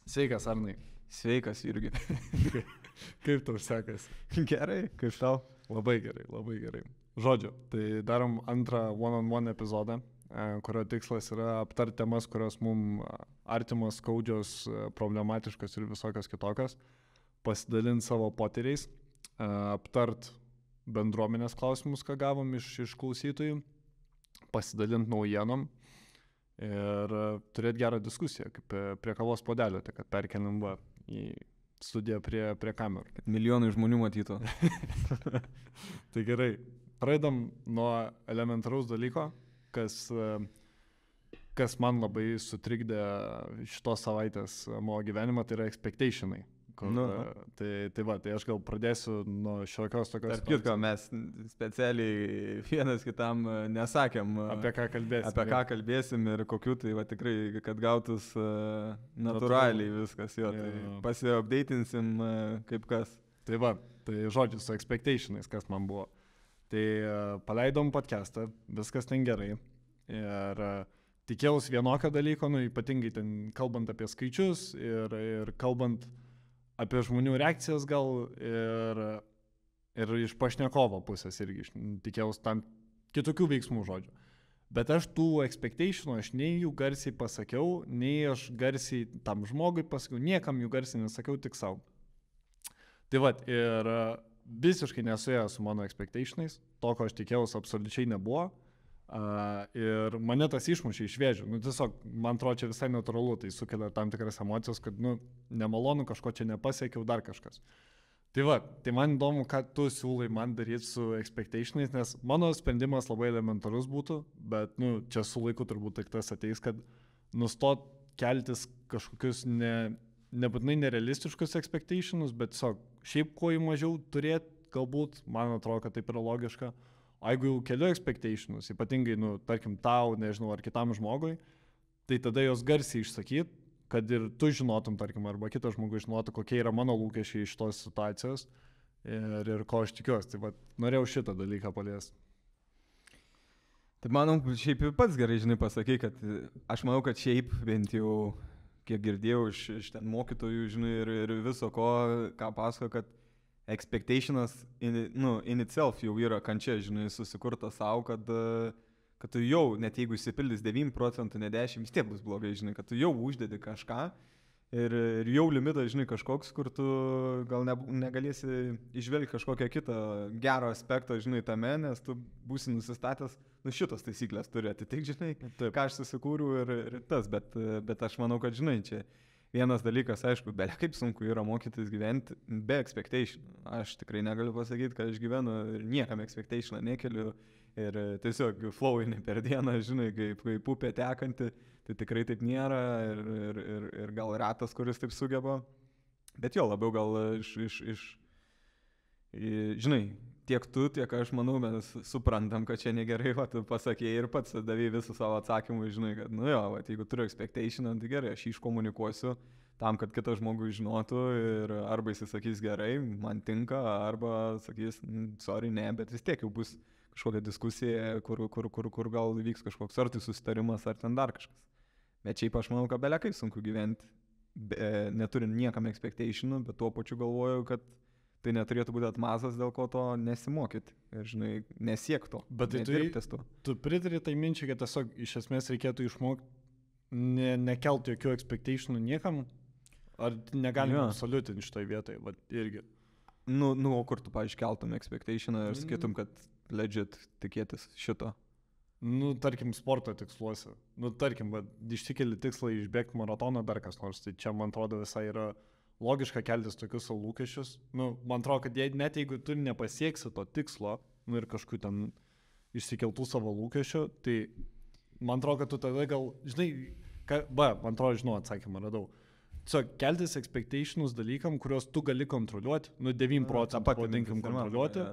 Sveikas, Arnai. Sveikas, Jurgi. Kaip tau sekasi? Gerai, kaip tau? Labai gerai, labai gerai. Žodžiu, tai darom antrą one-on-one epizodą, kurio tikslas yra aptarti temas, kurios mums artimos, skaudžios, problematiškos ir visokios kitokios, pasidalinti savo potyriais, aptart bendruomenės klausimus, ką gavom iš klausytojų, pasidalinti naujienom ir turėti gerą diskusiją, kaip prie kavos puodelio, tai kad perkeliam į studiją prie kamerų. Kad milijonai žmonių matytų. Tai gerai, pradedam nuo elementaraus dalyko, kas man labai sutrikdė šitos savaitės mano gyvenimą, tai yra expectationai. Tai aš gal pradėsiu nuo šiokios tokios... Tarp kitko, mes specialiai vienas kitam nesakėm, apie ką kalbėsim ir kokiu, tai tikrai, kad gautus natūraliai viskas, jo, tai pasiupdatinsim kaip kas. Tai žodžiu, su expectationais, kas man buvo. Tai paleidom podcastą, viskas ten gerai ir tikėjausi vienokio dalyko, ypatingai ten kalbant apie skaičius ir kalbant apie žmonių reakcijas gal ir iš pašnekovo pusės irgi tikėjausi tam kitokių veiksmų žodžių. Bet aš tų expectationų, aš nei jų garsiai pasakiau, nei aš garsiai tam žmogui pasakiau, niekam jų garsiai nesakiau, tik savo. Tai ir visiškai nesuėjo su mano expectationais, to, ko aš tikėjausi, absoliučiai nebuvo. Ir mane tas išmušė iš vėžių. Tiesiog, man atrodo, čia visai natūralu, tai sukelia tam tikras emocijos, kad, nemalonu, kažko čia nepasiekiau, dar kažkas. Tai man įdomu, ką tu siūlai man daryti su expectationais, nes mano sprendimas labai elementarus būtų, bet, čia su laiku turbūt tik tas ateis, kad nustot keltis kažkokius nebūtinai nerealistiškus expectationus, bet tiesiog šiaip kuo jų mažiau turėti, galbūt, man atrodo, kad taip yra logiška. O jeigu jau keliu expectationus, ypatingai, tarkim, tau, nežinau, ar kitam žmogui, tai tada jos garsiai išsakyt, kad ir tu žinotum, tarkim, arba kitas žmogus žinotų, kokie yra mano lūkesčiai iš tos situacijos ir ko aš tikiuosi. Tai norėjau šitą dalyką paliesti. Tai manau, šiaip pats gerai, pasakai, kad aš manau, kad šiaip bent jau, kiek girdėjau iš ten mokytojų, ir viso ko, ką pasako, kad expectationas in itself jau yra kančia, susikurta savo, kad tu jau, net jeigu įsipildys 9%, ne 10%, vis tiek bus blogai, kad tu jau uždedi kažką ir jau limitas, kažkoks, kur tu gal negalėsi išvelgti kažkokią kitą gerą aspektą, tame, nes tu būsi nusistatęs, šitos taisyklės turi atitikti, ką aš susikūriau ir tas, bet aš manau, kad, čia vienas dalykas, aišku, belia kaip sunku yra mokytis gyventi be expectation. Aš tikrai negaliu pasakyti, kad aš gyvenu ir niekam expectationą nekeliu ir tiesiog flowini per dieną, kaip upė tekanti, tai tikrai taip nėra ir gal retas, kuris taip sugeba. Bet jo, labiau gal tiek tu, tiek aš manau, mes suprantam, kad čia negerai, tu pasakėjai ir pats davėjai visų savo atsakymų, kad, jeigu turiu expectationą, tai gerai, aš jį iškomunikuosiu tam, kad kitas žmogus žinotų ir arba jis sakys gerai, man tinka, arba sakys, sorry, ne, bet vis tiek jau bus kažkokia diskusija, kur gal vyks kažkoks ar tai susitarimas, ar ten dar kažkas. Bet šiaip aš manau, kad belia kaip sunku gyventi, neturint niekam expectationų, bet tuo pačiu galvoju, kad tai neturėtų būti atmazas, dėl ko to nesimokyti ir, nesiek to. Bet tai tu pritari tai minčiai, kad tiesiog iš esmės reikėtų išmokti nekelti jokių expectationų niekam, ar negalima absoliutinti šitoj vietoje, irgi. O kur tu, paaiškeltum expectationą ir sakytum, kad legit tikėtis šito? Tarkim, sporto tiksluose. Tarkim, išsikeli tikslą išbėgti maratoną, dar kas nors, tai čia, man atrodo, visai yra logiška keltis tokius savo lūkesčius. Man atrodo, kad net jeigu tu nepasieksi to tikslo, ir kažkokiu ten išsikeltų savo lūkesčių, tai man atrodo, kad tu tada gal, man atrodo, atsakymą radau. Keltis expectationus dalykam, kuriuos tu gali kontroliuoti, 9% patinkim kontroliuoti,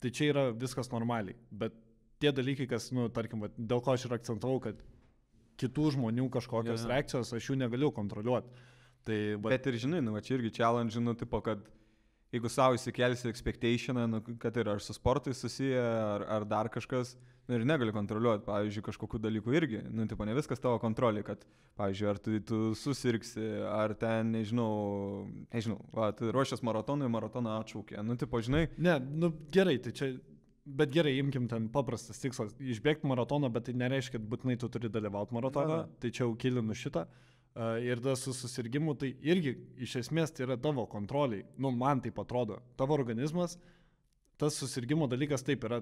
tai čia yra viskas normaliai. Bet tie dalykai, kas, tarkim, dėl ko aš ir akcentavau, kad kitų žmonių kažkokios reakcijos aš jų negaliu kontroliuoti. Bet ir čia irgi challenge, tipo, kad jeigu savo įsikelsi expectationą, nu, kad ir ar su sportais susiję, ar dar kažkas, nu, ir negali kontroliuoti, pavyzdžiui, kažkokių dalykų irgi, nu, tipo, ne viskas tavo kontrolė, kad, pavyzdžiui, ar tu susirgsi, ar ten, nežinau, va, tu ruošias maratonui, maratoną atšaukė, nu, tipo, žinai. Ne, nu, gerai, tai čia, bet gerai, imkim ten paprastas tikslas, išbėgti maratoną, bet tai nereiškia, kad būtinai tu turi dalyvauti maratoną, tai čia jau kilinu šitą. Ir da su susirgymu, tai irgi iš esmės tai yra tavo kontroliai. Nu, man taip atrodo. Tavo organizmas, tas susirgymo dalykas taip yra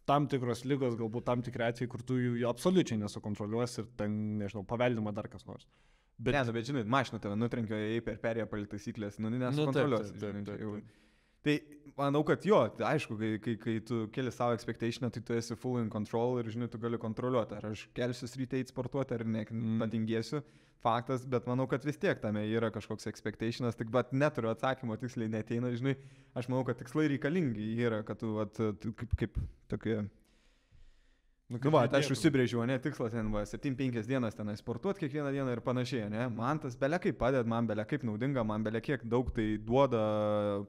tam tikros lygos, galbūt tam tikri atvejai, kur tu jų absoliučiai nesukontroliuosi ir ten, nežinau, paveldima dar kas nors. Bet, ne, bet žinai, mašina tave nutrenkio per perėję palikti taisyklės, nu, nesukontroliuosi. Tai manau, kad jo, tai aišku, kai tu keli savo expectationą, tai tu esi full in control ir, žinai, tu gali kontroliuoti, ar aš kelsiu ryte eiti sportuoti, ar ne, patingėsiu, faktas, bet manau, kad vis tiek tame yra kažkoks expectationas, tik bet neturiu atsakymo, tiksliai neteina, žinai, aš manau, kad tikslai reikalingi yra, kad tu, kaip tokie... Nu, va, aš užsibrėžiu, ne, tikslas ten, va, 7-5 dienas tenai sportuoti kiekvieną dieną ir panašiai, ne, man tas belekai padeda, man belekai naudinga, man belekiek daug tai duoda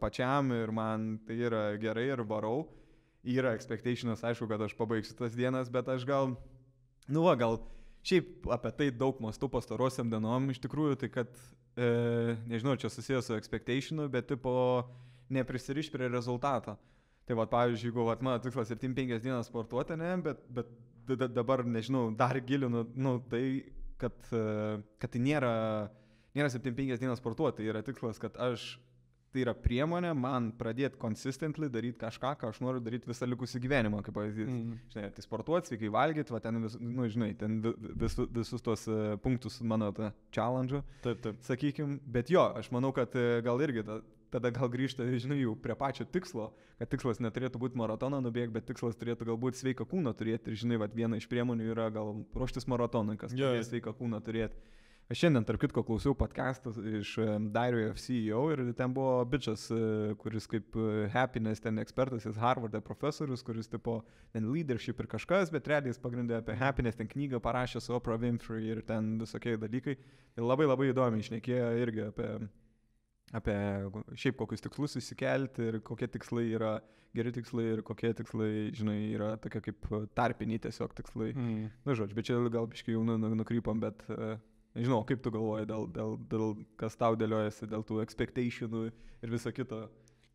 pačiam ir man tai yra gerai ir varau, yra expectationas, aišku, kad aš pabaigsiu tas dienas, bet aš gal, nu va, gal šiaip apie tai daug mąstu pastarosiam dienom, iš tikrųjų, tai kad, nežinau, čia susijęs su expectationu, bet tipo neprisiriš prie rezultato. Tai va, pavyzdžiui, jeigu mano tikslas 7-5 dienas sportuoti, ne, bet dabar, nežinau, dar gilinu, nu, tai, kad tai nėra 7-5 dienas sportuoti, tai yra tikslas, kad tai yra priemonė man pradėti consistently daryti kažką, ką aš noriu daryti visą likusį gyvenimą, kaip pavyzdys. Žinai, tai sportuoti, sveikai valgyti, va, ten, nu, žinai, ten visus tos punktus mano tą challenge, taip. Sakykim, bet jo, aš manau, kad gal irgi tada gal grįžta, žinai, jau prie pačio tikslo, kad tikslas neturėtų būti maratoną nubėgti, bet tikslas turėtų galbūt sveiką kūną turėti. Ir žinai, viena iš priemonių yra gal ruoštis maratonui, kas turės sveiką kūną turėti. Aš šiandien, tarp kitko, klausiau podcastą iš Diary of CEO ir ten buvo bičas, kuris kaip happiness ten ekspertas, jis Harvarde profesorius, kuris tipo ten leadership ir kažkas, bet realiai jis pagrindė apie happiness, ten knygą parašė su Oprah Winfrey ir ten visokie dalykai. Ir labai labai įdomiai šnekėjo irgi apie šiaip kokius tikslus įsikelti ir kokie tikslai yra geri tikslai ir kokie tikslai, žinai, yra tokie kaip tarpiniai tiesiog tikslai. Na, žodžiu, bet čia gal biškai jau nukrypom, bet nežinau, kaip tu galvoji dėl kas tau dėliojasi, dėl tų expectationų ir viso kito.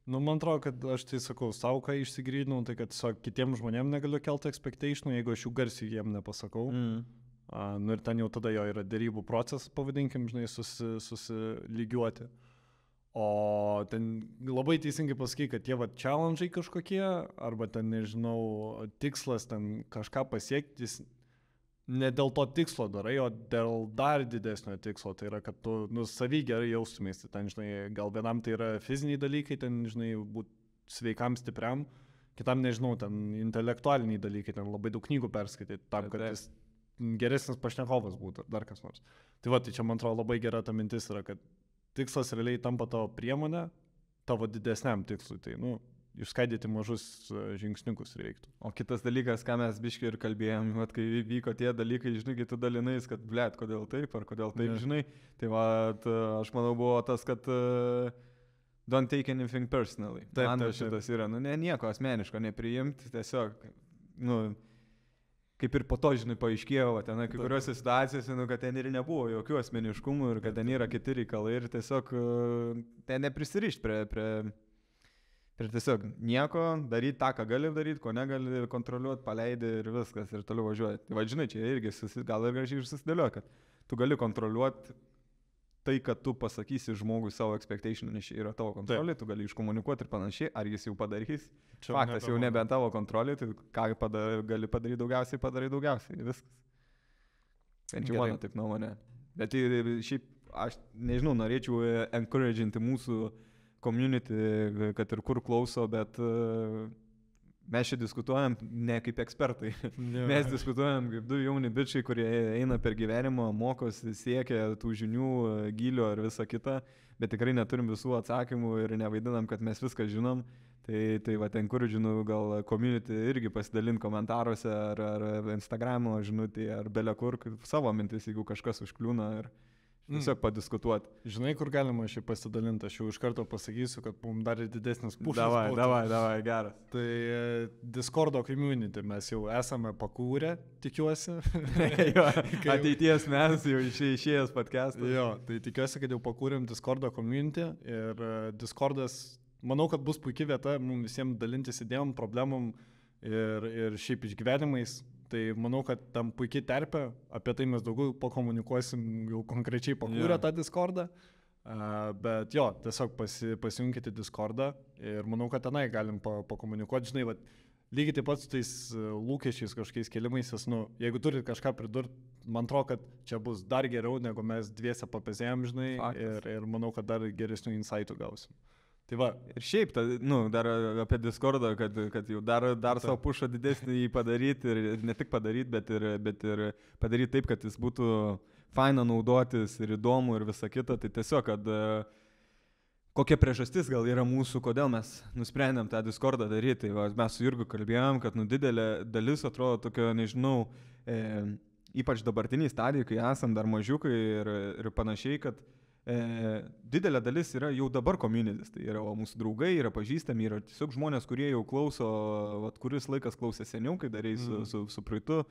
Nu, man atrodo, kad aš tai sakau, savo ką išsigrydinau, tai kad kitiems žmonėms negaliu kelti expectationų, jeigu aš jų garsiai jiem nepasakau. Nu ir ten jau tada jo yra dėrybų procesas, pavadinkim, žinai, susilygiuoti. O ten labai teisingai pasakai, kad tie challenge'ai kažkokie, arba ten, nežinau, tikslas ten kažką pasiekti, ne dėl to tikslo darai, o dėl dar didesnio tikslo. Tai yra, kad tu, savy gerai jaustumės. Ten, žinai, gal vienam tai yra fiziniai dalykai, ten, žinai, būti sveikam, stipriam, kitam, nežinau, ten intelektualiniai dalykai, ten labai daug knygų perskaityti, tam, kad jis geresnis pašnekovas būtų, dar kas nors. Tai tai čia, man atrodo, labai gera ta mintis yra, kad tikslas realiai tampa tavo priemonė tavo didesniam tikslui. Tai, išskaidyti mažus žingsniukus reiktų. O kitas dalykas, ką mes biškai ir kalbėjom, kai vyko tie dalykai, žinai, kai tu dalinais, kad, blėt, kodėl taip, ar kodėl taip, žinai. Tai aš manau, buvo tas, kad don't take anything personally. Man šitas yra, nieko asmeniško nepriimti, tiesiog, kaip ir po to, žinai, paaiškėjo, ten kai kuriuose situacijose, kad ten ir nebuvo jokių asmeniškumų ir kad ten yra kiti reikalai ir tiesiog ten neprisirišti prie tiesiog nieko, daryti tą, ką gali daryti, ko negali kontroliuoti, paleidi ir viskas ir toliau važiuoti. Tai žinai, čia irgi gal ir gražiai susidėlioja, kad tu gali kontroliuoti tai, kad tu pasakysi žmogui savo expectation, nes čia yra tavo kontrolė, tu gali iškomunikuoti ir panašiai, ar jis jau padarys. Čia faktas jau nebe tavo kontrolė, tai ką gali padaryti daugiausiai, padarai daugiausiai, viskas. Bent jau mano taip nuomonė. Bet šiaip, aš nežinau, norėčiau encouraginti mūsų community, kad ir kur klauso, bet mes čia diskutuojam ne kaip ekspertai. Mes diskutuojam kaip du jauni bičiai, kurie eina per gyvenimą, mokosi, siekia tų žinių, gylio ir visa kita, bet tikrai neturim visų atsakymų ir nevaidinam, kad mes viską žinom. Tai encouraginu gal community irgi pasidalinti komentaruose ar Instagramo žinutėje ar belekur savo mintis, jeigu kažkas užkliūna tiesiog padiskutuoti. Žinai, kur galima šiaip pasidalinti, aš jau iš karto pasakysiu, kad mums dar didesnis pušas. Davai, geras. Tai Discordo community mes jau esame pakūrę, tikiuosi. Jo, ateities mes jau išėjęs podcast'as. Jo, tai tikiuosi, kad jau pakūrėm Discordo community ir Discordas, manau, kad bus puikia vieta mums visiems dalintis idėjom, problemom ir šiaip išgyvenimais. Tai manau, kad tam puikiai terpia, apie tai mes daugiau pakomunikuosim jau konkrečiai pakūrę tą Discordą, bet jo, tiesiog pasijunkite Discordą ir manau, kad tenai galim pakomunikuoti, žinai, lygiai taip pat su tais lūkesčiais kažkokiais kelimais, jeigu turit kažką pridurti, man atrodo, kad čia bus dar geriau, negu mes dviese papezėjom, žinai, ir manau, kad dar geresnių insightų gausim. Tai va. Ir šiaip, dar apie Discordą, kad jau dar savo pušą didesnį jį padaryti ir ne tik padaryti, bet ir padaryti taip, kad jis būtų faina naudotis ir įdomu ir visa kita. Tai tiesiog, kad kokia priežastis gal yra mūsų, kodėl mes nusprendėm tą Discordą daryti. Tai va, mes su Jurgu kalbėjom, kad didelė dalis atrodo tokio, nežinau, ypač dabartiniai stadijai, kai esam dar mažiukai ir panašiai, kad didelė dalis yra jau dabar communities, tai yra mūsų draugai, yra pažįstami, yra tiesiog žmonės, kurie jau klauso, kuris laikas klausė seniau, kai darei su praeitu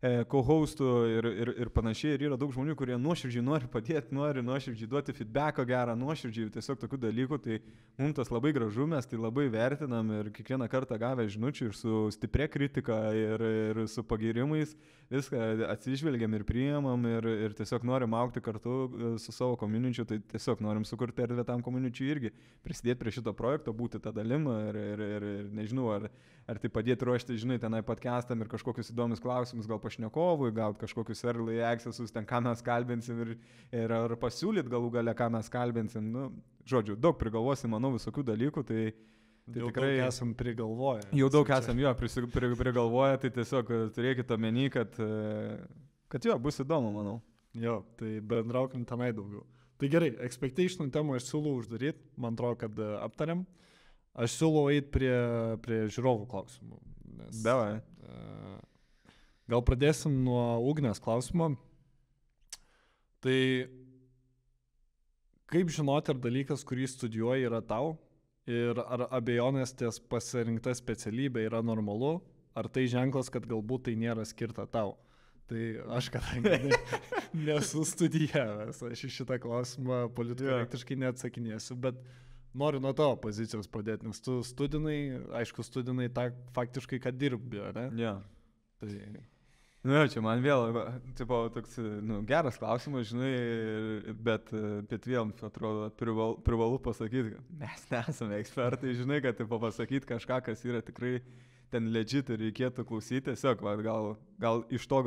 co-hostu ir panašiai, ir yra daug žmonių, kurie nuoširdžiai nori padėti, nori nuoširdžiai duoti feedbacką gerą, nuoširdžiai tiesiog tokių dalykų, tai mums tas labai gražu, mes tai labai vertinam ir kiekvieną kartą gavę žinučių ir su stipria kritika ir su pagirimais, viską atsižvelgiam ir priimam ir tiesiog norim augti kartu su savo community'u, tai tiesiog norim sukurti erdvę tam community'ui irgi, prisidėti prie šito projekto, būti tą dalim ir nežinau, ar tai padėti ruošti, žinai, tenai podcastam ir kažkokius įdomius klausimus, gal pašnekovui, gauti kažkokius early accessus, ten ką mes kalbinsim ir ar pasiūlyt galų gale, ką mes kalbinsim. Žodžiu, daug prigalvosim, manau, visokių dalykų, tai jau tikrai daug esam prigalvoję. Jau daug esam prigalvoję, tai tiesiog turėkite omeny, kad jo, bus įdomu, manau. Jo, tai bendraukim tenai daugiau. Tai gerai, expectationų temą aš siūlau uždaryti, man atrodo, kad aptariam. Aš siūlau eiti prie žiūrovų klausimų. Davai. Gal pradėsim nuo Ugnės klausimo. Tai kaip žinoti, ar dalykas, kurį studijuoji, yra tau? Ir ar abejonės ties pasirinkta specialybė yra normalu? Ar tai ženklas, kad galbūt tai nėra skirta tau? Tai aš kadangi nesu studijavęs, aš į šitą klausimą politkorektiškai neatsakinėsiu, bet noriu nuo tavo pozicijos pradėti, nes tu studinai tą faktiškai, kad dirbi, ne? Ja. Tai... Čia man vėl, toks geras klausimas, žinai, bet vėl, atrodo, privalu pasakyti, kad mes nesame ekspertai, žinai, kad pasakyti kažką, kas yra tikrai ten legit ir reikėtų klausyti, tiesiog, gal iš to,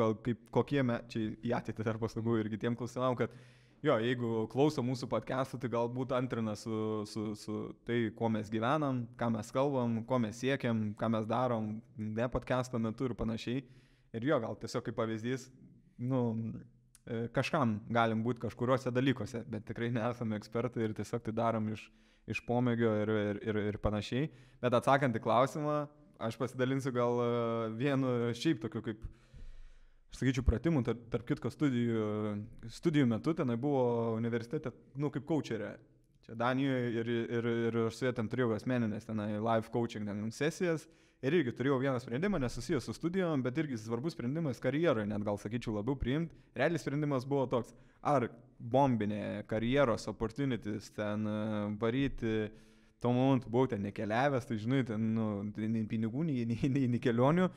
kokie čia į ateitį dar pasakau ir kitiem klausimam, kad jo, jeigu klauso mūsų podcastų, tai galbūt antrina su tai, kuo mes gyvenam, ką mes kalbam, ko mes siekiam, ką mes darom, ne podcast'o metu ir panašiai. Ir jo, gal tiesiog kaip pavyzdys, kažkam galim būti kažkuriuose dalykuose, bet tikrai nesame ekspertai ir tiesiog tai darom iš pomėgio ir panašiai. Bet atsakant į klausimą, aš pasidalinsiu gal vienu šiaip tokiu kaip, aš sakyčiau, pratimų, tarp kitko studijų metu tenai buvo universitete, kaip coacherė. Čia Danijoje ir aš su jie ten turėjau asmeninės tenai live coaching sesijas ir irgi turėjau vieną sprendimą, nesusijęs su studijom, bet irgi svarbus sprendimas karjeroje, net gal sakyčiau labiau priimti. Realiai sprendimas buvo toks, ar bombinė karjeros opportunities ten varyti, tuo momentu buvau ten nekeliavęs, tai žinai, ten nei pinigų, nei kelionių.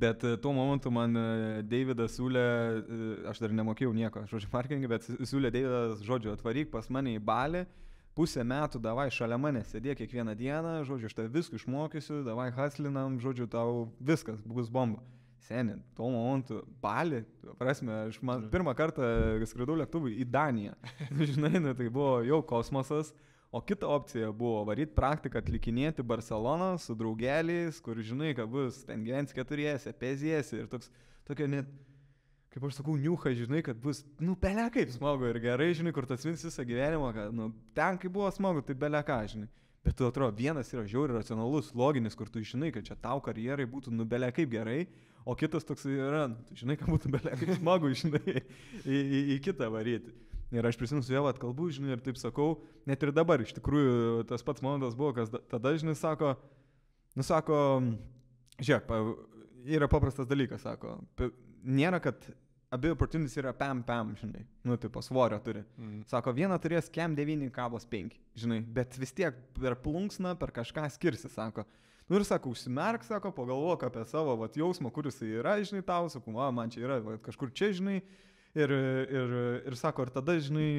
Bet tuo momentu man Deividas siūlė, aš dar nemokėjau nieko, žodžiu, marketingą, bet siūlė Deividas, žodžiu, atvaryk pas mane į Balį, pusę metų, davai šalia mane sėdėk kiekvieną dieną, žodžiu, aš tave viską išmokysiu, davai haslinam, žodžiu, tau viskas bus bomba. Seniai, tuo momentu Balį, prasme, aš pirmą kartą skridau lėktuvui į Daniją, žinai, tai buvo jau kosmosas. O kita opcija buvo varyti praktiką, atlikinėti Barceloną su draugeliais, kur žinai, kad bus ten gyvens keturiesi, peziesi ir tokia net, kaip aš sakau, niucha, žinai, kad bus, belia kaip smagu ir gerai, žinai, kur tas visą gyvenimą, kad, ten kaip buvo smagu, tai belia ką, žinai. Bet tu atrodo, vienas yra žiauriai racionalus, loginis, kur tu žinai, kad čia tau karjerai būtų, belia kaip gerai, o kitas toks yra, tu žinai, kad būtų belia kaip smagu, žinai, į kitą varyti. Ir aš prisimenu su Jeva kalbu, žinai, ir taip sakau, net ir dabar iš tikrųjų tas pats momentas buvo, kas tada, žinai, sako, žiūrėk, yra paprastas dalykas, sako, nėra, kad abi opportunities yra pam, žinai, nu, tipo, svorio turi. Sako, viena turės kem 9,5, žinai, bet vis tiek per plunksną, per kažką skirsi, sako. Nu ir sako, užsimerk, sako, pagalvok apie savo vat, jausmą, kuris yra, žinai, tau, sako, man čia yra vat, kažkur čia, žinai, ir sako, ir tada, žinai,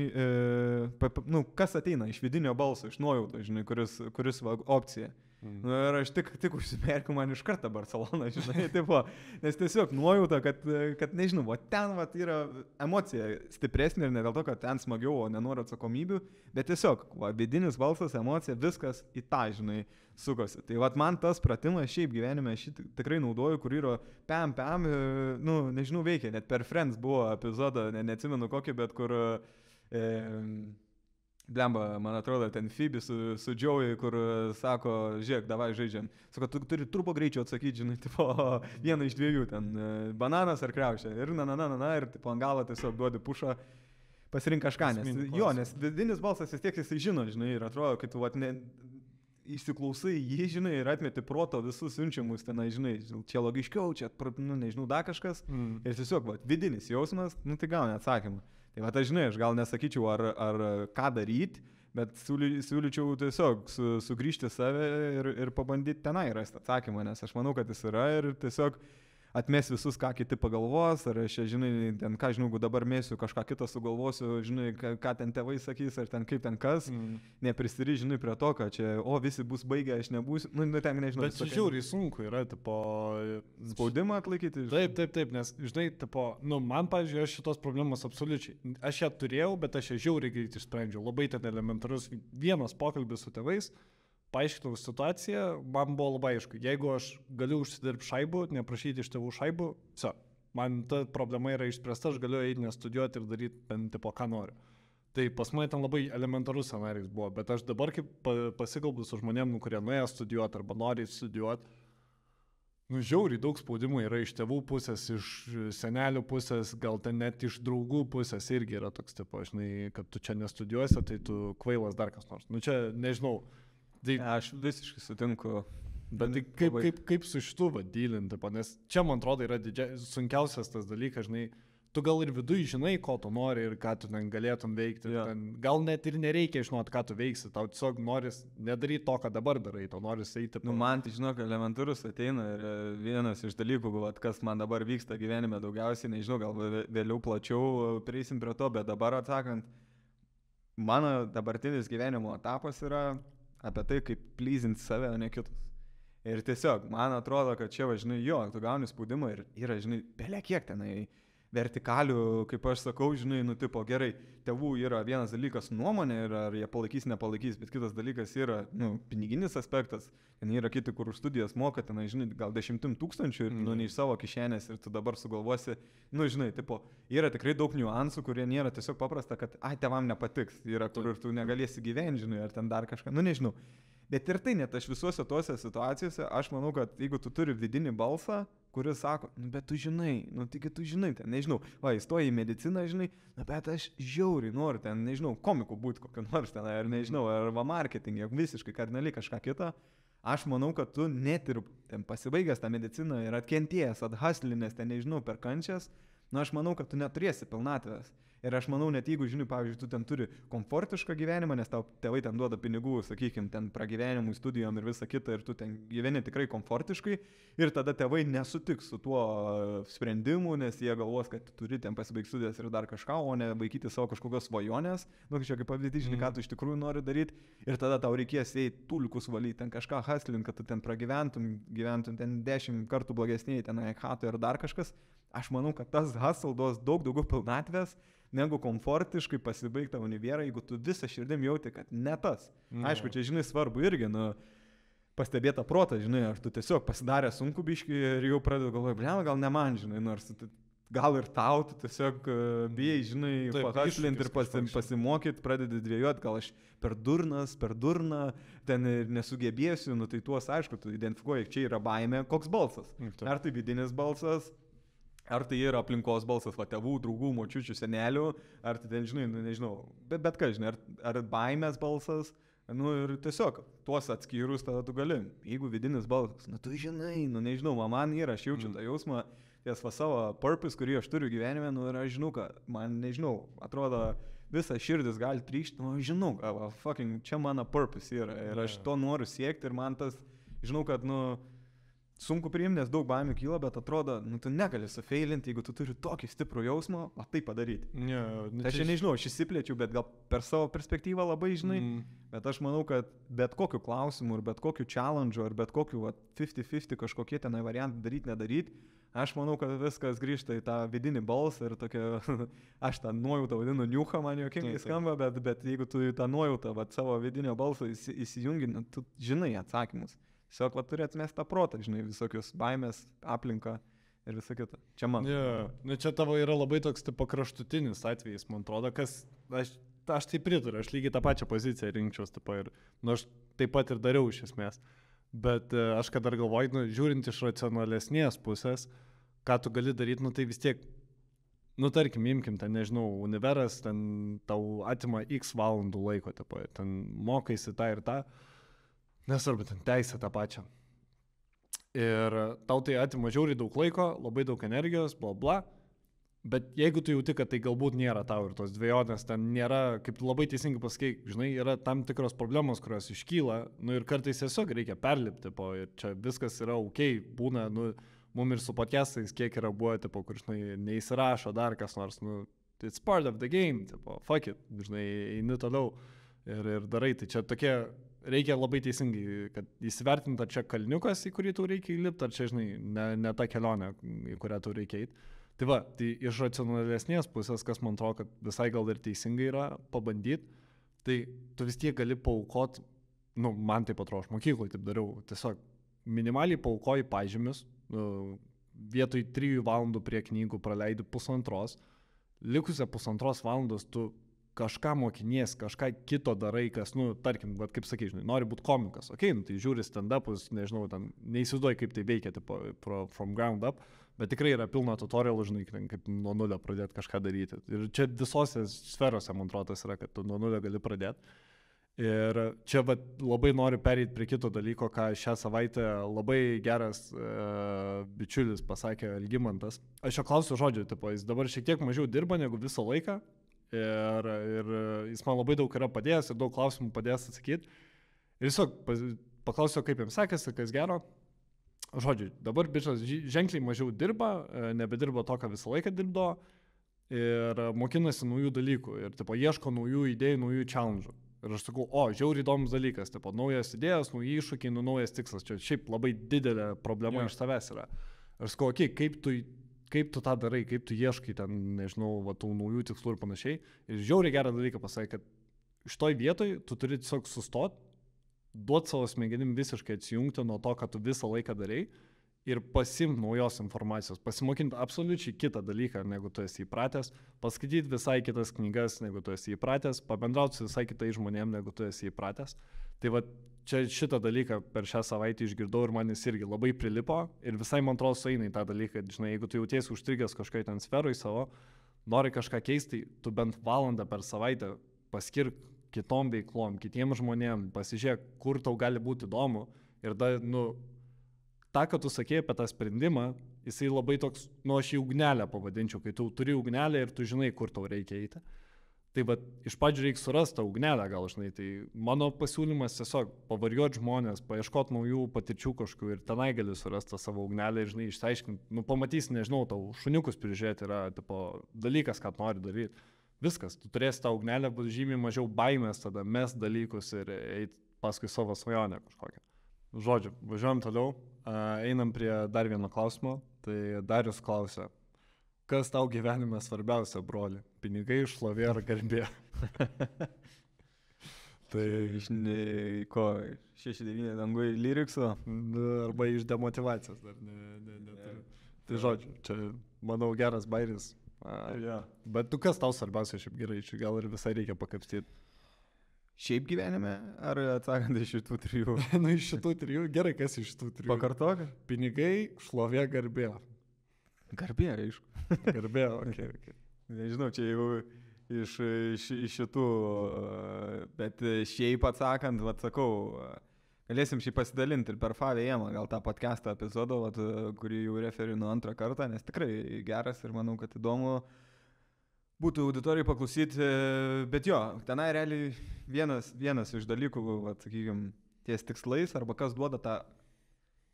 nu, kas ateina iš vidinio balso, iš nuojauto, žinai, kuris va, opcija. Nu, ir aš tik užsimerkiu, man iš karto Barcelona, žinai, tipo, nes tiesiog nuojauta, kad nežinau, va, ten va, yra emocija stipresnė ir ne dėl to, kad ten smagiau, o nenori atsakomybių, bet tiesiog, va, vidinis balsas, emocija, viskas į tą, žinai, sukosi. Tai va, man tas pratimas šiaip gyvenime aš tikrai naudoju, kur yra pam, nu, nežinau, veikia, net per Friends buvo epizodą, neatsimenu kokį, bet kur... Blemba, man atrodo, ten Phoebe su Joey, kur sako, žiūrėk, davai žaidžiam. Sako, tu turi turbo greičio atsakyti, žinai, tipo, vieną iš dviejų, ten bananas ar kriaušė. Ir ir tipo, ant galo tiesiog duodi pušą, pasirink kažką, nes vidinis balsas vis tiek jisai žino, žinai, ir atrodo, kad tu įsiklausai jį, žinai, ir atmeti proto visus siunčiamus, ten, žinai, čia logiškiau, čia, nu, nežinau, da kažkas. Ir tiesiog, va, vidinis jausmas, nu, tai gauni atsakymą. Tai va, žinai, aš gal nesakyčiau, ar ką daryti, bet siūlyčiau tiesiog sugrįžti save ir pabandyti tenai rasti atsakymą, nes aš manau, kad jis yra ir tiesiog atmes visus, ką kiti pagalvos, ar aš, žinai, ten, ką žinau, dabar mėsiu, kažką kitą sugalvosiu, žinai, ką ten tėvai sakys, ar ten kaip ten kas, neprisiri, žinai, prie to, kad čia, o, visi bus baigę, aš nebūsiu, nu, ten nežinau. Bet čia žiauriai sunku yra, tipo... Spaudimą atlaikyti? Taip, nes, žinai, tipo, nu, man, pavyzdžiui, aš šitos problemos absoliučiai, aš ją turėjau, bet aš ją žiauriai greit išsprendžiau, labai ten elementarus, vienas pokalbis su tėvais, paaiškinau situaciją, man buvo labai aišku, jeigu aš galiu užsidirbti šaibų, neprašyti iš tėvų šaibų, man ta problema yra išspręsta, aš galiu eiti nestudijuoti ir daryti bent tipo ką noriu. Tai pas mane ten labai elementarus scenarijus buvo, bet aš dabar kaip pasikalbu su žmonėm, kurie nuėjo studijuoti arba nori studijuoti, nu, žiauriai daug spaudimų yra iš tėvų pusės, iš senelių pusės, gal ten net iš draugų pusės irgi yra toks tipo, žinai, kad tu čia nestudijuosi, tai tu kvailas dar kas nors. Nu čia, nežinau. Tai aš visiškai sutinku. Bet tai kaip su šitu vadylinti, nes čia, man atrodo, yra sunkiausias tas dalykas, žinai, tu gal ir viduje žinai, ko tu nori ir ką tu ten galėtum veikti. Yeah. Gal net ir nereikia žinoti, ką tu veiksi, tau tiesiog noris nedaryti to, ką dabar darai, tau noris eiti. Nu, man tai žinok, elementarus ateina ir vienas iš dalykų, kas man dabar vyksta gyvenime daugiausiai, nežinau, gal vėliau plačiau prieisim prie to, bet dabar atsakant, mano dabartinis gyvenimo etapas yra apie tai, kaip pleasinti save, o ne kitus. Ir tiesiog, man atrodo, kad čia, žinai, jo, tu gauni spaudimą ir yra, žinai, belė kiek tenai vertikalių, kaip aš sakau, žinai, nu, tipo, gerai, tėvų yra vienas dalykas nuomonė ir ar jie palaikys, nepalaikys, bet kitas dalykas yra, nu, piniginis aspektas, ten yra kiti, kur už studijas moka, ten, žinai, gal 10 000 ir, nu, ne iš savo kišenės ir tu dabar sugalvosi, nu, žinai, tipo, yra tikrai daug niuansų, kurie nėra tiesiog paprasta, kad, ai, tėvam nepatiks, yra kur ir tu negalėsi gyventi, žinai, ar ten dar kažką, nu, nežinau. Bet ir tai net aš visuose tose situacijose, aš manau, kad jeigu tu turi vidinį balsą, kuris sako, nu, bet tu žinai, nu, tik tu žinai, ten, nežinau, va, įstoji į mediciną, žinai, nu, bet aš žiauriai noriu ten, nežinau, komiku būti kokiu nors ten, ar nežinau, arba marketingė, visiškai kardinaliai kažką kitą, aš manau, kad tu net ir ten pasibaigęs tą mediciną ir atkentėjęs, athaslinės, ten, nežinau, per kančias, nu, aš manau, kad tu neturėsi pilnatvės. Ir aš manau, net jeigu, žinai, pavyzdžiui, tu ten turi komfortišką gyvenimą, nes tau tėvai ten duoda pinigų, sakykime, ten pragyvenimui, studijom ir visa kita, ir tu ten gyveni tikrai komfortiškai, ir tada tėvai nesutiks su tuo sprendimu, nes jie galvos, kad turi ten pasibaigti studijas ir dar kažką, o ne vaikyti savo kažkokios svajonės, nu, kažkaip kaip pavyzdys, žinai, ką tu iš tikrųjų nori daryti, ir tada tau reikės eiti tulkus valyti, ten kažką haslint, kad tu ten pragyventum, gyventum ten 10 kartų blogesniai, ten hato ir dar kažkas. Aš manau, kad tas hustle duos daug daugiau pilnatvės, negu komfortiškai pasibaigta univera, jeigu tu visą širdim jauti, kad ne tas. Aišku, čia, žinai, svarbu irgi, nu, pastebėta protą, žinai, ar tu tiesiog pasidarė sunku biškį ir jau pradedi galvoti, gal ne man, žinai, nors gal ir tau, tu tiesiog bijai, žinai, pahaslinti ir pasimokyti, pradedi dvėjoti, gal aš per durną, ten nesugebėsiu, nu tai tuos, aišku, tu identifikuoji, čia yra baimė, koks balsas. Ar tai vidinis balsas, Ar tai yra aplinkos balsas, va, tėvų, draugų, močiučių, senelių, ar tai ten, žinai, nu, nežinau, bet ką, žinai, ar baimės balsas, nu ir tiesiog tuos atskyrus tada tu gali. Jeigu vidinis balsas, nu tu žinai, nu nežinau, man yra, aš jaučiu tą jausmą, ties va savo purpose, kurį aš turiu gyvenime, nu ir aš žinau, kad man, nežinau, atrodo, visas širdis gali trykšti, nu aš žinau, kad fucking čia mano purpose yra ir aš to noriu siekti ir man tas, žinau, kad, nu, sunku priimti, nes daug baimių kyla, bet atrodo, nu tu negali sufeilinti, jeigu tu turi tokį stiprų jausmą, o tai padaryti. Tai aš nežinau, aš įsiplėčiau, bet gal per savo perspektyvą labai, žinai, bet aš manau, kad bet kokiu klausimu ir bet kokiu challenge ar bet kokiu 50-50 kažkokie tenai variantai daryti, nedaryti, aš manau, kad viskas grįžta į tą vidinį balsą ir tokia, aš tą nuojautą vadinu niuchą, man juokingai skamba, bet jeigu tu tą nuojautą savo vidinio balsą įsijungi, tu žinai atsakymus. Tiesiog turi atmesti tą protą, žinai, visokius baimės, aplinką ir visą kitą. Čia man. Nu, čia tavo yra labai toks tipo kraštutinis atvejis, man atrodo, kas, aš tai pritariu, aš lygiai tą pačią poziciją rinkčiaus, tipo, ir, nu, aš taip pat ir dariau iš esmės. Bet aš kad dar galvoju, nu, žiūrint iš racionalesnės pusės, ką tu gali daryti, nu, tai vis tiek, nu, tarkim, imkim, ten, nežinau, univeras, ten tau atima x valandų laiko, tipo, ten mokaisi tą ir tą. Nesvarbu, ten teisę tą pačią. Ir tau tai atima žiauriai daug laiko, labai daug energijos, bla bla. Bet jeigu tu jauti, kad tai galbūt nėra tau ir tos dvejonės, ten nėra, kaip labai teisingai pasakai, žinai, yra tam tikros problemos, kurios iškyla, nu ir kartais tiesiog reikia perlipti, po, ir čia viskas yra ok, būna, nu, mum ir su podcastais, kiek yra buvo, tipo, kur, žinai, neįsirašo dar kas nors, nu, it's part of the game, tipo, fuck it, žinai, eini toliau ir darai, tai čia tokie... Reikia labai teisingai, kad įsivertinti, ar čia kalniukas, į kurį tau reikia įlipti, ar čia, žinai, ne ta kelionė, į kurią tau reikia eiti. Tai va, tai iš racionalesnės pusės, kas man atrodo, kad visai gal ir teisingai yra pabandyti, tai tu vis tiek gali paaukoti, nu, man taip atrodo, aš mokykloje taip dariau, tiesiog minimaliai paaukoji pažymius, vietoj 3 valandų prie knygų praleidi 1,5, likusią 1,5 valandos tu kažką mokinies, kažką kito darai, kas, nu, tarkim, bet kaip sakai, žinai, nori būti komikas, okei, nu, tai žiūri stand-upus, nežinau, ten, neįsivaizduoji, kaip tai veikia, tipo, from ground up, bet tikrai yra pilna tutorialų, žinai, kaip nuo nulio pradėti kažką daryti. Ir čia visose sferose, man atrodo, yra, kad tu nuo nulio gali pradėti. Ir čia, bet labai noriu pereiti prie kito dalyko, ką šią savaitę labai geras bičiulis pasakė Algimantas. Aš jo klausiu žodžiu, tipo, jis dabar šiek tiek mažiau dirba negu visą laiką. Ir jis man labai daug yra padėjęs ir daug klausimų padėjęs atsakyti. Ir tiesiog paklausiau, kaip jam sekėsi, kas gero. Žodžiu, dabar bičias ženkliai mažiau dirba, nebedirba to, ką visą laiką dirbdo ir mokinasi naujų dalykų ir tipo, ieško naujų idėjų, naujų challenge'ų. Ir aš sakau, žiauriai įdomus dalykas, tipo, naujas idėjas, nauji iššūkiai, naujas tikslas. Čia šiaip labai didelė problema iš savęs yra. Aš sakau, okei, kaip tu tą darai, kaip tu ieškai ten, nežinau, tų naujų tikslų ir panašiai. Ir žiauriai gerą dalyką pasakė, kad šitoj vietoj tu turi tiesiog sustoti, duoti savo smegenim visiškai atsijungti nuo to, ką tu visą laiką darai ir pasimti naujos informacijos, pasimokinti absoliučiai kitą dalyką, negu tu esi įpratęs, paskaityti visai kitas knygas, negu tu esi įpratęs, pabendrauti su visai kitais žmonėm, negu tu esi įpratęs. Tai va, čia šitą dalyką per šią savaitę išgirdau ir man jis irgi labai prilipo ir visai man atrodo sueina į tą dalyką, kad, žinai, jeigu tu jautiesi užstrigęs kažkokiai ten sferoj savo, nori kažką keisti, tu bent valandą per savaitę paskirk kitom veiklom, kitiem žmonėm, pasižiūrėk, kur tau gali būti įdomu ir da, nu, tą, kad tu sakėjai apie tą sprendimą, jisai labai toks, nu, aš į ugnelę pavadinčiau, kai tu turi ugnelę ir tu žinai, kur tau reikia eiti. Tai va, iš pradžių reikia surasti tą ugnelę, gal, žinai, tai mano pasiūlymas tiesiog pavarijuoti žmonės, paieškoti naujų patirčių kažkokių ir tenai gali surasti tą savo ugnelę ir, žinai, išsiaiškinti, nu, pamatysi, nežinau, tau šuniukus prižiūrėti yra, tipo, dalykas, ką tu nori daryti. Viskas, tu turėsi tą ugnelę, bus žymiai mažiau baimės tada mest dalykus ir eiti paskui savo svajonę kažkokią. Žodžiu, važiuojam toliau, einam prie dar vieno klausimo, tai Darius klausia. Kas tau gyvenime svarbiausia, broli? Pinigai, šlovė ar garbė? Tai iš ko? 6-9 dangui lyrikso? Arba iš demotivacijos dar neturiu. Tai žodžiu, čia, manau, geras bairis. Bet tu kas tau svarbiausia šiaip gerai, čia gal ir visai reikia pakapstyti. Šiaip gyvenime, ar atsakant iš šitų 3? Nu, iš šitų 3, gerai, kas iš šitų 3? Pakartok. Pinigai, šlovė, garbė. Garbė, aišku. Garbė, okei. Nežinau, čia jau iš šitų, bet šiaip atsakant, sakau, galėsim šį pasidalinti ir per FAVM, gal tą podcastą epizodą, kurį jau referinu antrą kartą, nes tikrai geras ir manau, kad įdomu būtų auditorijai paklausyti, bet jo, tenai realiai vienas iš dalykų, sakykime, ties tikslais arba kas duoda tą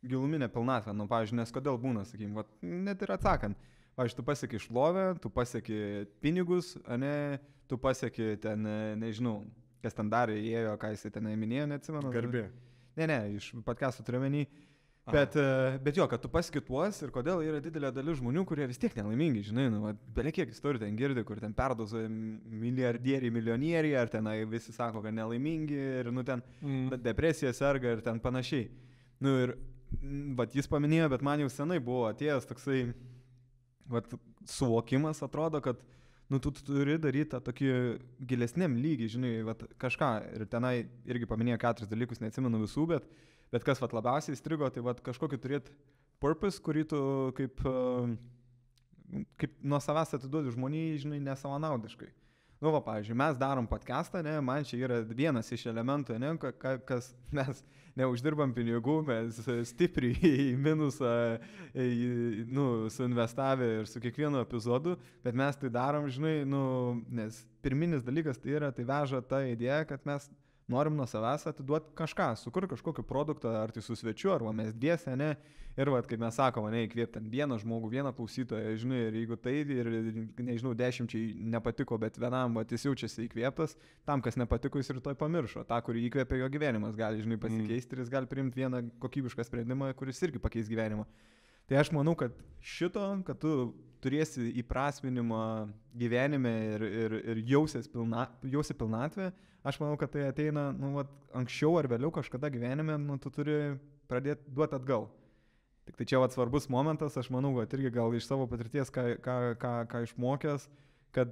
giluminę pilnatvę, pavyzdžiui, nes kodėl būna, sakykime, net ir atsakant, pavyzdžiui, tu pasieki šlovę, tu pasieki pinigus, ne, tu pasieki ten, nežinau, kas ten dar įėjo, ką jisai ten minėjo, neatsimenu. Garbė. Ne, iš podcast'o turiu menį. Bet jo, kad tu pasieki tuos ir kodėl yra didelė dalis žmonių, kurie vis tiek nelaimingi, žinai, belekiek istorijų ten girdi, kur ten perdozuoja milijardieriai, milijonieriai, ar ten visi sako, kad nelaimingi ir ten depresija serga ir ten panašiai. Ir jis paminėjo, bet man jau senai buvo atėjęs toksai suvokimas, atrodo, kad tu turi daryti tą tokį gilesniam lygį, žinai, kažką. Ir tenai irgi paminėjo 4 dalykus, neatsimenu visų, bet kas labiausiai įstrigo, tai kažkokį turėti purpose, kurį tu kaip nuo savęs atiduodi žmonijai, žinai, nesavanaudiškai. Pavyzdžiui, mes darom podcastą, ne, man čia yra vienas iš elementų, ne, kas mes neuždirbam pinigų, mes stipriai į minusą suinvestavę ir su kiekvienu epizodu, bet mes tai darom, žinai, nes pirminis dalykas tai veža tą idėją, kad mes norim nuo savęs atiduoti kažką, sukurti kažkokį produktą, ar tai su svečiu, arba mes dviese, ne, ir kaip mes sakome, ne, įkvėpti ten vieną žmogų, vieną klausytoją, žinai, ir jeigu tai, ir nežinau, 10 nepatiko, bet vienam, jis jaučiasi įkvėptas, tam, kas nepatiko, jis rytoj pamiršo, tą, kurį įkvėpė jo gyvenimas, gali, žinai, pasikeisti ir jis gali priimti vieną kokybišką sprendimą, kuris irgi pakeis gyvenimą. Tai aš manau, kad kad tu turėsi įprasminimą gyvenime ir jausi pilnatvę, aš manau, kad tai ateina, anksčiau ar vėliau kažkada gyvenime, tu turi pradėti duoti atgal. Tik tai čia svarbus momentas, aš manau, kad irgi gal iš savo patirties, ką išmokęs, kad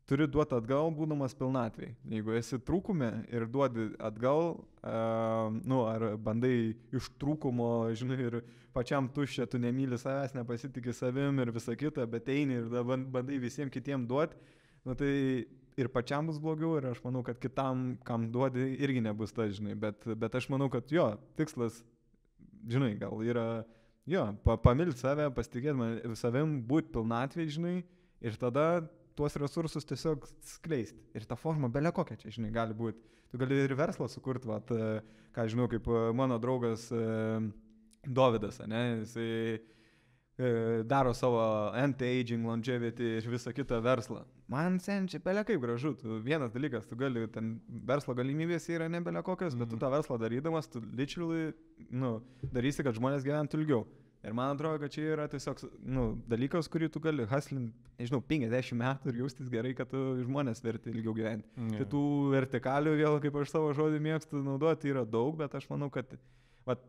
turi duoti atgal, būdamas pilnatvėj. Jeigu esi trūkume ir duodi atgal, ar bandai iš trūkumo, žinai, ir pačiam tuščia, tu nemyli savęs, nepasitikė savim ir visą kitą, bet eini ir bandai visiems kitiems duoti, tai ir pačiam bus blogiau ir aš manau, kad kitam, kam duodi, irgi nebus tas, žinai, bet aš manau, kad jo, tikslas, žinai, gal yra, jo, pamilti save, pasitikėti savim, būti pilnatvėj, žinai, ir tada tuos resursus tiesiog skleisti. Ir ta forma belia kokia čia, žinai, gali būti. Tu gali ir verslą sukurti, ką žinau, kaip mano draugas Dovydas, ne, jisai daro savo anti-aging, longevity ir visą kitą verslą. Man čia belia kaip gražu. Vienas dalykas, tu gali, ten verslo galimybės yra ne belia kokios, bet tu tą verslą darydamas, tu literally, darysi, kad žmonės gyventų ilgiau. Ir man atrodo, kad čia yra tiesiog dalykas, kurį tu gali hustlinti, nežinau, 50 metų ir jaustis gerai, kad tu žmonės verti ilgiau gyventi. Tai tų vertikalių vėl, kaip aš savo žodį mėgstu naudoti, yra daug, bet aš manau, kad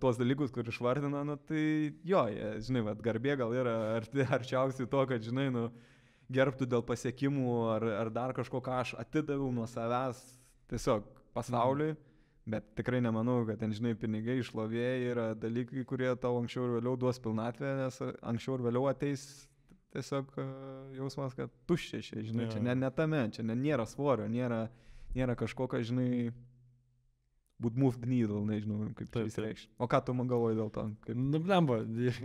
tuos dalykus, kur išvardina, tai jo, žinai, garbė gal yra arčiausiai to, kad, žinai, gerbtų dėl pasiekimų ar dar kažko, ką aš atidaviau nuo savęs tiesiog pasauliui. Bet tikrai nemanau, kad ten, žinai, pinigai, šlovė yra dalykai, kurie tau anksčiau ir vėliau duos pilnatvę, nes anksčiau ir vėliau ateis tiesiog jausmas, kad tuščia čia, žinai, čia ne tame, čia nėra svorio, nėra kažkokio, žinai, would move the needle, nežinau, kaip tai įsireikšti. O ką tu man galvoji dėl to? Blemba,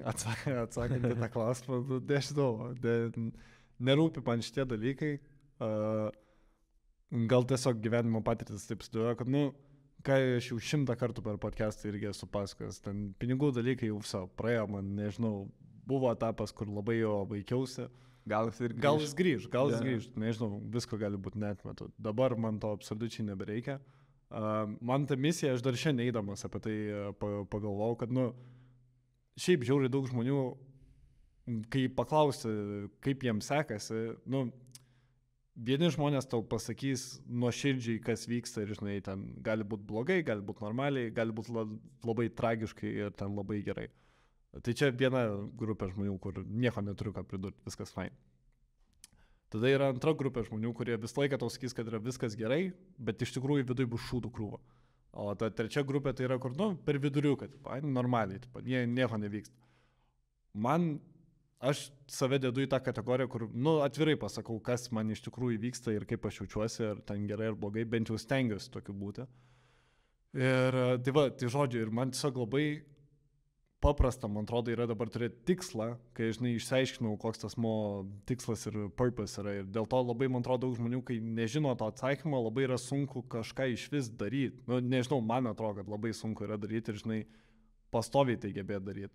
atsakant į tą klausimą, nežinau, nerūpi man šitie dalykai, gal tiesiog gyvenimo patirtis taip sudėjo, kad, ką aš jau 100 kartų per podcastą irgi esu pasakojęs, ten pinigų dalykai jau visą praėjo, man nežinau, buvo etapas, kur labai jo vaikiausi. Gal jis grįž, nežinau, visko gali būti neatmetu. Dabar man to absoliučiai nebereikia. Man ta misija, aš dar šiandien eidamas apie tai pagalvojau, kad, šiaip žiauriai daug žmonių, kai paklausi, kaip jiems sekasi, vieni žmonės tau pasakys nuoširdžiai, kas vyksta ir, žinai, ten gali būti blogai, gali būti normaliai, gali būti labai tragiškai ir ten labai gerai. Tai čia viena grupė žmonių, kur nieko neturiu ką pridurti, viskas fine. Tada yra antra grupė žmonių, kurie visą laiką tau sakys, kad yra viskas gerai, bet iš tikrųjų viduje bus šūdų krūva. O ta trečia grupė tai yra, kur, per viduriuką, normaliai, nieko nevyksta. Man aš save dedu į tą kategoriją, kur, atvirai pasakau, kas man iš tikrųjų vyksta ir kaip aš jaučiuosi, ar ten gerai ar blogai, bent jau stengiuosi tokiu būti. Ir tai žodžiu, ir man tiesiog labai paprasta, man atrodo, yra dabar turėti tikslą, kai, žinai, išsiaiškinau, koks tas tikslas ir purpose yra. Ir dėl to labai, man atrodo, daug žmonių, kai nežino to atsakymo, labai yra sunku kažką iš vis daryti. Nežinau, man atrodo, kad labai sunku yra daryti ir, žinai, pastoviai tai gebėti daryti.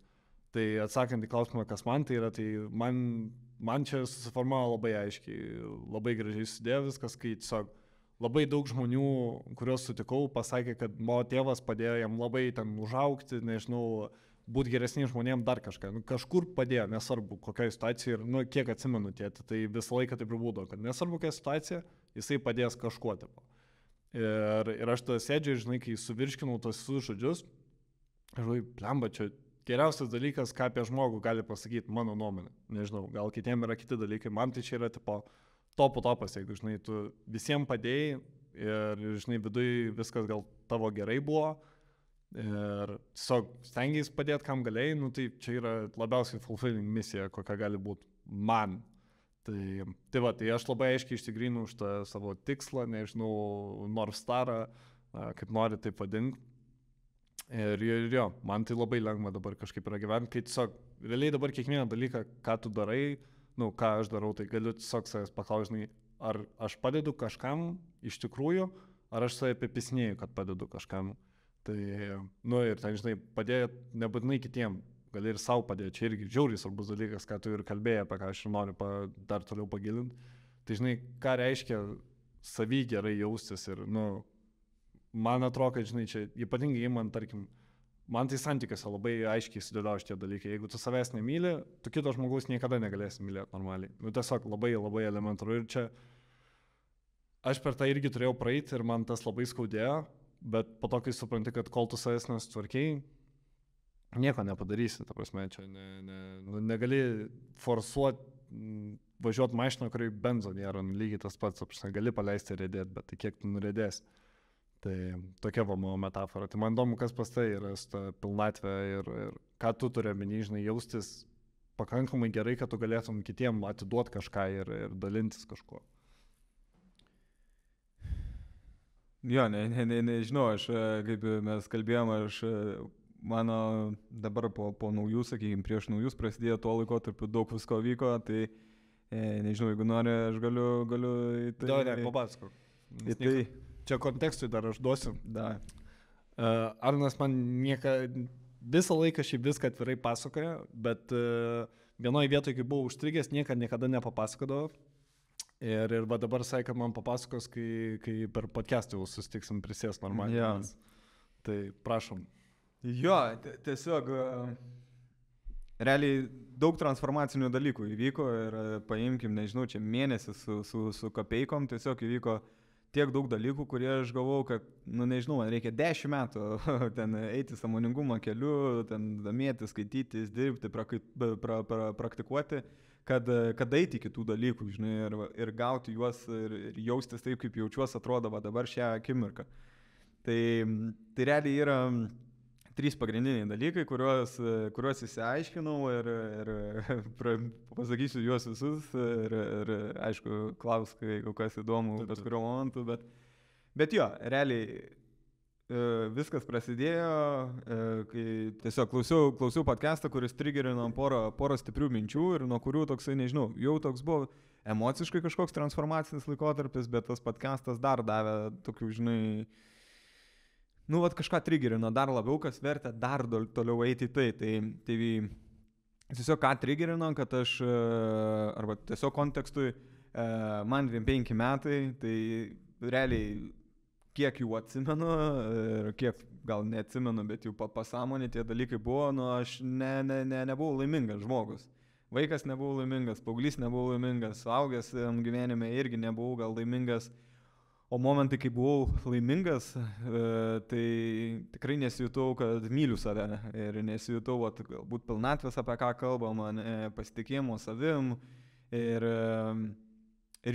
Tai atsakant į klausimą, kas man tai yra, tai man čia susiformavo labai aiškiai, labai gražiai sudėjo viskas, kai tiesiog labai daug žmonių, kuriuos sutikau, pasakė, kad mano tėvas padėjo jam labai ten užaugti, nežinau, būti geresniais žmonėms dar kažką. Kažkur padėjo, nesvarbu kokioje situacijoje ir, kiek atsimenu tėti, tai visą laiką taip ir būdavo, kad nesvarbu kokia situacija, jisai padės kažkuo tipo. Ir aš tada sėdžiu, žinai, kai suvirškinau tos visus žodžius, žinai, blemba, čia geriausias dalykas, ką apie žmogų gali pasakyti mano nuomonė. Nežinau, gal kitiem yra kiti dalykai, man tai čia yra tipo topas, jeigu, žinai, tu visiems padėjai ir, žinai, viduj viskas gal tavo gerai buvo. Ir tiesiog stengiais padėti, kam galėjai, tai čia yra labiausiai fulfilling misija, kokia gali būti man. Tai aš labai aiškiai išsigrinu už tą savo tikslą, nežinau, North Starą, kaip nori taip vadinti. Ir jo, man tai labai lengva dabar kažkaip yra gyventi, kai tiesiog realiai dabar kiekvieną dalyką, ką tu darai, ką aš darau, tai galiu tiesiog savęs paklausti, ar aš padedu kažkam iš tikrųjų, ar aš save apipisinėju, kad padedu kažkam. Tai, ir ten, žinai, padėti nebūtinai kitiem, gali ir savo padėti, čia irgi žiauriai svarbus dalykas, ką tu ir kalbėjai, apie ką aš ir noriu dar toliau pagilinti. Tai, žinai, ką reiškia savy gerai jaustis ir, man atrodo, kad, žinai, čia ypatingai man, tarkim, man tai santykiuose labai aiškiai sudėdavo šitie dalykai. Jeigu tu savęs nemyli, tu kito žmogaus niekada negalėsi mylėti normaliai. Tiesiog labai, labai elementaru ir čia aš per tą irgi turėjau praeiti ir man tas labai skaudėjo. Bet po to, kai supranti, kad kol tu savęs nesutvarkiai, nieko nepadarysi, ta prasme, čia negali forsuoti, važiuoti mašiną, kuriai benzo nėra, lygiai tas pats, gali paleisti ir rėdėti, bet tai kiek tu nurėdėsi. Tai tokia va mano metafora. Tai man įdomu, kas pas tai yra su ta pilnatvė ir ką tu turi omeny, žinai, jaustis pakankamai gerai, kad tu galėtum kitiem atiduoti kažką ir dalintis kažkuo. Jo, nežinau, aš, kaip mes kalbėjom, mano dabar po naujų, sakykime, prieš naujus prasidėjo tuo laikotarpiu, daug visko vyko, tai nežinau, jeigu nori, aš galiu į tai... Papasakok. Tai... Čia kontekstui dar aš duosiu. Da. Arnas man visą laiką šiaip viską atvirai pasakoja, bet vienoje vietoje, kai buvau užstrigęs, niekada nepapasakodavo. Ir va dabar sakė, kad man papasakos, kai per podcastą jau susitiksim prisės normaliai. Ja. Tai prašom. Jo, tiesiog realiai daug transformacinių dalykų įvyko ir paimkim, nežinau, čia mėnesis su kapeikom, tiesiog įvyko tiek daug dalykų, kurie aš galvau, kad, nežinau, man reikia 10 metų ten eiti sąmoningumo keliu, ten domėtis, skaitytis, dirbti, praktikuoti. Kad eiti kitų dalykų, žinai, ir gauti juos ir jaustis taip, kaip jaučiuosi, atrodo dabar šią akimirką. Tai realiai yra 3 pagrindiniai dalykai, kuriuos įsiaiškinau ir pasakysiu juos visus ir aišku, klausk, jeigu kas įdomu, bet kuriuo momentu, bet jo, realiai viskas prasidėjo, kai tiesiog klausiau podcastą, kuris triggerino porą stiprių minčių ir nuo kurių toksai, nežinau, jau toks buvo emociškai kažkoks transformacinis laikotarpis, bet tas podcastas dar davė tokių, žinai, kažką triggerino dar labiau, kas vertė dar toliau eiti į tai. Tai tiesiog ką triggerino, kad aš, arba tiesiog kontekstui, man 25 metai, tai realiai kiek jų atsimenu ir kiek gal neatsimenu, bet jų pasąmonė tie dalykai buvo, aš nebuvau laimingas žmogus. Vaikas nebuvau laimingas, paauglys nebuvau laimingas, suaugęs gyvenime irgi nebuvau gal laimingas, o momentai, kai buvau laimingas, tai tikrai nesijutau, kad myliu save ir nesijutau, galbūt pilnatvės, apie ką kalbam, pasitikėjimo savim ir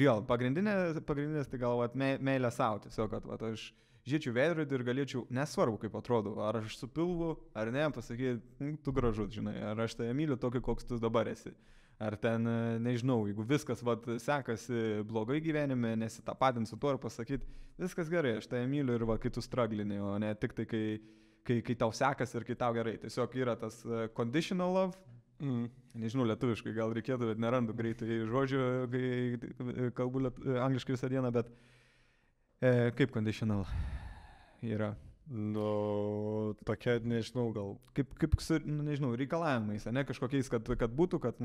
jo, pagrindinės tai gal meilė savo, tiesiog, kad aš žiūrėčiau veidrodį ir galėčiau, nesvarbu kaip atrodo, ar aš su pilvu, ar ne, pasakyti, tu gražus, žinai, ar aš tave myliu tokį, koks tu dabar esi. Ar ten, nežinau, jeigu viskas sekasi blogai gyvenime, nesitapatint su tuo ir pasakyti, viskas gerai, aš tave myliu ir kai tu straglini, o ne tik tai, kai tau sekasi ir kai tau gerai. Tiesiog yra tas conditional love. Nežinau, lietuviškai gal reikėtų, bet nerandu greitai žodžių, kai kalbu angliškai visą dieną, bet kaip conditional yra? Nu, tokia, nežinau, gal. Kaip nežinau, reikalavimais, ne, kažkokiais, kad būtų, kad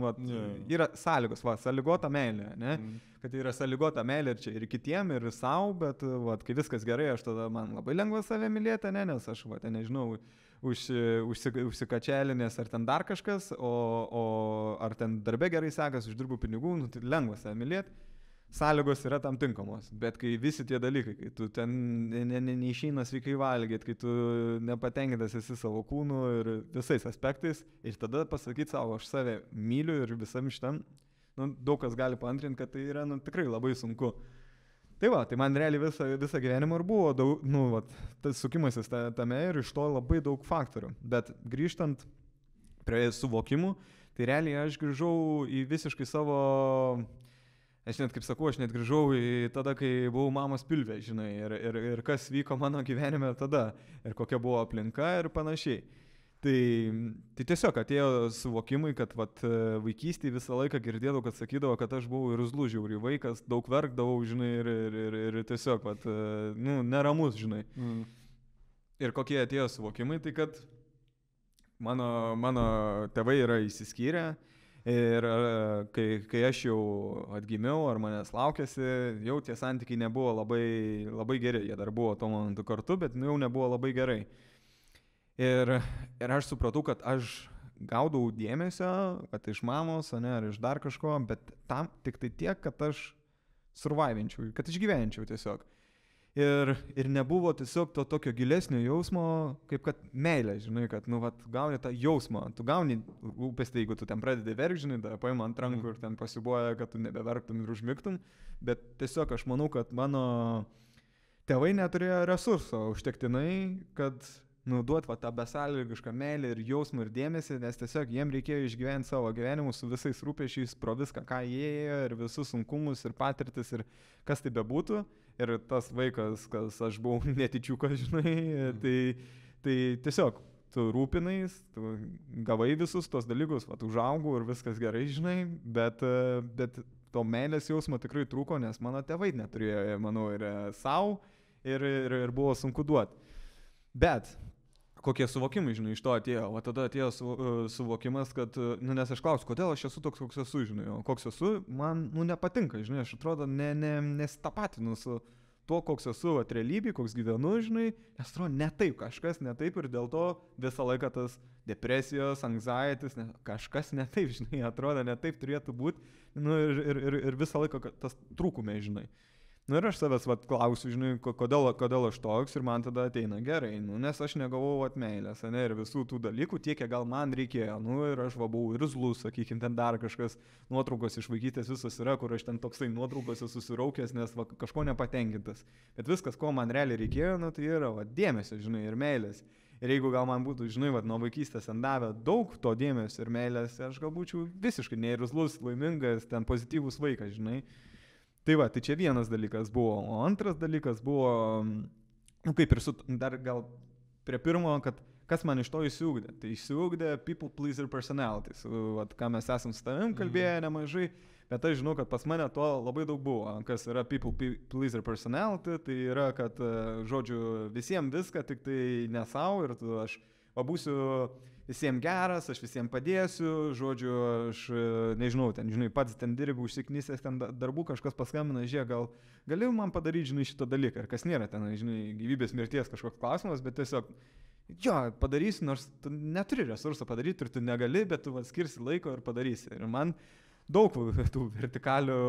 yra sąlygos, sąlygota meilė, ne, kad yra sąlygota meilė ir čia ir kitiem, ir savo, bet kai viskas gerai, aš tada man labai lengva save mylėti, ne, nes aš, nežinau, užsikačelinės ar ten dar kažkas, o ar ten darbe gerai sekas, uždirbu pinigų, nu, tai lengva save mylėti. Sąlygos yra tam tinkamos, bet kai visi tie dalykai, kai tu ten neišeina sveikai valgyti, kai tu nepatenkintas esi savo kūnu ir visais aspektais, ir tada pasakyti savo, aš save myliu ir visam šitam, nu, daug kas gali paantrinti, kad tai yra tikrai labai sunku. Tai man realiai visą gyvenimą ir buvo, tas sukimasis tame ir iš to labai daug faktorių. Bet grįžtant prie suvokimų, tai realiai aš grįžau į visiškai savo... Aš net, kaip sakau, aš net grįžau į tada, kai buvau mamos pilve, žinai, ir kas vyko mano gyvenime tada, ir kokia buvo aplinka ir panašiai. Tai tiesiog atėjo suvokimai, kad vaikystėje visą laiką girdėdavau, kad sakydavo, kad aš buvau irzlus žiauriai vaikas, daug verkdavau, žinai, ir tiesiog, neramus, žinai. Ir kokie atėjo suvokimai, tai kad mano tėvai yra išsiskyrę. Ir kai aš jau atgimiau ar manęs laukėsi, jau tie santykiai nebuvo labai, labai geri. Jie dar buvo tuo momentu kartu, bet jau nebuvo labai gerai. Ir aš supratau, kad aš gaudau dėmesio, kad iš mamos, ne, ar iš dar kažko, bet tam tik tai tiek, kad aš survivinčiau, kad išgyvenčiau tiesiog. Ir nebuvo tiesiog to tokio gilesnio jausmo, kaip kad meilė, žinai, kad, gauni tą jausmą. Tu gauni rūpestį, jeigu tu ten pradedi verkti, žinai, tada paima ant rankų ir ten pasibuoja, kad tu nebeverktum ir užmigtum. Bet tiesiog aš manau, kad mano tėvai neturėjo resurso užtektinai, kad duot tą besąlygišką meilę ir jausmą ir dėmesį, nes tiesiog jiem reikėjo išgyventi savo gyvenimus su visais rūpesčiais, pro viską, ką jie ėjo, ir visus sunkumus ir patirtis ir kas tai bebūtų. Ir tas vaikas, kas aš buvau netičiukas, žinai, tai tiesiog tu rūpinais, tu gavai visus tos dalykus, užaugau ir viskas gerai, žinai, bet to meilės jausmo tikrai trūko, nes mano tėvai neturėjo, manau, ir savo, ir buvo sunku duoti. Bet kokie suvokimai, žinai, iš to atėjo, o tada atėjo suvokimas, kad, nes aš klausiu, kodėl aš esu toks, koks esu, žinai, o koks esu, man, nepatinka, žinai, aš atrodo, nesitapatinu su tuo, koks esu, realybėje, koks gyvenu, žinai, nes atrodo, ne taip, kažkas ne taip ir dėl to visą laiką tas depresijos, anxieties, kažkas ne taip, žinai, atrodo, ne taip turėtų būti, ir visą laiką tas trūkume, žinai. Ir aš savęs klausiu, žinai, kodėl aš toks ir man tada ateina gerai, nes aš negavau meilės, ne, ir visų tų dalykų tiek, kiek gal man reikėjo, ir aš buvau irzlus, sakykime, ten dar kažkas, nuotraukos iš vaikystės visos yra, kur aš ten toksai nuotraukose susiraukęs, nes kažko nepatenkintas. Bet viskas, ko man realiai reikėjo, tai yra dėmesio, žinai, ir meilės. Ir jeigu gal man būtų, žinai, nuo vaikystės ten davę daug to dėmesio ir meilės, aš gal būčiau visiškai neirzlus, laimingas, ten pozityvus vaikas, žinai. Tai čia vienas dalykas buvo, o antras dalykas buvo, kaip ir dar gal prie pirmo, kad kas man iš to įsiugdė. Tai įsiugdė people pleaser personalities, ką mes esam su tavim kalbėję nemažai, bet aš žinau, kad pas mane to labai daug buvo. Kas yra people pleaser personality, tai yra, kad, žodžiu, visiems viską, tik tai ne savo ir aš būsiu visiems geras, aš visiems padėsiu, žodžiu, aš nežinau, ten, žinai, pats ten dirbu, užsiknysęs ten darbų, kažkas paskambina, žiūrėk, gal gali man padaryti, žinai, šitą dalyką, ir kas nėra ten, žinai, gyvybės mirties kažkoks klausimas, bet tiesiog, jo, padarysi, nors tu neturi resursą padaryti ir tu negali, bet tu skirsi laiko ir padarysi. Ir man daug tų vertikalių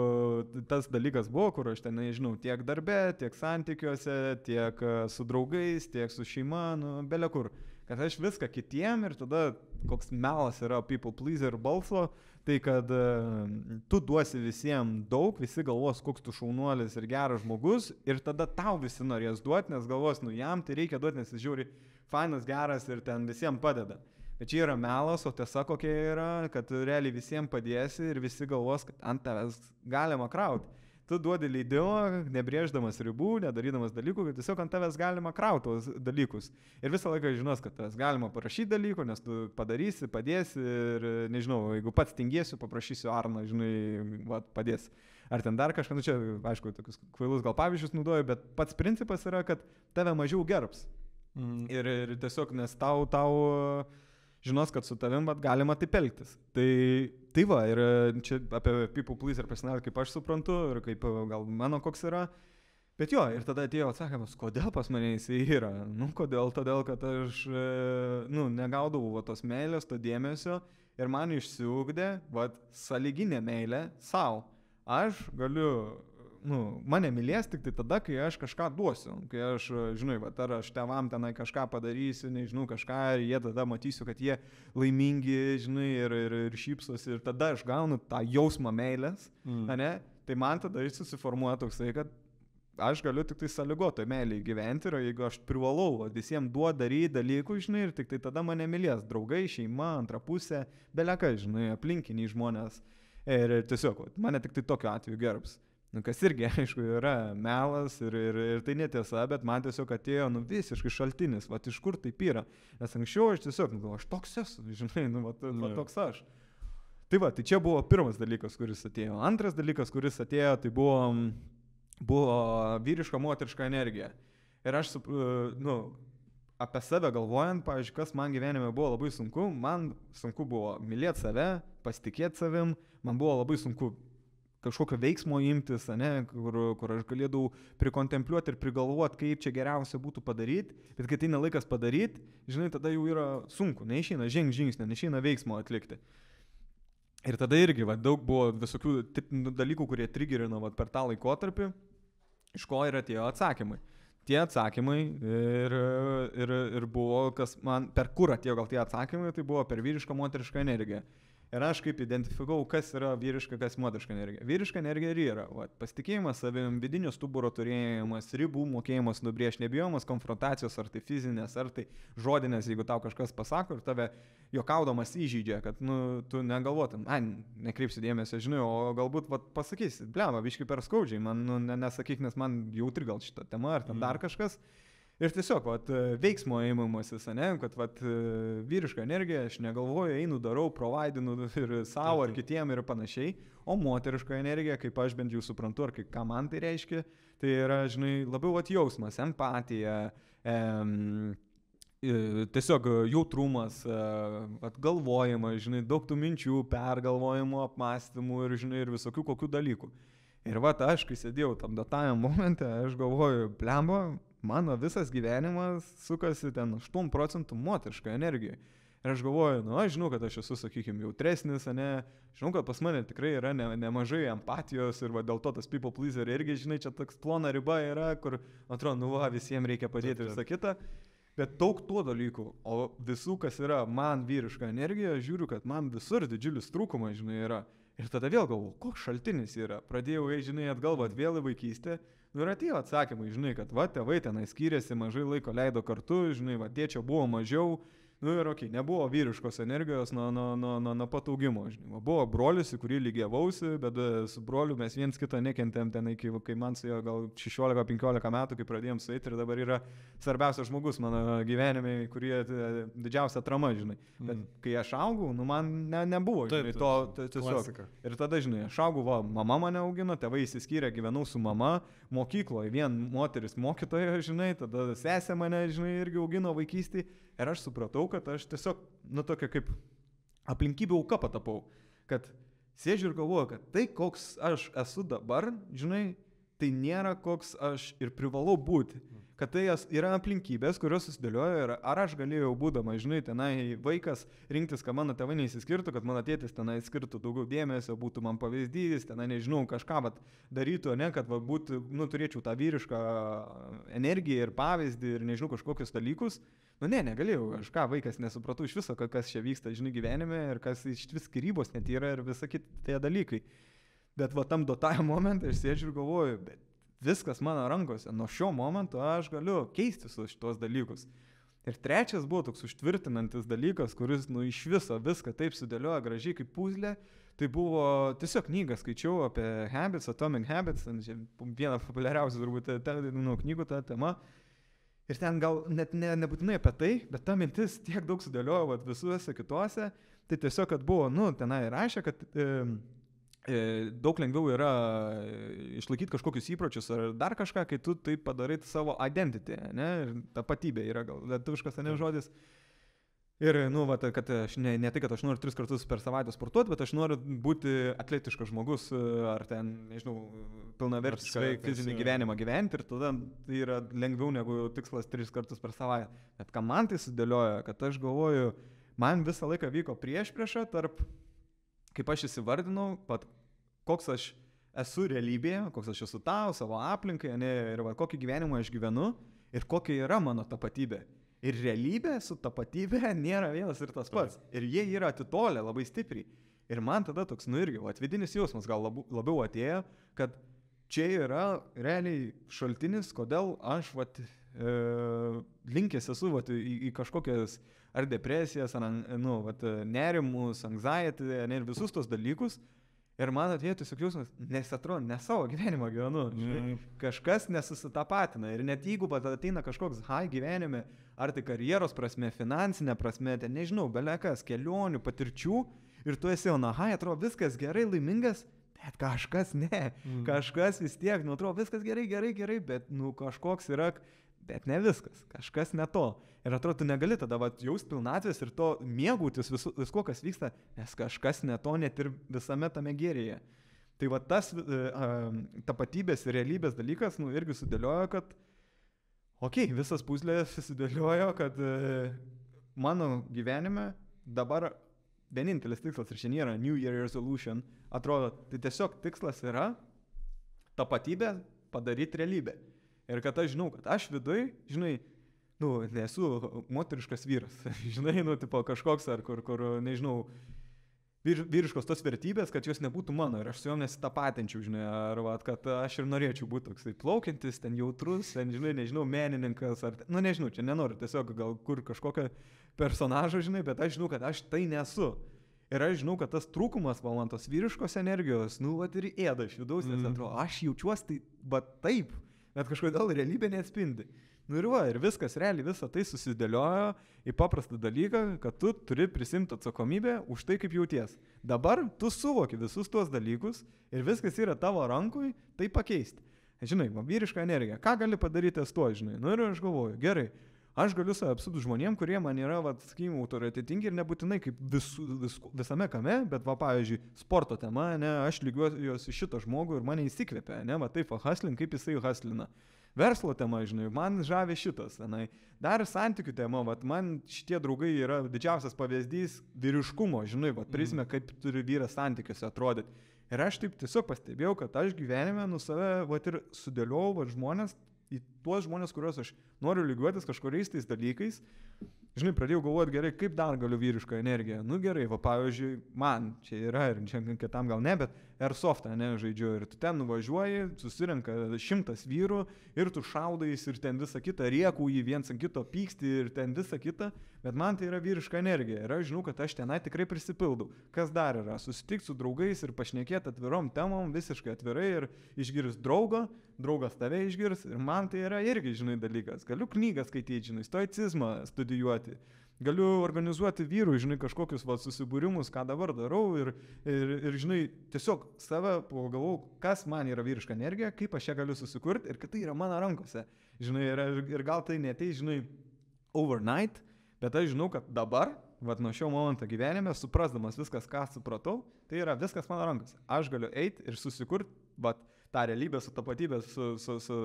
tas dalykas buvo, kur aš ten, nežinau, tiek darbe, tiek santykiuose, tiek su draugais, tiek su šeima, bele kur. Kad aš viską kitiem ir tada koks melas yra people pleaser balso, tai kad tu duosi visiems daug, visi galvos, koks tu šaunuolis ir geras žmogus, ir tada tau visi norės duoti, nes galvos, nu jam tai reikia duoti, nes jis žiūri fainas, geras ir ten visiems padeda. Bet čia yra melas, o tiesa kokia yra, kad realiai visiems padėsi ir visi galvos, kad ant tavęs galima krauti. Tu duodi leidimą, nebrėždamas ribų, nedarydamas dalykų, kad tiesiog ant tavęs galima krauti tos dalykus. Ir visą laiką žinos, kad tavęs galima parašyti dalykų, nes tu padarysi, padėsi ir, nežinau, jeigu pats tingėsiu, paprašysiu Arną, žinai, padės. Ar ten dar kažką, nu čia, aišku, tokius kvailus gal pavyzdžius naudoju, bet pats principas yra, kad tave mažiau gerbs. Ir tiesiog, nes tau žinos, kad su tavim galima taip elgtis. Tai va, ir čia apie people pleaser personality, kaip aš suprantu, ir kaip gal mano koks yra. Bet jo, ir tada atėjo atsakymas, kodėl pas mane jisai yra. Nu, kodėl? Todėl, kad aš negaudavau tos meilės, to dėmesio ir man išsiugdė sąlyginė meilė savo. Aš galiu... mane mylės tik tai tada, kai aš kažką duosiu, kai aš, žinai, ar aš tevam tenai kažką padarysiu, nežinau, kažką, ir jie tada matysiu, kad jie laimingi, žinai, ir šypsosi, ir tada aš gaunu tą jausmą meilės, ne? Tai man tada susiformuoja toksai, kad aš galiu tik tai sąlygotoj meiliai gyventi, ir jeigu aš privalau visiems daryti dalykų, žinai, ir tik tai tada mane mylės draugai, šeima, antra pusė, belekai, žinai, aplinkiniai žmonės, ir tiesiog mane tik tai tokiu atveju gerbs. Kas irgi, aišku, yra melas ir tai netiesa, bet man tiesiog atėjo visiškai šaltinis, iš kur taip yra. Nes anksčiau aš tiesiog, aš toks esu, žinai, toks aš. Tai čia buvo pirmas dalykas, kuris atėjo. Antras dalykas, kuris atėjo, tai buvo vyriška, moteriška energija. Ir aš, apie save galvojant, pavyzdžiui, kas man gyvenime buvo labai sunku, man sunku buvo mylėti save, pasitikėti savim, man buvo labai sunku kažkokio veiksmo imtis, kur aš galėdavau prikontempliuoti ir prigalvoti, kaip čia geriausia būtų padaryti, bet kai tai nelaikas padaryti, žinai, tada jau yra sunku, neišeina žingsnio, neišeina veiksmo atlikti. Ir tada irgi daug buvo visokių dalykų, kurie trigerino per tą laikotarpį, iš ko ir atėjo atsakymai. Tie atsakymai ir buvo, kas man, per kur atėjo gal tie atsakymai, tai buvo per vyrišką, moterišką energiją. Ir aš kaip identifikavau, kas yra vyriška, kas moteriška energija. Vyriška energija ir yra pasitikėjimas savim, vidinio stuburo turėjimas, ribų mokėjimas nubrėžti, nebijojimas konfrontacijos, ar tai fizinės, ar tai žodinės, jeigu tau kažkas pasako ir tave juokaudamas įžeidžia, kad tu negalvotum, nekreipsi dėmesio, žinai, o galbūt pasakysi, blemba, biškai per skaudžiai, man nesakyk, nes man jautri gal šitą temą, ar ten dar kažkas. Ir tiesiog, veiksmo įmamasis, kad vyriška energija, aš negalvoju, einu, darau, provaidinu ir savo, ar kitiem ir panašiai, o moteriška energija, kaip aš bent jau suprantu, ar ką man tai reiškia, tai yra, žinai, labiau jausmas, empatija, tiesiog jautrumas, galvojimas, žinai, daug tų minčių, pergalvojimų, apmąstymų ir, žinai, ir visokių kokių dalykų. Ir aš, kai sėdėjau tam datavimo momente, aš galvoju, blemba, mano visas gyvenimas sukasi ten 8% moteriška energija. Ir aš galvoju, aš žinau, kad aš esu, sakykime, jautresnis, žinau, kad pas mane tikrai yra nemažai empatijos ir dėl to tas people pleaser irgi, žinai, čia toks plona riba yra, kur, atrodo, visiems reikia padėti ir visą kitą. Bet daug tuo dalykų, o visų, kas yra man vyriška energija, žiūriu, kad man visur didžiulis trūkumas, žinai, yra. Ir tada vėl galvoju, koks šaltinis yra. Pradėjau, žinai, atgalvoti vėl į vaikystę. Ir atėjo atsakymai, žinai, kad tėvai tenai skyrėsi, mažai laiko leido kartu, žinai, tėčio buvo mažiau. Ir nebuvo vyriškos energijos nuo pat augimo, žinai. Buvo brolis, į kurį lygiavausi, bet su broliu mes viens kitą nekentėm ten, kai man su jo gal 16-15 metų, kai pradėjom sueiti, ir dabar yra svarbiausias žmogus mano gyvenime, kurie didžiausia atrama, žinai. Bet kai aš augau, man nebuvo, žinai, to tiesiog. Klasika. Ir tada, žinai, aš augau, mama mane augino, tėvai įsiskyrė, gyvenau su mama, mokykloje vien moteris mokytoja, žinai, tada sesė mane, žinai, irgi augino vaikystėje. Ir aš supratau, kad aš tiesiog, tokia kaip aplinkybė auka patapau, kad sėdžiu ir galvoju, kad tai, koks aš esu dabar, žinai, tai nėra koks aš ir privalau būti. Kad tai yra aplinkybės, kurios susidėliojo ir ar aš galėjau būdama, žinai, tenai vaikas rinktis, kad mano tėvai neįsiskirtų, kad mano tėtis tenai skirtų daugiau dėmesio, būtų man pavyzdys, tenai nežinau, kažką vat, darytų, ne, kad vat, būtų, nu, turėčiau tą vyrišką energiją ir pavyzdį ir nežinau kažkokius dalykus. Nu ne, negalėjau, aš ką, vaikas nesupratau iš viso, kas čia vyksta, žinai, gyvenime ir kas iš vis skyrybos net yra ir visa tie dalykai. Bet va tam duotajam momentui aš sėdžiu ir galvoju, bet viskas mano rankose, nuo šio momento aš galiu keisti su šitos dalykus. Ir trečias buvo toks užtvirtinantis dalykas, kuris nu iš viso viską taip sudėlioja gražiai kaip puzlė. Tai buvo tiesiog knygą skaičiau apie Habits, Atomic Habits, viena populiariausia turbūt knygų ta tema. Ir ten gal net nebūtinai apie tai, bet ta mintis tiek daug sudėliojo visuose kituose. Tai tiesiog, kad buvo, nu, tenai rašė, kad daug lengviau yra išlaikyti kažkokius įpročius ar dar kažką, kai tu tai padarai savo identity, ne, ir tapatybė yra gal lietuviškas, ne žodis. Ir, nu, va, kad aš ne tai, kad aš noriu 3 kartus per savaitę sportuoti, bet aš noriu būti atletiškas žmogus ar ten, nežinau, pilnavertišką fizinį gyvenimą gyventi ir tada tai yra lengviau negu tikslas 3 kartus per savaitę. Bet ką man tai sudėlioja, kad aš galvoju, man visą laiką vyko priešprieša tarp kaip aš įsivardinau, koks aš esu realybėje, koks aš esu tau, savo aplinkai, ne, ir kokį gyvenimą aš gyvenu ir kokia yra mano tapatybė. Ir realybė su tapatybė nėra vienas ir tas pats. Ir jie yra atitolę labai stipriai. Ir man tada toks, nu irgi, vidinis jausmas gal labiau atėjo, kad čia yra realiai šaltinis, kodėl aš linkęs esu į kažkokias ar depresijas, ar nu, nerimus, anxiety, ir visus tos dalykus. Ir man atėjo tiesiog jausmas, nes atrodo, ne savo gyvenimą gyvenu. Kažkas nesusitapatina. Ir net jeigu ateina kažkoks high gyvenime, ar tai karjeros prasme, finansinė prasme, ten nežinau, belekas, kelionių, patirčių, ir tu esi on a high, atrodo viskas gerai, laimingas, bet kažkas ne. Kažkas vis tiek, nu atrodo viskas gerai, bet nu kažkoks yra... Bet ne viskas, kažkas ne to. Ir atrodo, tu negali tada jaust pilnatvės ir to mėgautis visko, kas vyksta, nes kažkas ne to net ir visame tame gėryje. Tai tas tapatybės ir realybės dalykas, nu, irgi sudėliojo, kad visas puzlės susidėliojo, kad mano gyvenime dabar vienintelis tikslas ir šiandien yra New Year Resolution, atrodo, tai tiesiog tikslas yra tapatybę padaryti realybę. Ir kad aš žinau, kad aš viduj, žinai, nu, nesu moteriškas vyras, žinai, nu, tipo kažkoks ar kur nežinau, vyriškos tos vertybės, kad jos nebūtų mano ir aš su jom nesitapatinčiau, žinai, ar kad aš ir norėčiau būti toksai plaukiantis, ten jautrus, ten, žinai, nežinau, menininkas, ar, nu, nežinau, čia nenoriu tiesiog gal kur kažkokią personažą, žinai, bet aš žinau, kad aš tai nesu. Ir aš žinau, kad tas trūkumas man tos vyriškos energijos, nu, ir ėda iš vidaus, nes atrodo, aš jaučiuosi taip, bet kažkodėl realybė neatspindi. Nu ir viskas, realiai visą tai susidėliojo į paprastą dalyką, kad tu turi prisimti atsakomybę už tai, kaip jauties. Dabar tu suvoki visus tuos dalykus ir viskas yra tavo rankui, tai pakeisti. Žinai, vyriška energija, ką gali padaryti su tuo, žinai? Nu ir aš galvoju, gerai, aš galiu save apsupti žmonėm, kurie man yra, sakykime, autoritetingi ir nebūtinai kaip visame kame, bet, pavyzdžiui, sporto tema, ne, aš lygiuojuosi šitą žmogų ir mane įsikvėpia, ne, taip, haslin, kaip jisai haslina. Verslo tema, žinai, man žavi šitas, ne, dar santykių tema, man šitie draugai yra didžiausias pavyzdys vyriškumo, žinai, prizmė, kaip turi vyras santykiuose atrodyti. Ir aš taip tiesiog pastebėjau, kad aš gyvenime nu save, ir sudėliau žmonės, į tuos žmonės, kuriuos aš noriu lygiuotis kažkuriais tais dalykais, žinai, pradėjau galvoti gerai, kaip dar galiu vyrišką energiją. Nu gerai, pavyzdžiui, man čia yra ir čia kitam gal ne, bet airsoftą, ne, žaidžiu ir tu ten nuvažiuoji, susirenka 100 vyrų ir tu šaudais ir ten visą kitą riekų į viens ant kito pyksti ir ten visą kitą, bet man tai yra vyriška energija ir aš žinau, kad aš tenai tikrai prisipildau. Kas dar yra? Susitikti su draugais ir pašnekėti atvirom temom, visiškai atvirai ir išgirs draugas tave išgirs ir man tai yra irgi, žinai, dalykas. Galiu knygą skaityti, žinai, stoicizmą studijuoti. Galiu organizuoti vyrų, žinai, kažkokius susibūrimus, ką dabar darau ir žinai, tiesiog save pagalvojau, kas man yra vyriška energija, kaip aš ją galiu susikurti ir kad tai yra mano rankose. Žinai, ir gal tai neteis, žinai, overnight, bet aš žinau, kad dabar, nuo šio momento gyvenime, suprasdamas viskas, ką supratau, tai yra viskas mano rankose. Aš galiu eiti ir susikurti, tą realybę su tapatybę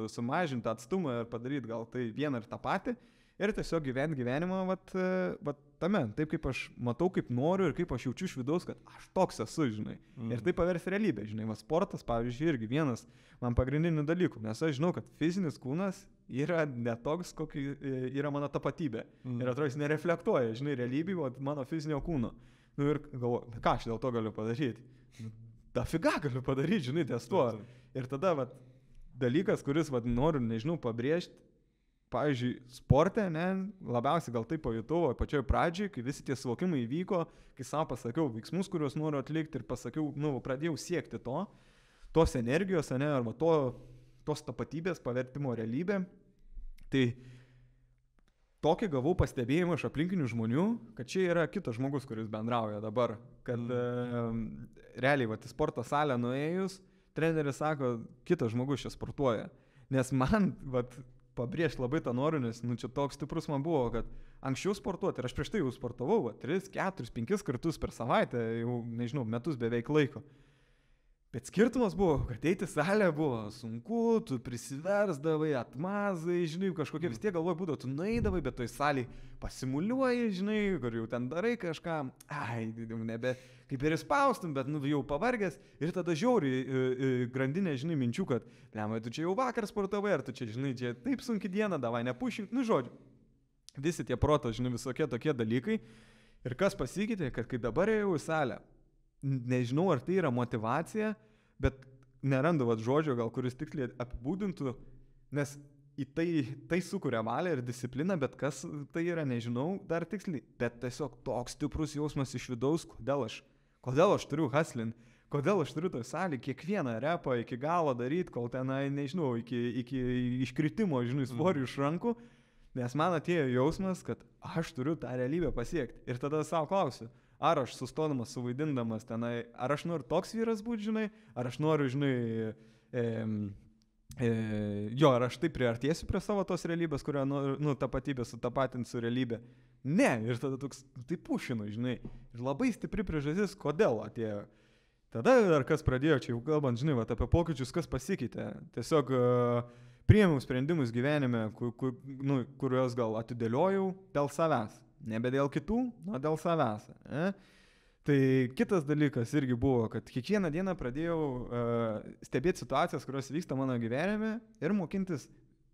sumažinti atstumą ir padaryti gal tai vieną ir tą patį. Ir tiesiog gyventi gyvenimą vat tame, taip kaip aš matau, kaip noriu ir kaip aš jaučiu iš vidaus, kad aš toks esu, žinai. Ir tai paversti realybę, žinai. Va sportas, pavyzdžiui, irgi vienas man pagrindinių dalykų, nes aš žinau, kad fizinis kūnas yra netoks, kokį yra mano tapatybė. Ir atrodo, jis nereflektuoja, žinai, realybėj, mano fizinio kūno. Nu ir galvoju, ką aš dėl to galiu padaryti? Dafiga galiu padaryti, žinai, ties tuo. Ir tada, dalykas, kuris, noriu, nežinau, pabrėžti, pavyzdžiui, sporte, labiausiai gal tai pajutau pačioje pradžioje, kai visi tie suvokimai įvyko, kai savo pasakiau veiksmus, kuriuos noriu atlikti ir pasakiau, pradėjau siekti tos energijos, arba tos tapatybės pavertimo realybę. Tai tokį gavau pastebėjimą iš aplinkinių žmonių, kad čia yra kitas žmogus, kuris bendrauja dabar, kad realiai, į sporto salę nuėjus, treneris sako, kitas žmogus čia sportuoja. Nes man, pabrėžti labai tą noriu, nes čia toks stiprus man buvo, kad anksčiau sportuoti, ir aš prieš tai jau sportavau 3, 4, 5 kartus per savaitę, jau nežinau, metus beveik laiko. Bet skirtumas buvo, kad eiti salę buvo sunku, tu prisiversdavai, atmazai, žinai, kažkokie vis tiek galvoji būdavo, tu nueidavai, bet toj salėj pasimuliuoji, žinai, kur jau ten darai kažką, nebe kaip ir įspaustum, bet jau pavargęs ir tada žiauriai grandinė, žinai, minčių, kad, tu čia jau vakar sportavai, ar tu čia, žinai, čia taip sunki diena, davai, nepušink, žodžiu. Visi tie proto, žinai, visokie tokie dalykai. Ir kas pasikeitė, kad kai dabar ėjau į salę, nežinau, ar tai yra motyvacija, bet nerandu žodžio, gal kuris tiksliai apibūdintų, nes į tai sukuria valią ir discipliną, bet kas tai yra, nežinau dar tiksliai, bet tiesiog toks stiprus jausmas iš vidaus, kodėl aš turiu haslin, kodėl aš turiu toj salį kiekvieną repą iki galo daryti, kol tenai, nežinau, iki iškritimo, žinai, svorių iš rankų, nes man atėjo jausmas, kad aš turiu tą realybę pasiekti. Ir tada savo klausiu, ar aš sustodamas, suvaidindamas tenai, ar aš noriu toks vyras būti, žinai, ar aš noriu, žinai, ar aš taip priartėsiu prie savo tos realybės, kurią, tapatybę sutapatinti su realybė. Ne, ir tada toks, tai pušinu, žinai. Ir labai stipri priežastis, kodėl atėjo. Tada dar kas pradėjo, čia jau kalbant, žinai, apie pokyčius, kas pasikeitė. Tiesiog priėmiau sprendimus gyvenime, kuriuos gal atidėliojau dėl savęs. Nebe dėl kitų, o dėl savęs. Tai kitas dalykas irgi buvo, kad kiekvieną dieną pradėjau stebėti situacijas, kurios vyksta mano gyvenime ir mokintis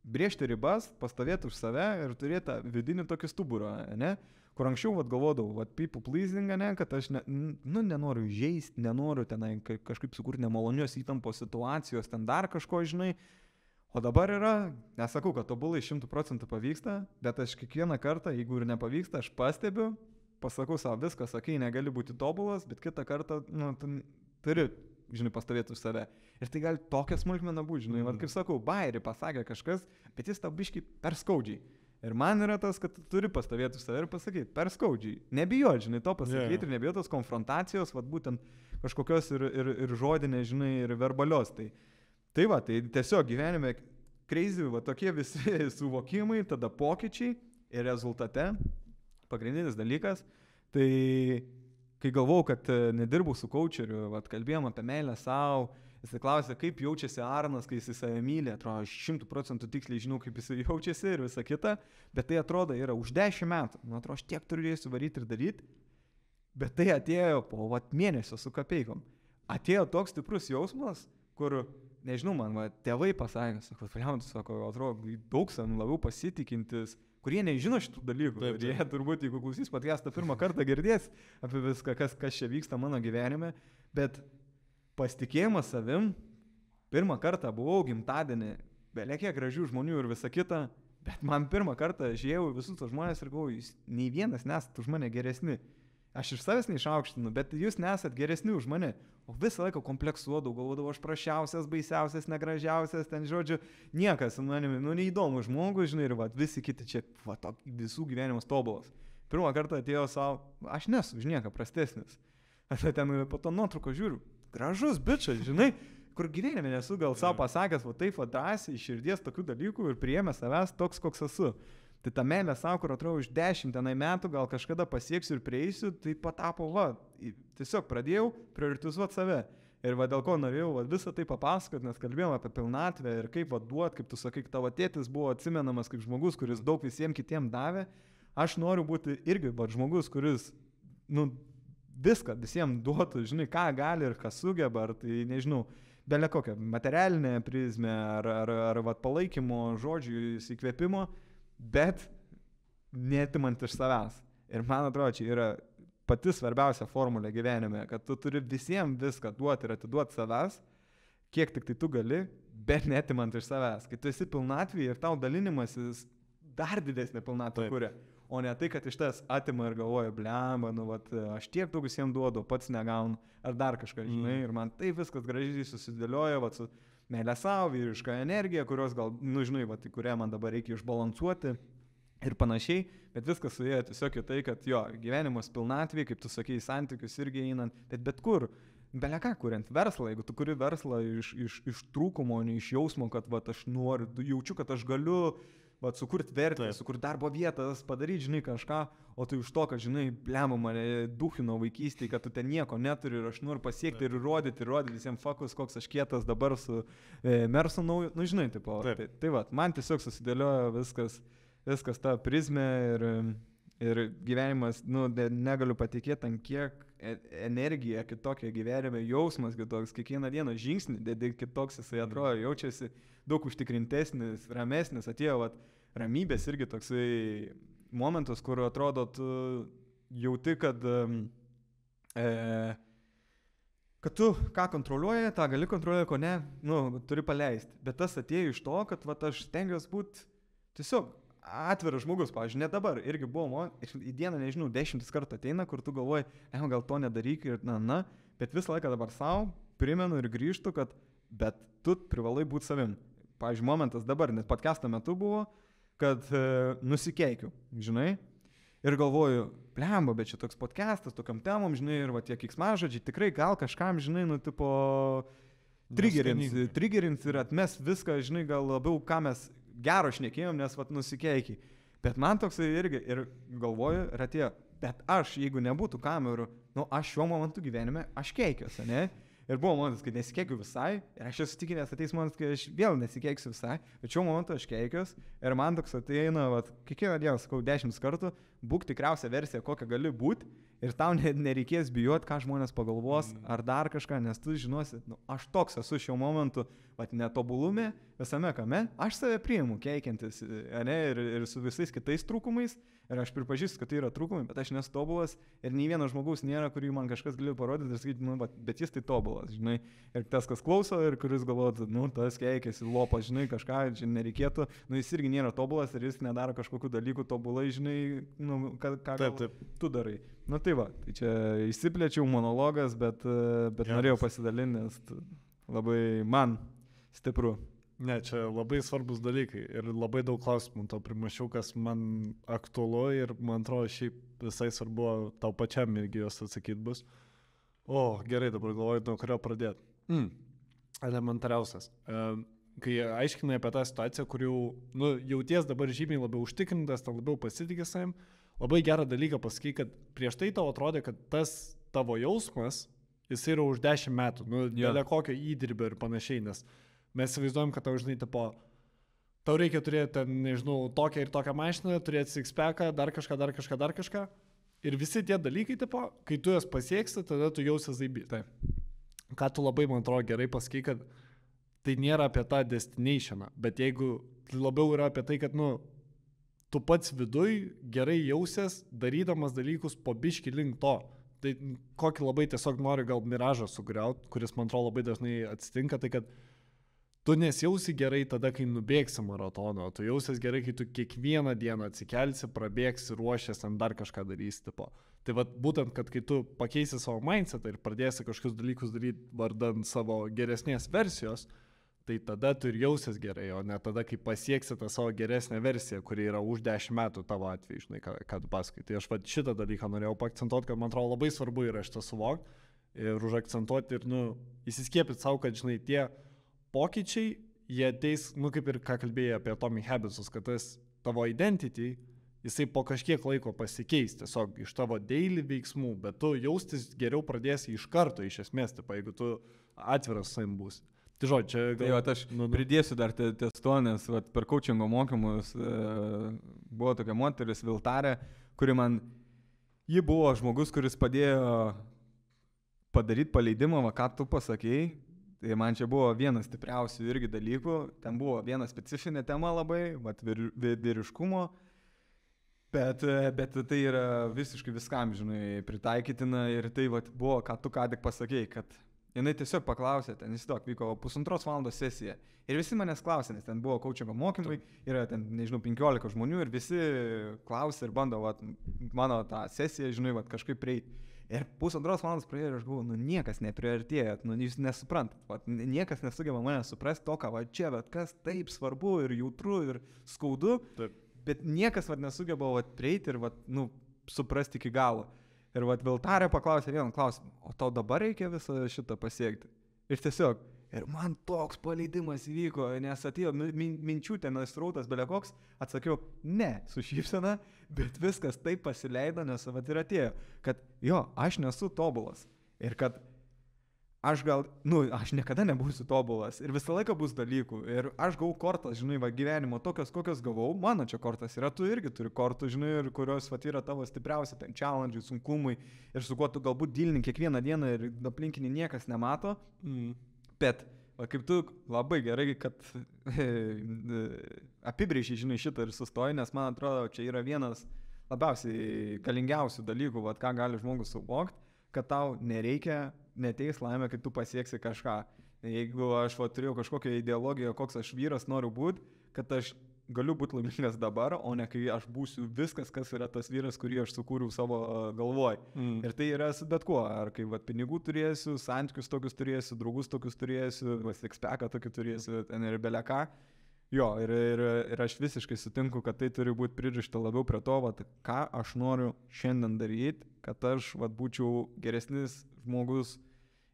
brėžti ribas, pastovėti už save ir turėti tą vidinį tokį stuburą, kur anksčiau galvodavau, people pleasing, kad aš nenoriu žeisti, nenoriu tenai kažkaip sukurti nemalonios įtampos situacijos, ten dar kažko, žinai. O dabar yra, nesakau, kad tobulai 100% pavyksta, bet aš kiekvieną kartą, jeigu ir nepavyksta, aš pastebiu, pasakau savo, viskas, negali būti tobulas, bet kitą kartą, turi, žinai, pastovėti už save. Ir tai gali tokia smulkmena būti, žinai, kaip sakau, bairį pasakė kažkas, bet jis tau biškai per skaudžiai. Ir man yra tas, kad turi pastovėti už save ir pasakyti, per skaudžiai. Nebijot, žinai, to pasakyti ir nebijot tos konfrontacijos, būtent kažkokios ir žodinės, žinai, ir verbalios. Tai tiesiog gyvenime crazy, tokie visi suvokimai, tada pokyčiai ir rezultate, pagrindinis dalykas, tai kai galvojau, kad nedirbau su coacheriu, kalbėjom apie meilę savo, jis klausė, kaip jaučiasi Arnas, kai jis save myli, atrodo, 100% tiksliai žinau, kaip jis jaučiasi ir visa kita, bet tai atrodo yra už 10 metų, atrodo, aš tiek turėsiu varyti ir daryti, bet tai atėjo po mėnesio su kapeikom. Atėjo toks stiprus jausmas, kur nežinau, man tėvai pasakė, atrodo, daug labiau pasitikintis, kurie nežino šitų dalykų. Taip. Jie turbūt, jeigu klausys podcastą, pirmą kartą girdės apie viską, kas čia vyksta mano gyvenime, bet pasitikėjimas savim, pirmą kartą buvau gimtadienį, belekiek gražių žmonių ir visa kita, bet man pirmą kartą žiūrėjau visus tos žmonės ir galvoju, nei vienas nesat už mane geresni. Aš iš savęs neišaukštinu, bet jūs nesat geresni už mane. O visą laiką kompleksuodavau, galvodavau, aš prašiausias, baisiausias, negražiausias, ten žodžiu, niekas, neįdomu žmogus, žinai, ir visi kiti čia, visų gyvenimas tobulas. Pirmą kartą atėjo savo, aš nesu už nieką prastesnis. Aš ten po to nuotrauko žiūriu, gražus bičas, žinai, kur gyvenime nesu gal savo pasakęs, taip drąsiai, iš širdies tokių dalykų ir priėmė savęs toks, koks esu. Tai ta meilė savo, kur atrodo už 10 metų gal kažkada pasieksiu ir prieisiu, tai patapo, tiesiog pradėjau prioritizuoti save. Ir va dėl ko norėjau va, visą tai papasakot, nes kalbėjom apie pilnatvę ir kaip va duot, kaip tu sakai, tavo tėtis buvo atsimenamas kaip žmogus, kuris daug visiems kitiems davė. Aš noriu būti irgi va, žmogus, kuris, nu, viską visiems duotų, žinai, ką gali ir ką sugeba, ar tai, nežinau, belė kokią materialinę prizmę, ar va, palaikymo žodžių įkvėpimo, bet neatimant iš savęs. Ir man atrodo, čia yra pati svarbiausia formulė gyvenime, kad tu turi visiems viską duoti ir atiduoti savęs, kiek tik tai tu gali, bet neatimant iš savęs. Kai tu esi pilnatvėje ir tau dalinimasis dar didesnė pilnatvė kuria, o ne tai, kad iš tas atima ir galvoja, blemba, nu, vat, aš tiek daug visiems duodu, pats negaunu, ar dar kažką, žinai, ir man tai viskas gražiai susidėlioja, vat, su meilė savo, vyriška energija, kurios gal, nu, žinai, vat, kurią man dabar reikia išbalansuoti. Ir panašiai, bet viskas suėjo tiesiog į tai, kad jo, gyvenimas pilnatvė, kaip tu sakei, santykius irgi einant, bet kur, belia ką kuriant verslą, jeigu tu kuri verslą iš trūkumo, ne iš jausmo, kad va, aš noriu, jaučiu, kad aš galiu va, sukurti vertę, sukurti darbo vietas, padaryti, žinai, kažką, o tu iš to, kad, žinai, blemo mane duhino vaikystėje, kad tu ten nieko neturi ir aš noriu pasiekti ir įrodyti visiems fokus, koks aš kietas dabar su Mersu nauju, nu, žinai, tipo, tai va, man tiesiog susidėliojo viskas ta prizmė ir gyvenimas, nu, negaliu patikėti, ant kiek energija kitokia gyvenime, jausmas kitoks, kiekvieną dieną žingsnį, kitoks jisai atrodo, jaučiasi daug užtikrintesnis, ramesnis, atėjo vat, ramybės irgi toksai momentas, kur atrodo, tu jauti, kad tu ką kontroliuoji, tą gali kontroliuoji, ko ne, nu, turi paleisti. Bet tas atėjo iš to, kad vat, aš stengiuosi būti tiesiog atviras žmogus, pavyzdžiui, net dabar irgi buvo, į dieną, nežinau, 10 kartų ateina, kur tu galvoji, gal to nedaryk ir bet visą laiką dabar savo primenu ir grįžtu, kad bet tu privalai būti savim. Pavyzdžiui, momentas dabar, net podcast'o metu buvo, kad nusikeikiu, žinai, ir galvoju, blemba, bet čia toks podcast'as, tokiam temom, žinai, ir va tie keiksmažodžiai, tikrai gal kažkam, žinai, nu, tipo, triggerins ir atmes viską, žinai, gal labiau, ką mes gero šnekėjom, nes vat nusikeikiai. Bet man toksai irgi ir galvoju, ir atėjo, bet aš, jeigu nebūtų kamerų, nu aš šiuo momentu gyvenime, aš keikiuosi, ne? Ir buvo momentas, kai nesikeikiu visai, ir aš esu tikinęs, ateis momentas, kai aš vėl nesikeiksiu visai, bet šiuo momentu aš keikiuosi, ir man toks ateina, vat, kiekvieną dieną, sakau, 10 kartų, būk tikriausia versija, kokia gali būti, ir tau nereikės bijoti, ką žmonės pagalvos, ar dar kažką, nes tu žinosi, nu, aš toks esu šiuo momentu, vat, netobulume, visame kame, aš save priimu, keikiantis, ne, ir su visais kitais trūkumais, ir aš pripažįstu, kad tai yra trūkumai, bet aš nesu tobulas, ir nei vieno žmogaus nėra, kurį man kažkas gali parodyti ir sakyti, nu, bet jis tai tobulas, žinai, ir tas, kas klauso, ir kuris galvotų, nu, tas keikiasi, lopas, žinai, kažką, čia nereikėtų, nu, jis irgi nėra tobulas, ir jis nedaro kažkokių dalykų tobulai, žinai, nu, ką taip. Tu darai. Nu, tai va, tai čia išsiplėčiau monologas, bet norėjau pasidalinti, nes labai man stipru. Ne, čia labai svarbus dalykai ir labai daug klausimų to primašiau, kas man aktualu ir man atrodo šiaip visai svarbu tau pačiam irgi jos atsakyti bus. O, gerai, dabar galvoju, nuo kurio pradėti. Elementariausias. Kai aiškinai apie tą situaciją, kur jau jauties dabar žymiai labiau užtikrintas, tau labiau pasitikė savim, labai gerą dalyką pasakai, kad prieš tai tau atrodė, kad tas tavo jausmas, jis yra už 10 metų, dėl kokio įdirbio ir panašiai, nes mes įsivaizduojam, kad tau, žinai, tipo, tau reikia turėti, ten, nežinau, tokią ir tokią mašiną, turėti six-packą, dar kažką. Ir visi tie dalykai, tipo, kai tu jas pasieksi, tada tu jausies zaibi. Taip. Ką tu labai, man atrodo, gerai pasakai, kad tai nėra apie tą destinationą, bet jeigu labiau yra apie tai, kad, tu pats viduj gerai jausies, darydamas dalykus po biškį link to. Tai kokį labai tiesiog nori gal miražą sugriauti, kuris, man atrodo, labai dažnai atsitinka, tai kad tu nesijausi gerai tada, kai nubėgsi maratoną, tu jausies gerai, kai tu kiekvieną dieną atsikelsi, prabėgsi, ruošies, ant dar kažką darysi. Tipo. Tai vat būtent, kad kai tu pakeisi savo mindsetą ir pradėsi kažkokius dalykus daryti vardan savo geresnės versijos, tai tada tu ir jausies gerai, o ne tada, kai pasieksi tą savo geresnę versiją, kuri yra už 10 metų tavo atveju, žinai, ką tu pasakai. Tai aš vat šitą dalyką norėjau paakcentuoti, kad man atrodo labai svarbu yra šitą suvokti ir užakcentuoti ir, įsiskiepyti savo, kad, žinai, tie pokyčiai, jie ateis, kaip ir ką kalbėjai apie Atomic Habits, kad tas tavo identity jisai po kažkiek laiko pasikeis tiesiog iš tavo daily veiksmų, bet tu jaustis geriau pradėsi iš karto iš esmės, taip, jeigu tu atviras savim būsi. Tai žodžiu, čia gal... Tai aš pridėsiu dar ties to, nes per coachingo mokymus buvo tokia moteris Viltarė, kuri ji buvo žmogus, kuris padėjo padaryti paleidimą, ką tu pasakėjai. Tai man čia buvo vienas stipriausių irgi dalykų. Ten buvo viena specifinė tema labai, vyriškumo, bet tai yra visiškai viskam, žinai, pritaikytina ir tai buvo, ką tu ką tik pasakėjai, kad jinai tiesiog paklausė, ten vyko 1,5 valandos sesija. Ir visi manęs klausė, nes ten buvo coachingo mokymai, yra ten, nežinau, 15 žmonių ir visi klausė ir bando mano tą sesiją, žinai, kažkaip prieiti. Ir 1,5 valandos praėjo ir aš galvoju, niekas nepriartėjo, jūs nesuprantat, niekas nesugeba mane suprasti to, ką čia, kas taip svarbu ir jautru ir skaudu, taip. Bet niekas nesugeba prieiti ir suprasti iki galo. Ir Viltarė paklausė vieną klausimą, o tau dabar reikia visą šitą pasiekti? Ir tiesiog, ir man toks paleidimas įvyko, nes atėjo minčių ten srautas belekoks, atsakiau, ne, su šypsena, bet viskas taip pasileido, nes ir atėjo, kad aš nesu tobulas ir kad aš aš niekada nebūsiu tobulas ir visą laiką bus dalykų ir aš gavau kortas, žinai, gyvenimo tokios, kokios gavau, mano čia kortas yra, tu irgi turi kortų, žinai, ir kurios yra tavo stipriausi ten challenge, sunkumai ir su kuo tu galbūt dilini kiekvieną dieną ir aplinkinį niekas nemato, bet kaip tu labai gerai, kad apibrėži, žinai, šitą ir sustoji, nes man atrodo, čia yra vienas labiausiai galingiausių dalykų, ką gali žmogus suvokti, kad tau neteis laimė, kai tu pasieksi kažką. Jeigu aš turėjau kažkokią ideologiją, koks aš vyras noriu būti, kad aš galiu būti laimingas dabar, o ne kai aš būsiu viskas, kas yra tas vyras, kurį aš sukūriau savo galvoj. Ir tai yra su bet kuo. Ar kai pinigų turėsiu, santykius tokius turėsiu, draugus tokius turėsiu, sixpacką tokį turėsiu, ten ir beleką. Ir aš visiškai sutinku, kad tai turi būti pririšta labiau prie to, ką aš noriu šiandien daryti, kad aš būčiau geresnis žmogus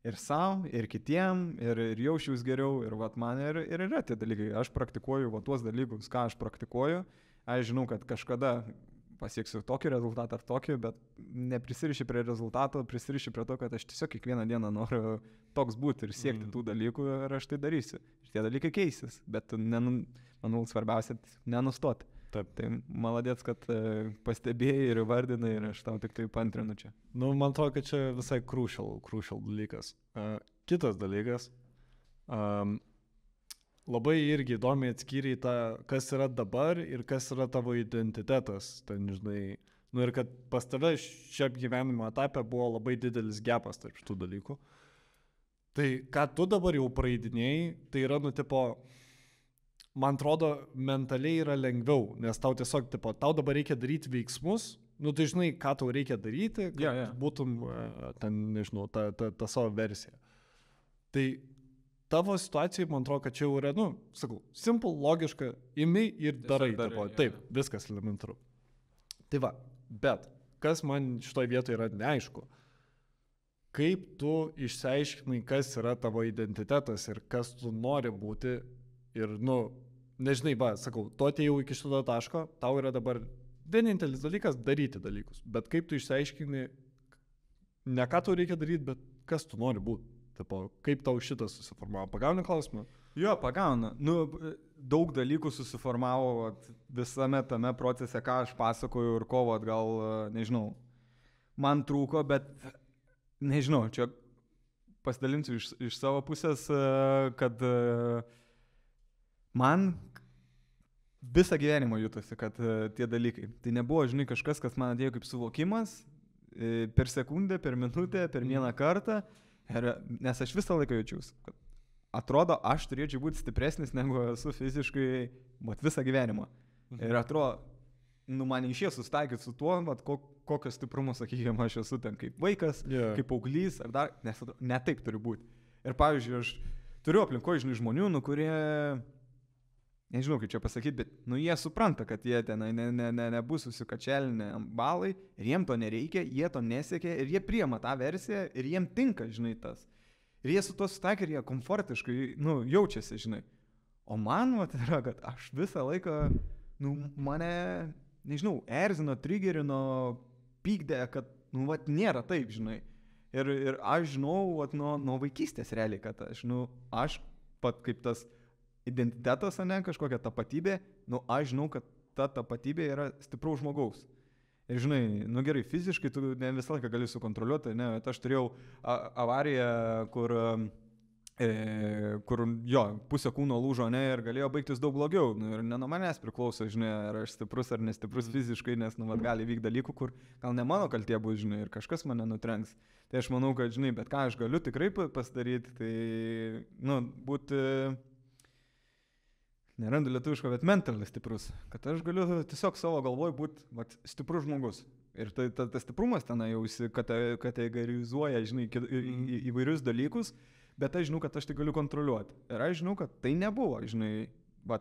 ir savo, ir kitiem, ir jaučiaus geriau, ir man ir yra tie dalykai. Aš praktikuoju tuos dalykus, ką aš praktikuoju. Aš žinau, kad kažkada pasieksiu tokį rezultatą ar tokį, bet neprisiriši prie rezultato, prisiriši prie to, kad aš tiesiog kiekvieną dieną noriu toks būti ir siekti tų dalykų ir aš tai darysiu. Ir tie dalykai keisis, bet manau svarbiausia nenustoti. Taip. Tai maladėts, kad pastebėjai ir vardinai ir aš tau tik tai pantrinu čia. Man atrodo, kad čia visai crucial dalykas. Kitas dalykas, labai irgi įdomiai atskyrei tą, kas yra dabar ir kas yra tavo identitetas. Ten, žinai, ir kad pas tave šiam gyvenimo etape buvo labai didelis gepas tarp šitų dalykų. Tai ką tu dabar jau praeidinėjai, tai yra, man atrodo, mentaliai yra lengviau, nes tau tiesiog, tau dabar reikia daryti veiksmus, tai žinai, ką tau reikia daryti, kad būtum ten, nežinau, ta savo versija. Tai tavo situacijai, man atrodo, kad čia jau yra, simple, logiška, imi ir darai. Taip, viskas elementaru. Tai va, bet kas man šitoje vietoje yra neaišku, kaip tu išsiaiškinai, kas yra tavo identitetas ir kas tu nori būti ir, nežinai, tu atėjau iki šito taško, tau yra dabar vienintelis dalykas daryti dalykus, bet kaip tu išsiaiškini, ne ką tau reikia daryti, bet kas tu nori būti. Kaip tau šitas susiformavo? Pagauni klausimą? Jo, pagauna. Daug dalykų susiformavo visame tame procese, ką aš pasakoju ir ko, gal, nežinau, man trūko, bet, nežinau, čia pasidalinsiu iš savo pusės, kad man visą gyvenimą jutosi, kad tie dalykai. Tai nebuvo, žinai, kažkas, kas man atėjo kaip suvokimas per sekundę, per minutę, per vieną kartą. Nes aš visą laiką jaučiausi, kad atrodo, aš turėčiau būti stipresnis, negu esu fiziškai visą gyvenimą. Ir atrodo, man išėjo susitaikyti su tuo, kokio stiprumo, sakykime, aš esu ten kaip vaikas, kaip paauglys, ar dar, nes ne taip turi būti. Ir pavyzdžiui, aš turiu aplinkoje, žinai, žmonių, kurie, nežinau, kaip čia pasakyti, bet, jie supranta, kad jie ten nebus susikačelinę balai ir jiem to nereikia, jie to nesiekia ir jie priema tą versiją ir jiem tinka, žinai, tas. Ir jie su to susitaikė ir jie komfortiškai, jaučiasi, žinai. O man, yra, kad aš visą laiką, mane nežinau, erzino, triggerino, pykdė, kad, nu, vat, nėra taip, žinai. Ir aš žinau, vat, nuo vaikystės realiai, kad aš pat kaip tas identitetas, ne, kažkokia tapatybė, aš žinau, kad ta tapatybė yra stipraus žmogaus. Ir žinai, nu gerai, fiziškai tu ne visą laiką gali sukontroliuoti, ne, aš turėjau avariją, kur jo, pusė kūno lūžo, ne, ir galėjo baigtis daug blogiau, nu, ir ne nuo manęs priklauso, žinai, ar aš stiprus ar nestiprus fiziškai, nes, nu, gali vykti dalykų, kur gal ne mano kaltė bus, žinai, ir kažkas mane nutrenks. Tai aš manau, kad, žinai, bet ką aš galiu tikrai pasidaryti, tai, nu, būti, nerandu lietuviško, bet mentaliai stiprus, kad aš galiu tiesiog savo galvoj būti stiprus žmogus. Ir tas stiprumas tenai jau kategorizuoja, žinai, įvairius dalykus, bet aš žinau, kad aš tai galiu kontroliuoti. Ir aš žinau, kad tai nebuvo, žinai,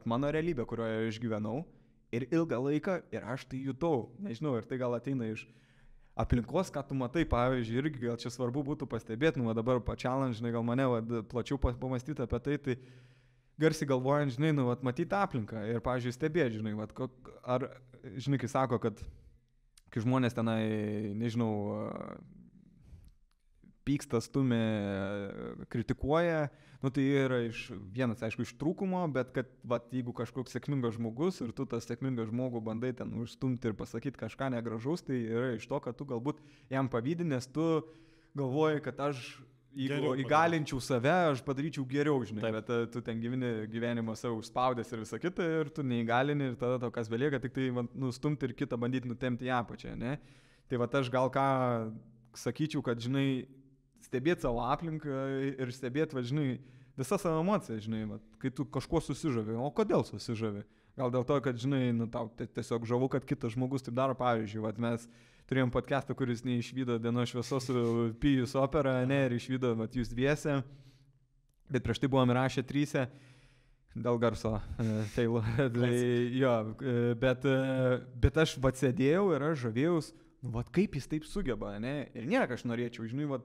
mano realybė, kurioje aš gyvenau, ir ilgą laiką, ir aš tai jutau, nežinau, ir tai gal ateina iš aplinkos, ką tu matai, pavyzdžiui, irgi gal čia svarbu būtų pastebėti, nu, dabar challenge, žinai, gal mane plačiau pamastyti apie tai garsiai galvojant, žinai, nu, matyti aplinką ir, pavyzdžiui, stebėti, žinai, ar, žinai, kai sako, kad kai žmonės tenai, nežinau, pyksta, stumia, kritikuoja, nu tai yra vienas, aišku, iš trūkumo, bet kad, jeigu kažkoks sėkmingas žmogus ir tu tas sėkmingas žmogų bandai ten užstumti ir pasakyti kažką negražaus, tai yra iš to, kad tu galbūt jam pavydį, nes tu galvoji, kad aš, jeigu įgalinčiau save, aš padaryčiau geriau, žinai, taip. Bet tu ten gyvenimą savo užspaudęs ir visą kitą ir tu neįgalini ir tada to, kas belieka, tik tai nustumti ir kitą bandyti nutemti į apačią, ne? Tai aš gal ką sakyčiau, kad, žinai, stebėti savo aplinką ir stebėti, žinai, visą savo emociją, žinai, kai tu kažkuo susižavi. O kodėl susižavi? Gal dėl to, kad, žinai, nu, tau tiesiog žavu, kad kitas žmogus taip daro, pavyzdžiui, mes turėjom podcastą, kuris neišvydo Dienos šviesos su Pijus opera, ne, ir išvydo, jūs dviese, bet prieš tai buvom įrašę tryse, dėl garso, failo, jo, bet aš sėdėjau ir aš žavėjaus, nu, kaip jis taip sugeba, ne? Ir nėra, kad aš norėčiau, žinai,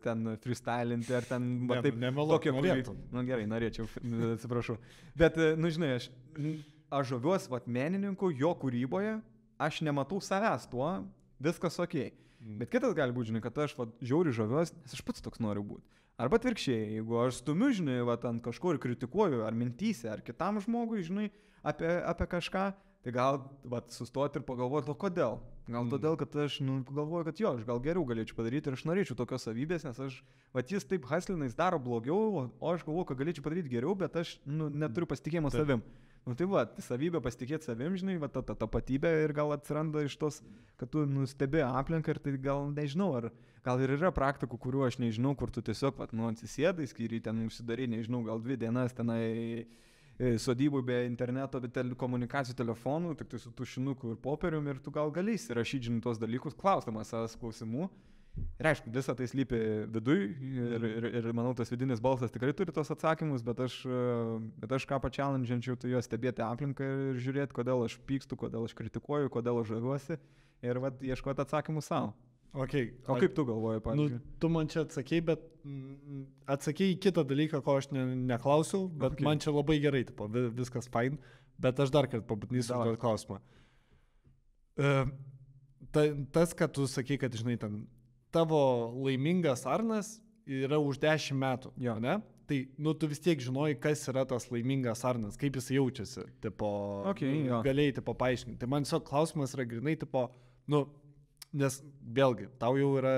ten freestylinti, ar ten, taip, tokio norėtum. Nu, gerai, norėčiau, atsiprašau. Bet, nu, žinai, aš žaviuosi, menininkų, jo kūryboje, aš nematau savęs tuo, viskas okei. Bet kitas gali būti, žinai, kad aš, žiauriai žaviuosi, nes aš pats toks noriu būti. Arba atvirkščiai, jeigu aš stumiu, žinai, ant kažko ir kritikuoju, ar mintyse, ar kitam žmogui, žinai, apie kažką, tai gal sustoti ir pagalvoti, o kodėl? Gal todėl, kad aš galvoju, kad jo, aš gal geriau galėčiau padaryti ir aš norėčiau tokios savybės, nes aš, jis taip haslinais daro blogiau, o aš galvoju, kad galėčiau padaryti geriau, bet aš neturiu pasitikėjimo savim. Nu tai savybė pasitikėti savim, žinai, ta tapatybė ir gal atsiranda iš tos, kad tu stebi aplinką ir tai gal nežinau, ar gal ir yra praktikų, kuriuo aš nežinau, kur tu tiesiog, atsisėdai, skyriai ten užsidarai, nežinau, gal 2 dienas tenai sodybų be interneto, be komunikacijų telefonų, tik tai su tušinuku ir popierium ir tu gal galėsi įrašyti, žinai, tos dalykus, klausdamas savęs klausimų. Ir aišku, visą tai slypi viduj ir manau, tas vidinis balsas tikrai turi tos atsakymus, bet aš ką pačialandžiančiau, tai jo stebėti aplinką ir žiūrėti, kodėl aš pykstu, kodėl aš kritikuoju, kodėl aš žaviuosi ir ieškoti atsakymų savo. Okay. O kaip tu galvoji, pavyzdžiui? Nu, tu man čia atsakei, bet atsakei į kitą dalyką, ko aš neklausiau, bet man čia labai gerai, tipo, viskas fine, bet aš dar kartą pabandysiu užduoti klausimą. Tas, kad tu sakei, kad, žinai, ten tavo laimingas Arnas yra už 10 metų, jo, ne? Tai, tu vis tiek žinoji, kas yra tas laimingas Arnas, kaip jis jaučiasi, tipo, galėjai, tipo, paaiškinti. Tai man tiesiog klausimas yra grinai, tipo, nes vėlgi, tau jau yra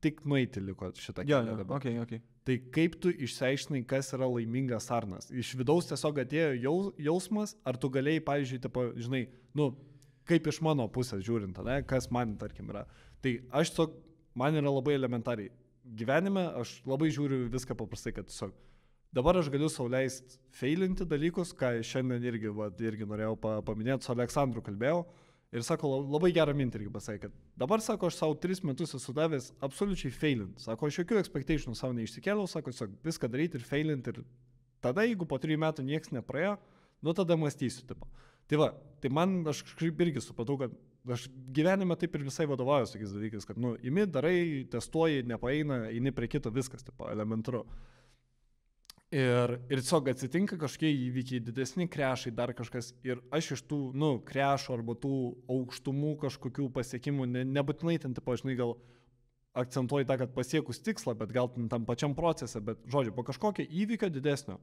tik nueiti liko šitą kelią dabar. Okay. Tai kaip tu išsiaiškinai, kas yra laimingas Arnas? Iš vidaus tiesiog atėjo jausmas, ar tu galėjai, pavyzdžiui, tipo, žinai, kaip iš mano pusės žiūrint, ne, kas man, tarkim, yra. Tai aš tiesiog, man yra labai elementariai. Gyvenime aš labai žiūriu viską paprastai, kad tiesiog dabar aš galiu sau leisti feilinti dalykus, ką šiandien irgi norėjau paminėti, su Aleksandru kalbėjau. Ir sako, labai gerą mintį irgi pasakė, kad dabar, sako, aš savo 3 metus esu davęs absoliučiai failint. Sako, aš jokių expectationų savo neišsikėliau, sako, viską daryti ir failint. Ir tada, jeigu po 3 metų nieks nepraėjo, tada mąstysiu. Tipo. Tai man, aš kažkaip irgi supratau, kad aš gyvenime taip ir visai vadovauju tokiais dalykais, kad, imi, darai, testuoji, nepaeina, eini prie kito, viskas, tipo, elementaru. Ir tiesiog atsitinka kažkokie įvykiai, didesni krešai, dar kažkas. Ir aš iš tų, krešų arba tų aukštumų kažkokių pasiekimų, nebūtinai ten, tipo, žinai, gal akcentuoju tą, kad pasiekus tikslą, bet gal tam pačiam procese, bet, žodžiu, po kažkokio įvykio didesnio,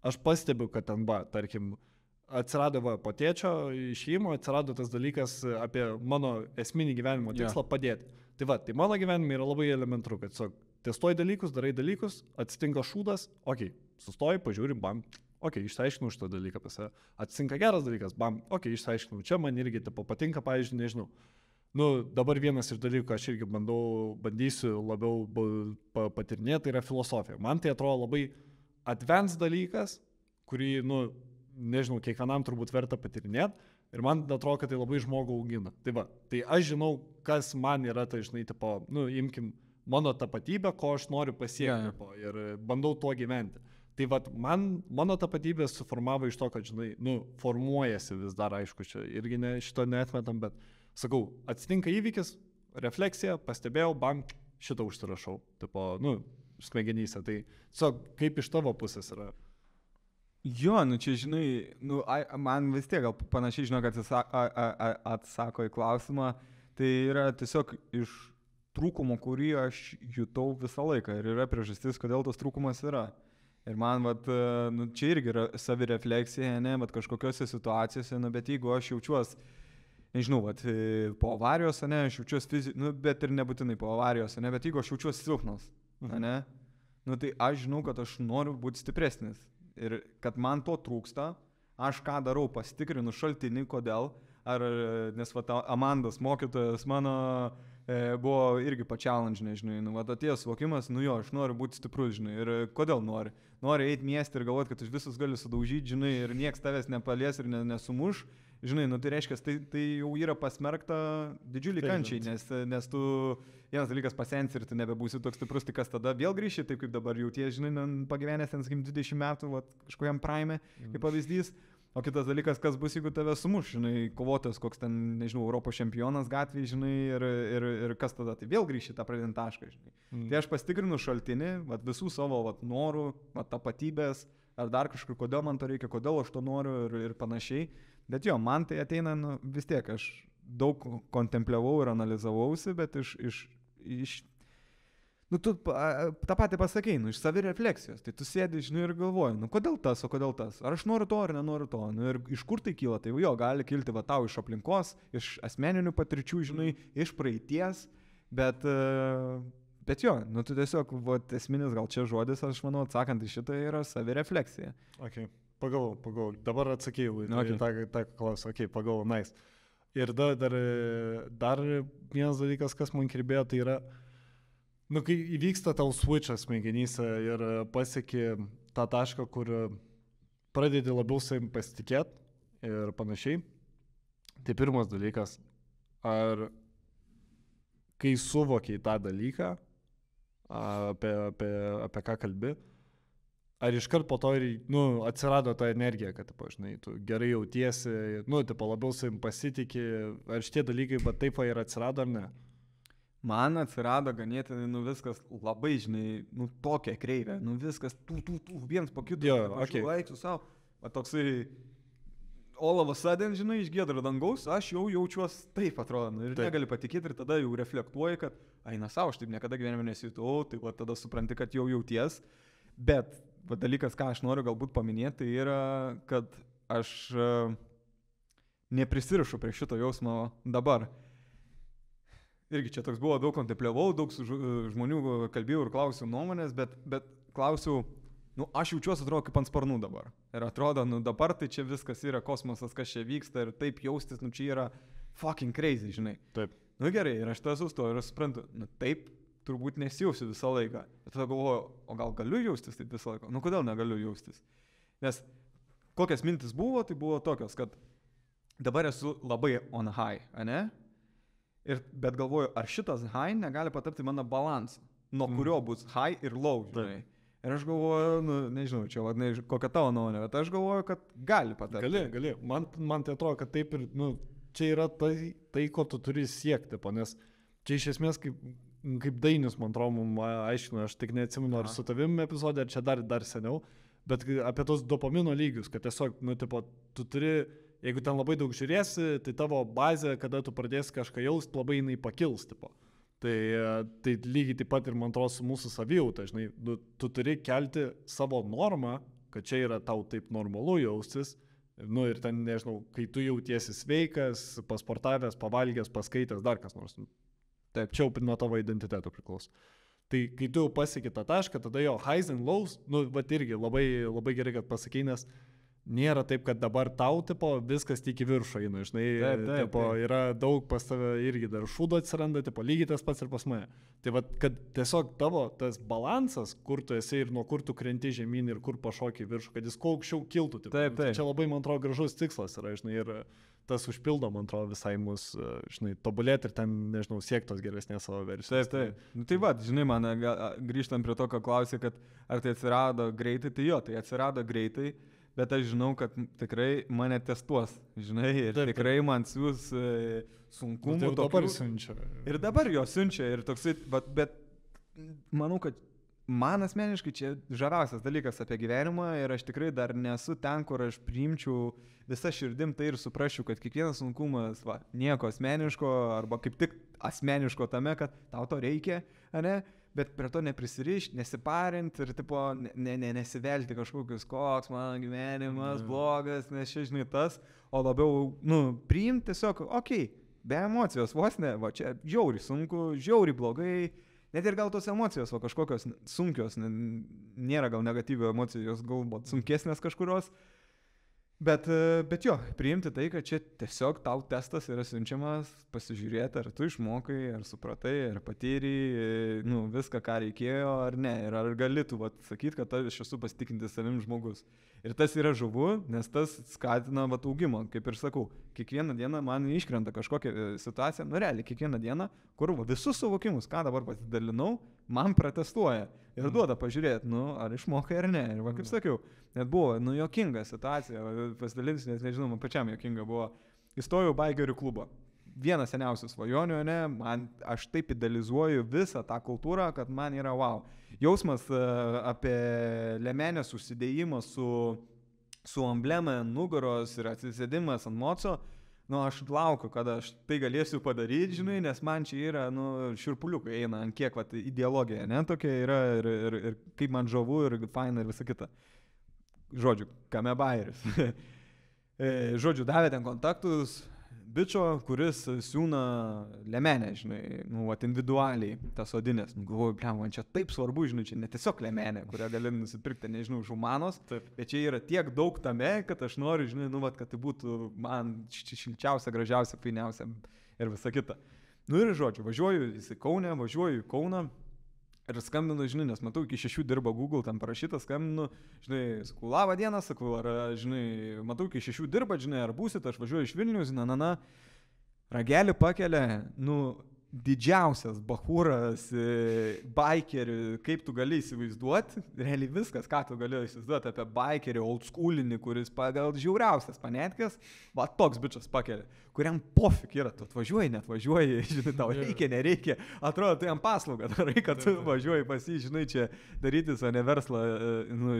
aš pastebiu, kad ten, tarkim, atsirado po tėčio išėjimo, atsirado tas dalykas apie mano esminį gyvenimo tikslą padėti. Tai mano gyvenime yra labai elementaru, kad tiesiog testuoji dalykus, darai dalykus, atsitinka šūdas, sustoji, pažiūri, bam, išsiaiškinau šitą dalyką apie save, atsitinka geras dalykas, bam, išsiaiškinau, čia man irgi patinka, pavyzdžiui, nežinau. Dabar vienas iš dalykų, aš irgi bandysiu labiau patirnėti, tai yra filosofija. Man tai atrodo labai advanced dalykas, kurį, nežinau, kiekvienam turbūt verta patirinėti. Ir man atrodo, kad tai labai žmogų augina. Tai aš žinau, kas man yra, tai žinai, imkim mano tapatybę, ko aš noriu pasiekti, ir bandau tuo gyventi. Tai mano tapatybė suformavo iš to, kad, žinai, formuojasi vis dar, aišku, čia irgi šito neatmetam, bet sakau, atsitinka įvykis, refleksija, pastebėjau, bam, šitą užsirašau, smegenyse. Tai kaip iš tavo pusės yra? Jo, čia, žinai, man vis tiek gal panašiai, žinau, kad atsako į klausimą, tai yra tiesiog iš trūkumo, kurį aš jutau visą laiką ir yra priežastis, kodėl tas trūkumas yra. Ir man, čia irgi yra savirefleksija, kažkokiose situacijose, bet jeigu aš jaučiuos, nežinau, po avarijos, aš jaučiuos fiziškai, bet ir nebūtinai po avarijos, bet jeigu aš jaučiuos silpnas, tai aš žinau, kad aš noriu būti stipresnis. Ir kad man to trūksta, aš ką darau, pasitikrinu šaltinį, kodėl, nes Amandos mokytojas mano buvo irgi pa-challenge, žinai, atėjęs suvokimas, aš noriu būti stiprus, žinai, ir kodėl nori? Nori eiti miestį ir galvoti, kad už visus gali sudaužyti, žinai, ir nieks tavęs nepalies ir nesumuš, žinai, tai reiškia, tai jau yra pasmerkta didžiulį kančiai, nes tu vienas dalykas pasensi ir tu nebebūsi toks stiprus, tai kas tada vėl grįši, taip kaip dabar jauties, žinai, pagyvenęs ten, sakykim, 20 metų, kažkokiam prime, kaip pavyzdys, o kitas dalykas, kas bus, jeigu tave sumuš, žinai, kovotojas, koks ten, nežinau, Europos čempionas gatvėje, žinai, ir kas tada, tai vėl grįši tą pradinį tašką, žinai. Tai aš pasitikrinu šaltinį, visų savo norų, tapatybės, ar dar kažkur, kodėl man to reikia, kodėl aš to noriu ir panašiai. Bet jo, man tai ateina, vis tiek, aš daug kontempliavau ir analizavausi, bet tu tą patį pasakei, iš savirefleksijos, tai tu sėdi, žinai, ir galvoji, kodėl tas, o kodėl tas, ar aš noriu to, ar nenoriu to, ir iš kur tai kyla, tai jo, gali kilti tau iš aplinkos, iš asmeninių patirčių, žinai, iš praeities, bet jo, tu tiesiog, esminis gal čia žodis, aš manau, atsakant į šitą yra savirefleksija. Okay. Pagalvojau, dabar atsakėjau tą klausimą, pagalvojau, nice. Ir dar vienas dalykas, kas man kirbėjo, tai yra, kai įvyksta tau switchas smegenyse ir pasieki tą tašką, kur pradedi labiau savim pasitikėti ir panašiai, tai pirmas dalykas, ar kai suvokiai tą dalyką, apie ką kalbi, ar iškart po to atsirado ta energija, kad, žinai, tu gerai jautiesi, labiau savim pasitikė, ar šitie dalykai, bet taip ir atsirado, ar ne? Man atsirado ganėtinai, viskas labai, žinai, tokia kreivė, viskas, viens po kito, eik su savo, toksai, all of a sudden, žinai, iš giedro dangaus, aš jau jaučiuos taip, atrodo, ir negali patikėti, ir tada jau reflektuoji, kad, eina savo, aš taip niekada gyvenime nesijutau, tai tada supranti, kad jau jauties, bet dalykas, ką aš noriu galbūt paminėti, tai yra, kad aš neprisirišu prie šito jausmo dabar. Irgi čia toks buvo, daug kontempliavau, daug su žmonių kalbėjau ir klausiau nuomonės, bet klausiau, aš jaučiuosi, atrodo, kaip ant sparnų dabar. Ir atrodo, dabar tai čia viskas yra kosmosas, kas čia vyksta ir taip jaustis, čia yra fucking crazy, žinai. Taip. Gerai, ir aš tą sustoju ir suprantu, taip, turbūt nesijausiu visą laiką. Bet tada galvoju, o gal galiu jaustis taip visą laiką? Kodėl negaliu jaustis? Nes kokias mintis buvo, tai buvo tokios, kad dabar esu labai on high, ane? Bet galvoju, ar šitas high negali patapti mano balansą, nuo kurio bus high ir low, žinai. Ir aš galvoju, nežinau, čia kokia tavo nuomonė, bet aš galvoju, kad gali patapti. Gali. Man tai atrodo, kad taip ir, čia yra tai, ko tu turi siekti, nes čia iš esmės, kaip kaip Dainis, man atrodo, mums aiškino, aš tik neatsimenu, ar su tavimi epizodė, ar čia dar seniau, bet apie tos dopamino lygius, kad tiesiog, tipo, tu turi, jeigu ten labai daug žiūrėsi, tai tavo bazė, kada tu pradėsi kažką jausti, labai jinai pakils, tipo. Tai lygiai taip pat ir, man atrodo, su mūsų savijauta, žinai, tu turi kelti savo normą, kad čia yra tau taip normalu jaustis, ir ten, nežinau, kai tu jautiesi sveikas, pasportavęs, pavalgęs, paskaitęs, dar kas nors. Taip, čia jau nuo tavo identiteto priklauso. Tai kai tu jau pasieki tą tašką, tada jo highs and lows, vat irgi labai, labai gerai, kad pasakei, nes nėra taip, kad dabar tau, tipo, viskas tik į viršų eina, žinai, tipo, yra daug pas tave irgi dar šūdo atsiranda, tipo, lygiai tas pats ir pas mane. Tai vat, kad tiesiog tavo tas balansas, kur tu esi ir nuo kur tu krenti žemyn ir kur pašoki į viršų, kad jis kuo aukščiau kiltų. Tipo. Taip. Čia labai, man atrodo, gražus tikslas yra, žinai, ir tas užpildo, man atrodo, visai mus, žinai, tobulėti ir ten, nežinau, siektos geresnės savo versijos. Taip. Tai va, žinai, man grįžtant prie to, ką klausė, kad ar tai atsirado greitai, tai jo, tai atsirado greitai. Bet aš žinau, kad tikrai mane testuos, žinai, ir taip. Tikrai man siūs sunkumų. Tai dabar siunčia. Ir dabar jo siunčia, ir toksai, bet manau, kad man asmeniškai čia žaviausias dalykas apie gyvenimą ir aš tikrai dar nesu ten, kur aš priimčiau visą širdim tai ir suprasčiau, kad kiekvienas sunkumas, nieko asmeniško arba kaip tik asmeniško tame, kad tau to reikia, ne? Bet prie to neprisirišti, nesiparinti ir tipo, nesivelti kažkokius, koks mano gyvenimas, blogas, nes čia žinai tas, o labiau, priimti tiesiog, be emocijos, vos ne, čia žiauriai sunku, žiauriai blogai, net ir gal tos emocijos, kažkokios sunkios, nėra gal negatyvių emocijų, jos galbūt sunkesnės kažkurios. Bet jo, priimti tai, kad čia tiesiog tau testas yra siunčiamas, pasižiūrėti, ar tu išmokai, ar supratai, ar patyrei, viską, ką reikėjo, ar ne. Ir ar gali tu sakyti, kad aš esu pasitikinti savim žmogus. Ir tas yra žavu, nes tas skatina augimą, kaip ir sakau. Kiekvieną dieną man iškrenta kažkokia situacija, realiai kiekvieną dieną, kur visus suvokimus, ką dabar pasidalinau, man protestuoja. Ir duoda pažiūrėti, ar išmokai ar ne. Ir kaip sakiau, net buvo, juokinga situacija, pasidalinsiu, nes nežinau, man pačiam juokinga buvo. Įstojau baikerių klubą. Vienas seniausių svajonių, aš taip idealizuoju visą tą kultūrą, kad man yra wow. Jausmas apie lemenės užsidėjimą su emblema ant nugaros ir atsisėdimas ant moco, aš laukiu, kada aš tai galėsiu padaryti, žinai, nes man čia yra, šiurpuliukai eina, ant kiek, ideologija, tokia yra ir kaip man žavu ir faina ir visa kita. Žodžiu, kame bairis. Žodžiu, davė ten kontaktus bičio, kuris siūna lemenę, žinai, individualiai tas odinės. Galvoju, man čia taip svarbu, žinai, čia ne tiesiog lemenė, kurią gali nusipirkti, nežinau, iš Humanos, bet čia yra tiek daug tame, kad aš noriu, žinai, kad tai būtų man šilčiausia, gražiausia, fainiausia ir visa kita. Ir žodžiu, važiuoju į Kauną ir skambinu, žinai, nes matau, iki 6 dirba Google, ten parašyta, skambinu, žinai, sakau, labą dieną, sakau, ar, žinai, matau, iki 6 dirba, žinai, ar būsit, aš važiuoju iš Vilnius, ragelį pakelia, didžiausias bachūras, bikerių, kaip tu gali įsivaizduoti, realiai viskas, ką tu gali įsivaizduoti apie bikerį, old schoolinį, kuris pagal žiauriausias panetkės, toks bičas pakelia, kuriam pofik yra, tu atvažiuoji, netvažiuoji, žinai, tau reikia, nereikia, atrodo, tu jam paslaugą darai, kad tu važiuoji pas jį, žinai, čia darytis, o ne verslą,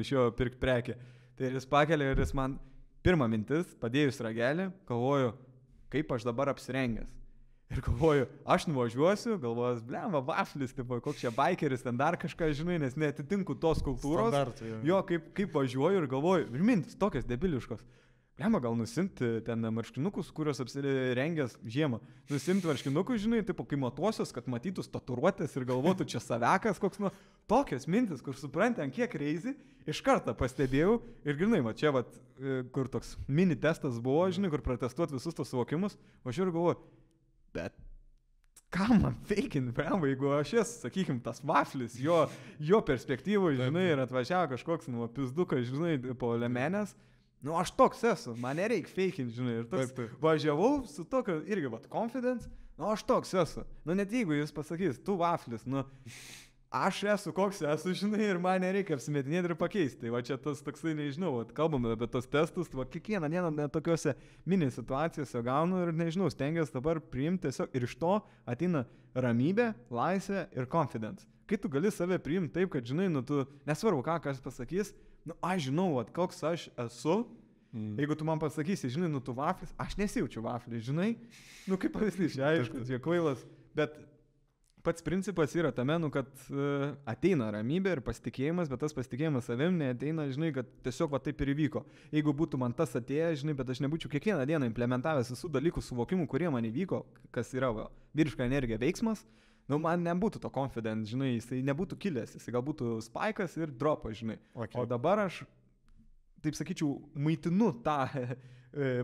iš jo pirkti prekę. Tai jis pakelia ir jis man, pirma mintis, padėjus ragelį, galvoju, kaip aš dabar apsirengęs. Ir galvoju, aš nuvažiuosiu, galvoju, blemba, vaflis, tipo, koks čia bikeris, ten dar kažką, žinai, nes neatitinku tos kultūros. Standartai, jo, kaip važiuoju ir galvoju, ir mintis tokios debiliškos. Blemba, gal nusimti ten marškinukus, kurios apsirengęs žiemą. Nusimti marškinukus, žinai, tipo, kai matuosios, kad matytų tatuiruotės ir galvotų čia savekas koks, tokios mintis, kur supranti, ant kiek reizi, iš karto pastebėjau ir grinai, čia, kur toks mini testas buvo, žinai, kur protestuoti visus tos suvokimus, aš ir galvoju, bet ką man feikin, jeigu aš esu, sakykim, tas vaflis, jo perspektyvų, žinai, ir atvažiavo kažkoks, pizdukas, žinai, po lemenės, aš toks esu, man nereikia feikin, žinai, ir toks važiavau su tokio, irgi, confidence, aš toks esu, net jeigu jis pasakys, tu vaflis, aš esu koks esu, žinai, ir man nereikia apsimetinėti ir pakeisti. Tai va čia tas toksai, nežinau, kalbame apie tos testus, va kiekvieną dieną net tokiuose mini situacijose gaunu ir nežinau, stengiuosi dabar priimti tiesiog ir iš to ateina ramybė, laisvė ir confidence. Kai tu gali save priimti taip, kad, žinai, nu tu, nesvarbu ką kas pasakys, nu aš žinau, va, koks aš esu. Jeigu tu man pasakysi, žinai, nu tu vaflis, aš nesijaučiu vaflis, žinai, nu kaip pavyzdys, aišku, čia kvailas, bet pats principas yra tame, nu, kad ateina ramybė ir pasitikėjimas, bet tas pasitikėjimas savim neateina, žinai, kad tiesiog va taip ir įvyko. Jeigu būtų man tas atėjęs, žinai, bet aš nebūčiau kiekvieną dieną implementavęs visų dalykų suvokimų, kurie man įvyko, kas yra va, vyriška energija veiksmas, nu, man nebūtų to confidence, žinai, jisai nebūtų kilęs, jisai gal būtų spaikas ir dropas, žinai. Okay. O dabar aš, taip sakyčiau, maitinu tą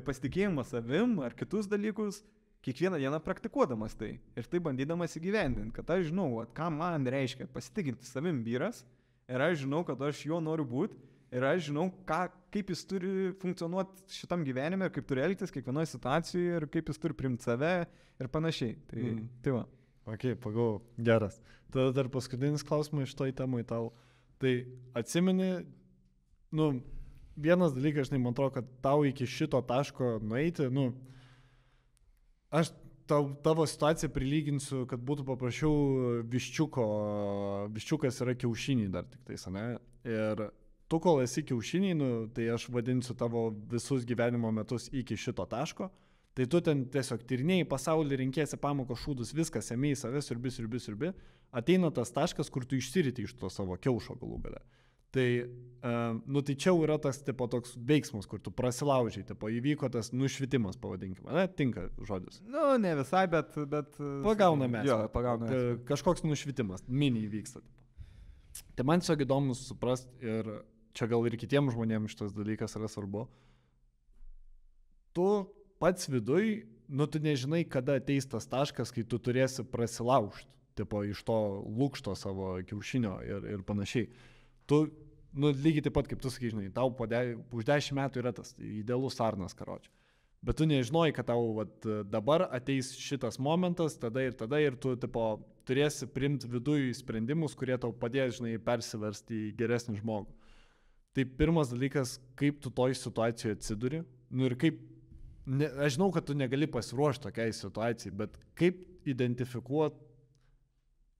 pasitikėjimą savim ar kitus dalykus, kiekvieną dieną praktikuodamas tai ir tai bandydamas įgyvendinti, kad aš žinau, ką man reiškia pasitikinti savim vyras ir aš žinau, kad aš jo noriu būti ir aš žinau, kaip jis turi funkcionuoti šitam gyvenime ir kaip turi elgtis kiekvienoje situacijoje ir kaip jis turi priimti save ir panašiai. Tai va. Ok, pagau, geras. Tada dar paskutinis klausimas iš toj temai tau. Tai atsimeni, nu, vienas dalykas, žinai, man atrodo, kad tau iki šito taško nueiti, nu, aš tavo situaciją prilyginsiu, kad būtų paprašiau viščiuko, viščiukas yra kiaušiniai dar tik tais, ne? Ir tu, kol esi kiaušiniai, nu, tai aš vadinsiu tavo visus gyvenimo metus iki šito taško, tai tu ten tiesiog tyrinėjai pasaulį, rinkėsi pamokos šūdus, viskas, ėmėjai save, siurbi, ateina tas taškas, kur tu išsiriti iš to savo kiaušo galų gale. Tai, nu, tai čia yra tas tipo toks veiksmas, kur tu prasilaužiai, tipo įvyko tas nušvitimas, pavadinkime, ne, tinka žodis. Nu, ne visai, bet pagauname. Jo, pagauname. Kažkoks nušvitimas, mini įvyksta. Tai man tiesiog įdomu suprast ir čia gal ir kitiems žmonėms šitas dalykas yra svarbu. Tu pats viduj, nu, tu nežinai, kada ateis tas taškas, kai tu turėsi prasilaužti, tipo iš to lūkšto savo kiaušinio ir panašiai. Tu, nu, lygiai taip pat, kaip tu sakai, žinai, tau už 10 metų yra tas idealus sarnas, karoči. Bet tu nežinojai, kad tau dabar ateis šitas momentas, tada ir tu, tipo, turėsi priimti viduj sprendimus, kurie tau padės, žinai, persiversti į geresnį žmogų. Tai pirmas dalykas, kaip tu toj situacijoje atsiduri, nu ir kaip, aš žinau, kad tu negali pasiruošti tokiai situacijai, bet kaip identifikuoti.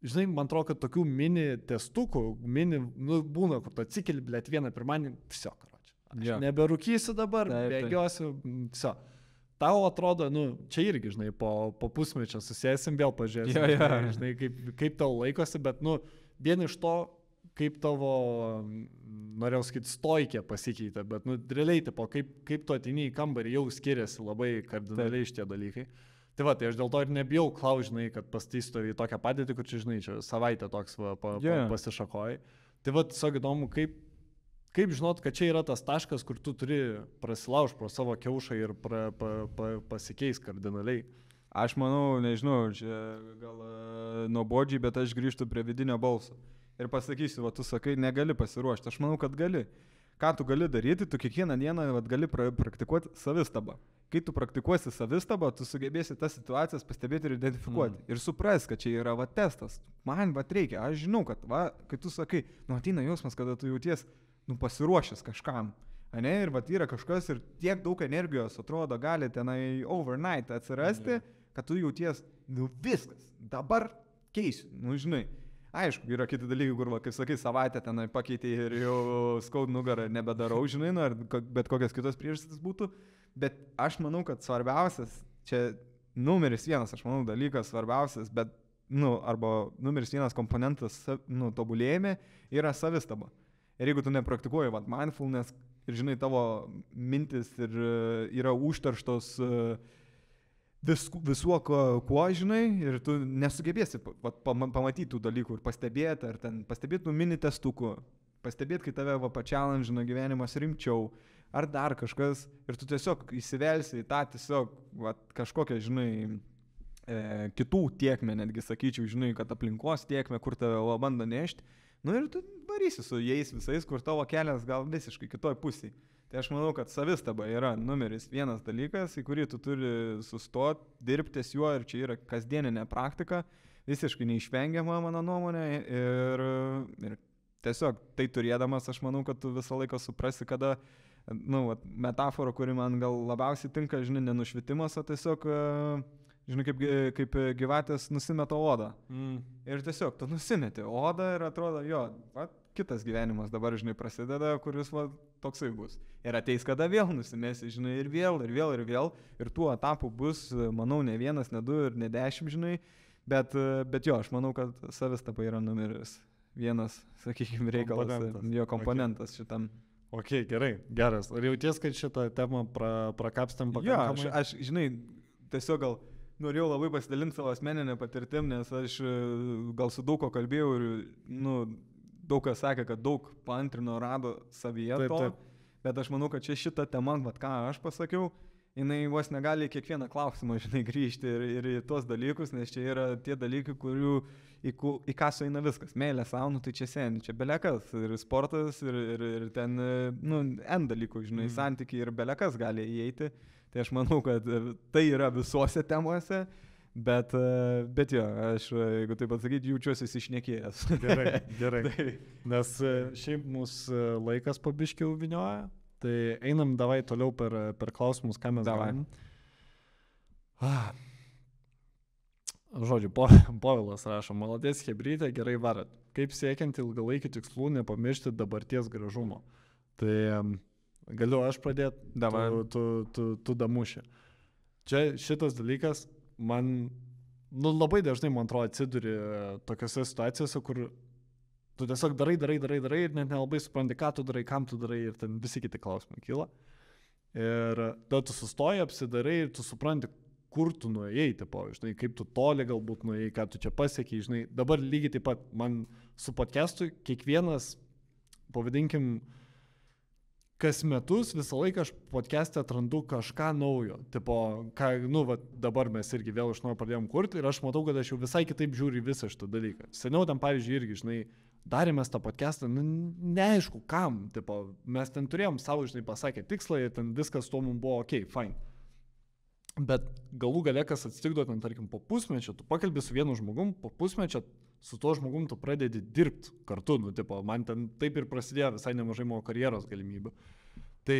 Žinai, man atrodo, kad tokių mini testukų, nu, būna, kur tu atsikeli, blėt, vieną pirmanį, viso, karoči. Aš neberūkysiu dabar, bėgiosiu, viso. Tau atrodo, nu, čia irgi, žinai, po pusmečio susėsim, vėl pažiūrėsim, žinai, kaip tau laikosi, bet, nu, vien iš to, kaip tavo, norėjau sakyti, stoikė pasikeitė, bet, nu, realiai, tipo, kaip tu ateini į kambarį, jau skiriasi labai kardinaliai šitie dalykai. Tai va, tai aš dėl to ir nebijau klaužinai, kad pastaisiu į tokią padėtį, kur čia, žinai, čia savaitę toks pasišakoji. Tai va, tiesiog įdomu, kaip žinot, kad čia yra tas taškas, kur tu turi prasilaužti pro savo kiaušą ir pasikeis kardinaliai. Aš manau, nežinau, čia gal nuobodžiai, bet aš grįžtu prie vidinio balso. Ir pasakysiu, va, tu sakai, negali pasiruošti. Aš manau, kad gali. Ką tu gali daryti, tu kiekvieną dieną gali praktikuoti savistabą. Kai tu praktikuosi savistabą, tu sugebėsi tas situacijas pastebėti ir identifikuoti. Ir supras, kad čia yra va testas. Man va reikia, aš žinau, kad va, kai tu sakai, nu ateina jausmas, kada tu jauties, nu pasiruošęs kažkam. Ane, ir va yra kažkas ir tiek daug energijos atrodo gali tenai overnight atsirasti, kad tu jauties, nu viskas, dabar keisiu, nu žinai. Aišku, yra kiti dalykai, kur, va, kaip sakai, savaitę tenai pakeitė ir jau skaud nugarą nebedarau, žinai, nu, ar bet kokias kitos priežastys būtų. Bet aš manau, kad svarbiausias, čia numeris vienas, aš manau, dalykas svarbiausias, bet, nu, arba numeris vienas komponentas, nu, tobulėjime yra savistaba. Ir jeigu tu nepraktikuoji, va, mindfulness ir, žinai, tavo mintis ir yra užterštos visuo, kuo žinai, ir tu nesugebėsi pamatyti tų dalykų ir pastebėti, ar ten pastebėti mini testukų, pastebėti, kai tave pačialandžina gyvenimas rimčiau, ar dar kažkas, ir tu tiesiog įsivelsi į tą tiesiog kažkokią, žinai, kitų tiekmę, netgi sakyčiau, žinai, kad aplinkos tiekmę, kur tave bando nešti, nu ir tu varysi su jais visais, kur tavo kelias gal visiškai kitoj pusėje. Tai aš manau, kad savistaba yra numeris vienas dalykas, į kurį tu turi sustoti, dirbti juo ir čia yra kasdieninė praktika, visiškai neišvengiama mano nuomonė ir tiesiog tai turėdamas, aš manau, kad tu visą laiką suprasi, kada, nu, metafora, kuri man gal labiausiai tinka, žinai, nenušvitimas, o tiesiog, žinai, kaip gyvatės nusimeta odą. Ir tiesiog tu nusimeti odą ir atrodo, jo, kitas gyvenimas dabar, žinai, prasideda, kuris toksai bus. Ir ateis, kada vėl nusimesi, žinai, ir vėl. Ir tų etapų bus, manau, ne vienas, ne du ir ne 10, žinai. Bet jo, aš manau, kad savistaba yra numeris vienas, sakykime, reikalas, jo komponentas šitam. Ok, gerai, geras. Ar jauties, kad šitą temą prakapstėm pakankamai? Jo, aš, žinai, tiesiog gal norėjau labai pasidalinti savo asmeninę patirtim, nes aš gal su daug ko kalbėjau ir, nu, daug kas sakė, kad daug paantrino rado savyje to, bet aš manau, kad čia šita tema, ką aš pasakiau, jinai vos negali kiekvieną klausimą, žinai, grįžti ir į tuos dalykus, nes čia yra tie dalykai, į ką sueina viskas. Meilė savo, tai čia seniai, čia belekas, ir sportas, ir ten, nu, N dalykų, žinai, santykiai ir belekas gali įeiti. Tai aš manau, kad tai yra visuose temuose, bet jo, aš, jeigu taip pasakyti, jaučiuosi išnekėjęs. Gerai. Nes šiaip mūsų laikas pabiškiau vinioja. Tai einam davai toliau per klausimus, ką mes galim. Žodžiu, Povilas rašo, maladės chebrytė, gerai varat. Kaip siekiant ilgalaikį tikslų nepamiršti dabarties gražumo. Tai galiu aš pradėti, tu damuši. Čia šitas dalykas man, nu, labai dažnai, man atrodo, atsiduri tokiose situacijose, kur tu tiesiog darai ir net nelabai supranti, ką tu darai, kam tu darai ir ten visi kiti klausimai kyla. Ir tada tu sustoji, apsidarai ir tu supranti, kur tu nuėjai, tipo, žinai, kaip tu toli galbūt nuėjai, ką tu čia pasiekiai, žinai. Dabar lygiai taip pat man su podcastu kiekvienas, pavadinkim, kas metus visą laiką aš podcast'e atrandu kažką naujo. Tipo, nu, dabar mes irgi vėl iš naujo pradėjom kurti ir aš matau, kad aš jau visai kitaip žiūriu į visą šitą dalyką. Seniau tam, pavyzdžiui, irgi, žinai, darėmės tą podcast'ą, nu, neaišku kam, tipo, mes ten turėjom savo, žinai, pasakę tikslą ir ten viskas tuo mums buvo ok, fine. Bet galų gale, kas atsitikdo ten, tarkim, po pusmečio, tu pakalbi su vienu žmogum, po pusmečio su tuo žmogum tu pradedi dirbti kartu, nu, tipo, man ten taip ir prasidėjo visai nemažai mano karjeros galimybių. Tai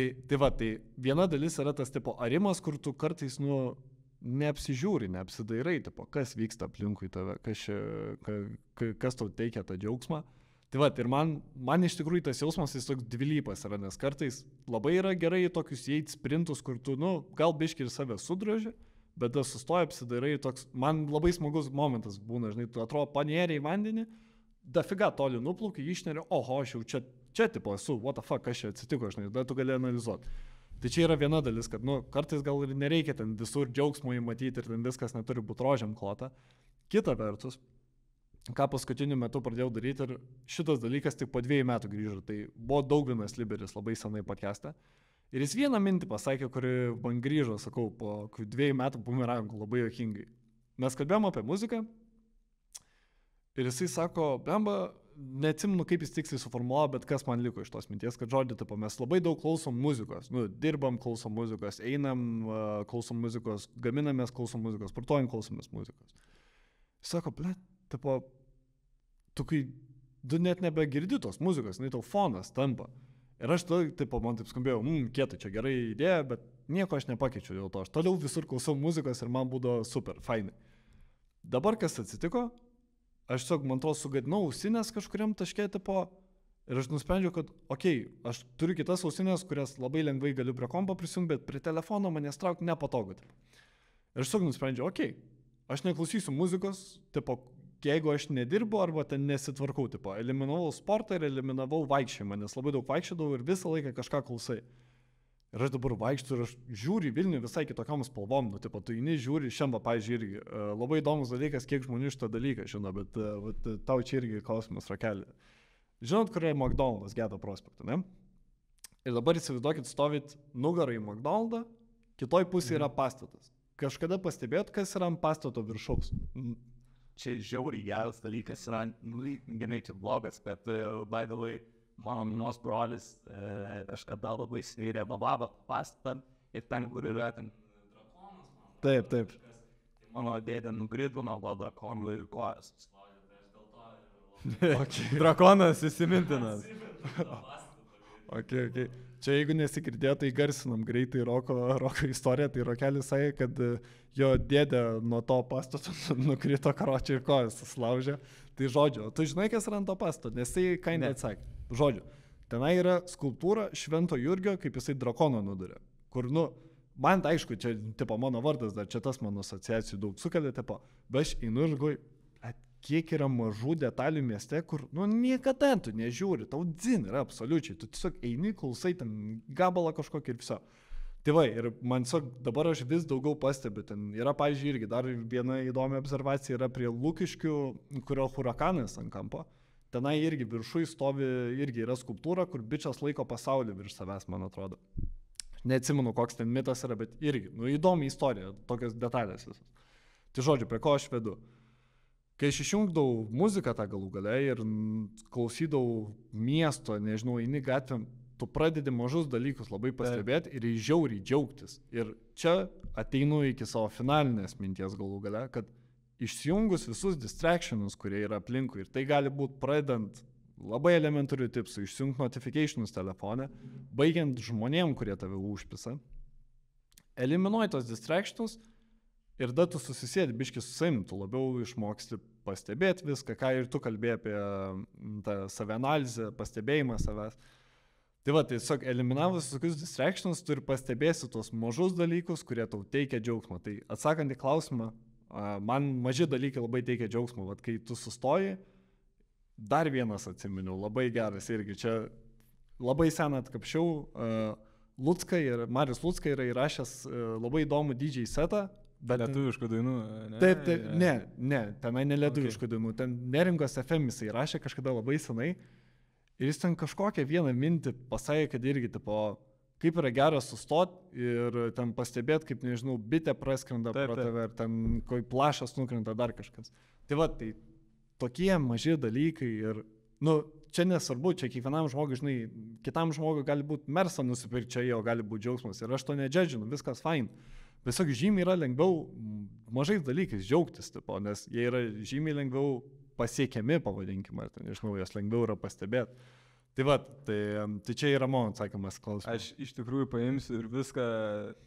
viena dalis yra tas, tipo, arimas, kur tu kartais, nu, neapsižiūri, neapsidairai, tipo, kas vyksta aplinkui tave, kas tau teikia tą džiaugsmą. Tai ir man iš tikrųjų tas jausmas jis toks dvilypas yra, nes kartais labai yra gerai tokius įeit sprintus, kur tu, nu, gal biški ir save sudroži, bet tas sustoja, apsidairai, toks, man labai smagus momentas būna, žinai, tu atrodo panėrė į vandenį, dafiga toli nuplauki, išneri, oho, aš jau čia tipo esu, what the fuck, kas čia atsitiko, žinai, tada tu gali analizuoti. Tai čia yra viena dalis, kad, nu, kartais gal ir nereikia ten visur džiaugsmo įmatyti ir ten viskas neturi būti rožiam klota. Kita vertus, ką paskutiniu metu pradėjau daryti ir šitas dalykas tik po 2 metų grįžo, tai buvo Daugvinas Liberis labai senai podcast'e. Ir jis vieną mintį pasakė, kuri man grįžo, sakau, po 2 metų bumerangų labai juokingai. Mes kalbėjom apie muziką ir jisai sako, blemba, neatsimenu kaip jis tiksliai suformuoja, bet kas man liko iš tos minties, kad žodį, tipo, mes labai daug klausom muzikos, nu, dirbam, klausom muzikos, einam, klausom muzikos, gaminamės, klausom muzikos, sportuojam, klausomės muzikos. Jis sako, ble, tipo, tu net nebegirdi tos muzikos, tau fonas tampa. Ir aš tada, tipo, man taip skambėjau, kietai, čia gerai idėja, bet nieko aš nepakeičiu dėl to. Aš toliau visur klausau muzikos ir man būdavo super, fainai. Dabar kas atsitiko? Aš tiesiog, man to sugadinau ausinės kažkuriam taške, tipo, ir aš nusprendžiau, kad, aš turiu kitas ausinės, kurias labai lengvai galiu prie kompo prisijungti, bet prie telefono manęs traukti nepatogu. Tipo. Ir aš tiesiog nusprendžiau, aš neklausysiu muzikos, tipo, jeigu aš nedirbu arba ten nesitvarkau, tipo, eliminavau sportą ir eliminavau vaikščiojimą, nes labai daug vaikščiodavau ir visą laiką kažką klausai. Ir aš dabar vaikščiu ir aš žiūriu Vilnių visai kitokiom spalvom, nu, tipo, tu eini žiūri, šiandien, pavyzdžiui, irgi labai įdomus dalykas, kiek žmonių šitą dalyką žino, bet tau čia irgi klausimas rakelį. Žinot, kur yra McDonald's Gedo prospektu, ne? Ir dabar įsivaizduokit, stovit nugarą į McDonald'ą, kitoj pusėje yra pastatas. Kažkada pastebėjot, kas yra ant pastato viršaus? Čia žiauriai geras dalykas yra, genai čia blogas, bet by the way, mano minos brolis kažkada labai svėrė bababą pastatą ir ten, kur yra ten drakonas, man. Taip. Tai mano dėdė nukrito nuo balkono ir kojas. Drakonas įsimintinas. Okay. Čia jeigu nesigirdėjo, tai garsinam greitai Roko istoriją, tai Rokelis sakė, kad jo dėdė nuo to pastato nukrito karočią ir kojas susilaužė. Tai žodžiu, tu žinai, kas yra ant to pastato, nes tai kainai atsakė. Žodžiu, tenai yra skulptūra Švento Jurgio, kaip jisai drakoną nudurė. Kur, man tai aišku, čia tipo mano vardas, dar čia tas mano asociacijų daug sukelia, tipo, bet aš einu ir galvoju, kiek yra mažų detalių mieste, kur, niekada tu nežiūri, tau dzin yra absoliučiai, tu tiesiog eini, klausai ten gabalą kažkokį ir viso. Tai va, ir man tiesiog dabar aš vis daugiau pastebiu, ten yra, pavyzdžiui, irgi dar viena įdomi observacija yra prie Lukiškių, kurio hurakanas ant kampo. Tenai irgi viršui stovi, irgi yra skulptūra, kur bičias laiko pasaulį virš savęs, man atrodo. Neatsimenu, koks ten mitas yra, bet irgi, įdomi istorija, tokios detalės visas. Tai žodžiu, prie ko aš vedu. Kai aš išjungdavau muziką tą galų gale ir klausydavau miesto, nežinau, eini gatvėm, tu pradedi mažus dalykus labai pastebėti ir žiauriai džiaugtis. Ir čia ateinu iki savo finalinės minties galų gale, kad išsijungus visus distractionus, kurie yra aplinkui, ir tai gali būti pradedant labai elementarių tipsų, išsijungti notificationus telefone, baigiant žmonėm, kurie tave užpisa, eliminuoji tos distractionus. Ir tada tu susisėdi biškį su savim, tu labiau išmoksti pastebėti viską, ką ir tu kalbėjai apie tą savianalizę, pastebėjimą savęs. Tai va, tiesiog eliminavus tokius distractions, tu ir pastebėsi tos mažus dalykus, kurie tau teikia džiaugsmą. Tai atsakant į klausimą, man maži dalykai labai teikia džiaugsmą. Vat kai tu sustoji, dar vienas atsiminiau, labai geras irgi. Čia labai seną atkapšiau, Marius Lucka yra įrašęs labai įdomų DJ setą. Bet lietuviškų dainų, ne? Taip, ne, tenai ne lietuviškų dainų, ten Neringos FM jisai rašė kažkada labai senai ir jis ten kažkokią vieną mintį pasakė, kad irgi, tipo, kaip yra gera sustoti ir ten pastebėti, kaip, nežinau, bitė praskrenda pro tave ir ten kaip plašas nukrenta dar kažkas. Tai va, tai tokie maži dalykai ir, čia nesvarbu, čia kiekvienam žmogui, žinai, kitam žmogui gali būti Mersą nusipirkti, čia jo gali būti džiaugsmas ir aš to nedžedžinu, viskas fine. Tiesiog žymiai yra lengviau mažais dalykais džiaugtis, tipo, nes jie yra žymiai lengviau pasiekiami, pavadinkime, ar nežinau, jas lengviau yra pastebėti. Tai va, tai čia yra mano atsakymas klausimas. Aš iš tikrųjų paimsiu ir viską,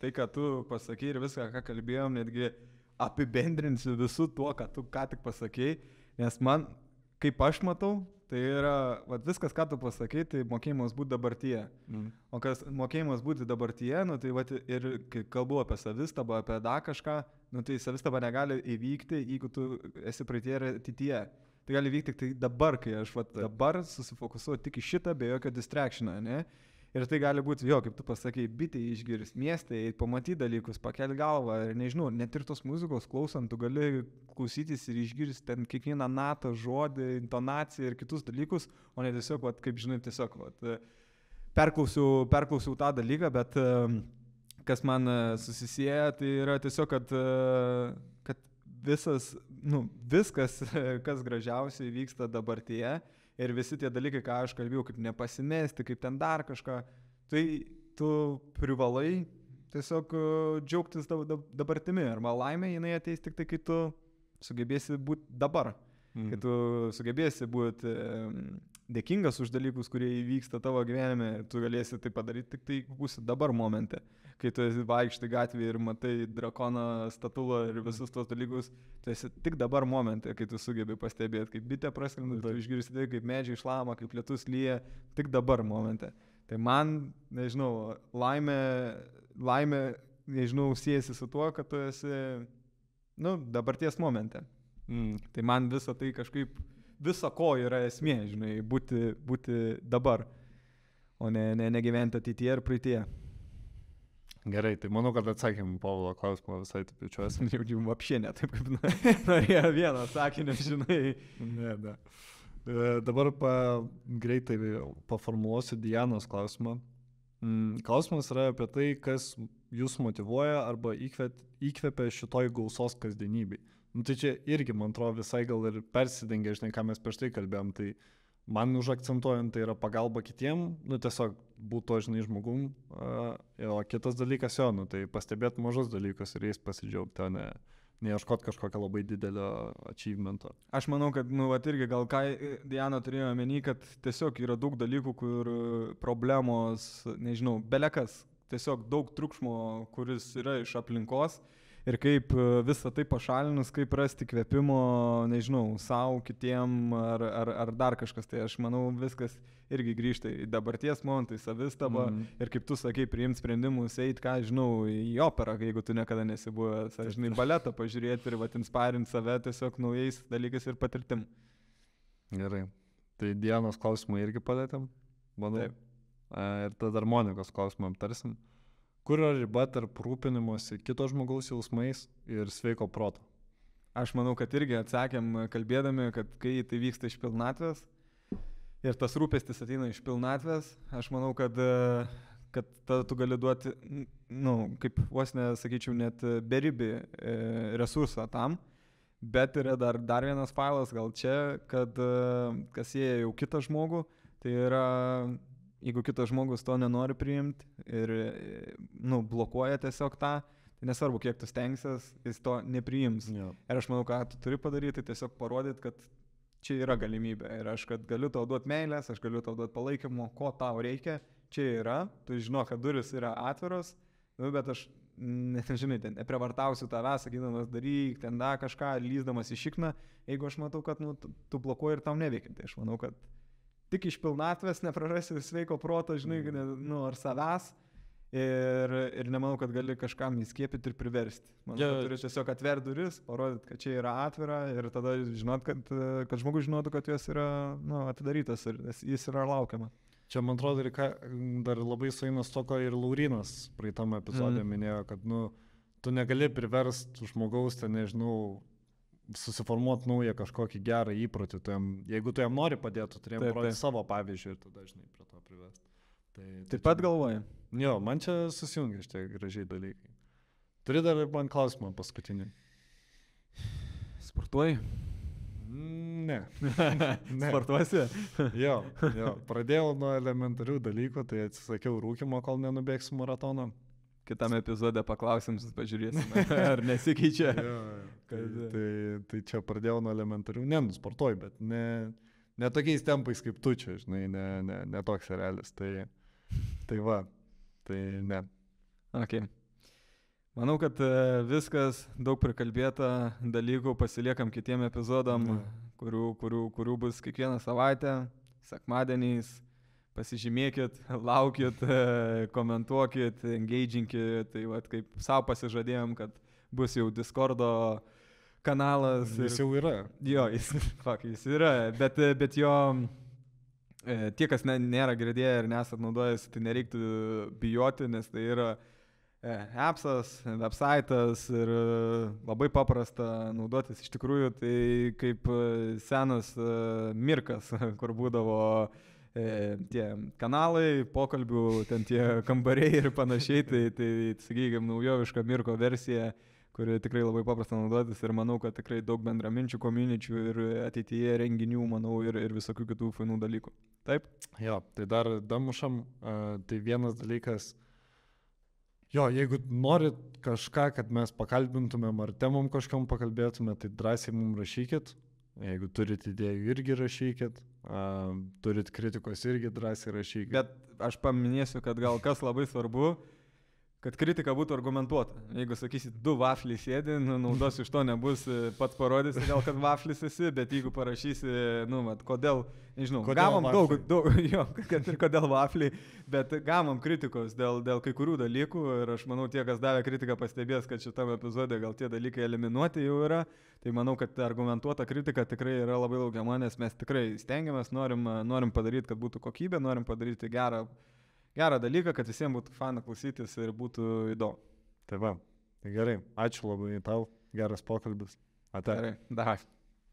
tai ką tu pasakei ir viską, ką kalbėjom, netgi apibendrinsiu visų tuo, ką tu ką tik pasakei, nes man, kaip aš matau, tai yra, viskas, ką tu pasakei, tai mokėjimas būti dabartyje. O kas mokėjimas būti dabartyje, tai ir kai kalbu apie savistabą, apie dar kažką, tai savistaba negali įvykti, jeigu tu esi praeityje ir ateityje. Tai gali vykti tik tai dabar, kai aš dabar susifokusuoju tik į šitą, be jokio distractiono, ne? Ir tai gali būti, kaip tu pasakei, bitė išgirs miestą, pamatyti dalykus, pakelti galvą, ir nežinau, net ir tos muzikos klausant, tu gali klausytis ir išgirsti ten kiekvieną natą, žodį, intonaciją ir kitus dalykus, o ne tiesiog, kaip žinai, tiesiog perklausiau tą dalyką, bet kas man susisieja, tai yra tiesiog, kad viskas, kas gražiausiai vyksta dabartyje, ir visi tie dalykai, ką aš kalbėjau, kaip nepasimesti, kaip ten dar kažką, tai tu privalai tiesiog džiaugtis dabartimi. Arba laimė, jinai ateis tik tai, kai tu sugebėsi būti dabar. Kai tu sugebėsi būti dėkingas už dalykus, kurie įvyksta tavo gyvenime, tu galėsi tai padaryti tik tai būsi dabar momente. Kai tu vaikštai gatvėje ir matai drakono statulą ir visus tos dalykus, tu esi tik dabar momente, kai tu sugebi pastebėti, kaip bitė praskrenda, tu išgirsti tai, kaip medžiai šlama, kaip lietus lyja, tik dabar momente. Tai man, nežinau, laimė, nežinau, siejasi su tuo, kad tu esi, dabarties momente. Tai man visą tai kažkaip, viso ko yra esmė, žinai, būti dabar, o ne gyventi ateityje ir praeityje. Gerai, tai manau, kad atsakėm Povilo klausimą visai taip jaučiuosi. Jau apšė ne, taip kaip norėjo vieną sakinį, žinai. Ne. Dabar greitai paformuluosiu Dianos klausimą. Klausimas yra apie tai, kas jūs motyvuoja arba įkvepia šitoj gausos kasdienybei. Tai čia irgi, man atrodo, visai gal ir persidengia, žinai, ką mes prieš tai kalbėjom, tai man užakcentuojant tai yra pagalba kitiem, tiesiog būtų, žinai, žmogum, o kitas dalykas tai pastebėti mažus dalykus ir jais pasidžiaugti, o neieškot kažkokio labai didelio achievemento. Aš manau, kad, irgi gal ką Diana turėjo omeny, kad tiesiog yra daug dalykų, kur problemos, nežinau, belekas, tiesiog daug triukšmo, kuris yra iš aplinkos ir kaip visą tai pašalinus, kaip rasti kvėpimo, nežinau, savo, kitiem ar dar kažkas. Tai aš manau, viskas irgi grįžta į dabarties momentą, į savistaba ir kaip tu sakai, priimti sprendimus, eiti, ką žinau, į operą, jeigu tu niekada nesi buvęs, ar žinai, baletą pažiūrėti ir inspirinti save tiesiog naujais dalykais ir patirtim. Gerai. Tai Dianos klausimą irgi palėtėm, manau. Taip. Ir tada dar Monikos klausimą aptarsim. Kur yra riba tarp rūpinimosi kito žmogaus jausmais ir sveiko proto? Aš manau, kad irgi atsakėm kalbėdami, kad kai tai vyksta iš pilnatvės ir tas rūpestis ateina iš pilnatvės, aš manau, kad tu gali duoti, kaip vos nesakyčiau, net beribį resursą tam, bet yra dar vienas failas, gal čia, kad kas jie jau kitą žmogų, tai yra... Jeigu kitas žmogus to nenori priimti ir blokuoja tiesiog tą, tai nesvarbu, kiek tu stengsies, jis to nepriims. Jo. Ir aš manau, ką tu turi padaryti, tai tiesiog parodyti, kad čia yra galimybė. Ir aš, kad galiu tau duoti meilės, aš galiu tau duoti palaikymo, ko tau reikia, čia yra. Tu žinau, kad duris yra atviros, bet aš, nežinai, ten neprevartausiu tavęs, sakydamas daryk, ten da kažką, lyzdamas į šikną, jeigu aš matau, kad tu blokuoji ir tau neveikia. Tai aš manau, kad tik iš pilnatvės neprarasi sveiko proto, žinai, ar savęs ir nemanau, kad gali kažkam įskiepyti ir priversti. Manau, kad turi tiesiog atverti duris, parodyti, kad čia yra atvira ir tada žinot, kad žmogus žinotų, kad jos yra atidarytas ir jis yra laukiama. Čia, man atrodo, dar labai sueina su to, ko ir Laurinas praeitame epizode minėjo, kad tu negali priversti žmogaus, ten nežinau, susiformuoti naują kažkokį gerą įprotį. Jeigu tu jam nori padėti, tu turėjai parodyti savo pavyzdžių ir tada, žinai, prie to privesti. Taip pat galvoju. Jo, man čia susijungia šitie gražiai dalykai. Turi dar man klausimą paskutinį. Sportuoji? Ne. Sportuosi? Jo. Pradėjau nuo elementarių dalykų, tai atsisakiau rūkymo, kol nenubėgsiu maratoną. Kitam epizode paklausim, pažiūrėsime, ar nesikeičia. Tai čia pradėjau nuo elementarių, sportuoju, bet ne tokiais tempais kaip tu čia, žinai, ne toks realis. Tai va, tai ne. Okay. Manau, kad viskas, daug prikalbėta dalykų pasiliekam kitiem epizodam, kurių bus kiekvieną savaitę, sekmadieniais. Pasižymėkit, laukit, komentuokit, engaginkit, tai kaip savo pasižadėjom, kad bus jau Discordo kanalas. Jis jau yra. Jo, jis yra, bet jo, tie, kas nėra girdėję ir nesat naudojęs, tai nereiktų bijoti, nes tai yra appsas, websaitas ir labai paprasta naudotis. Iš tikrųjų, tai kaip senas Mirkas, kur būdavo tie kanalai, pokalbių, ten tie kambariai ir panašiai, tai sakykime, naujoviška Mirko versija, kuri tikrai labai paprasta naudotis ir manau, kad tikrai daug bendraminčių, komuničių ir ateityje renginių, manau, ir visokių kitų fainų dalykų. Taip? Jo, tai dar damušam, tai vienas dalykas, jeigu norit kažką, kad mes pakalbintumėm ar temom kažkam pakalbėtume, tai drąsiai mums rašykit. Jeigu turit idėjų, irgi rašykit. Turit kritikos, irgi drąsiai rašykit. Bet aš paminėsiu, kad gal kas labai svarbu, kad kritika būtų argumentuota. Jeigu sakysit, 2 vafliai sėdi, naudos iš to nebus, pats parodysi gal, kad vaflis esi, bet jeigu parašysi, kodėl, nežinau, gavom daug, kad ir kodėl vafliai, bet gavom kritikos dėl kai kurių dalykų ir aš manau, tie, kas davė kritiką, pastebės, kad šitame epizode gal tie dalykai eliminuoti jau yra, tai manau, kad argumentuota kritika tikrai yra labai laukiama, nes mes tikrai stengiamės, norim padaryti, kad būtų kokybė, norim padaryti gerą dalyką, kad visiems būtų faina klausytis ir būtų įdomu. Tai va, tai gerai, ačiū labai tau, geras pokalbis. Ate. Gerai, davai.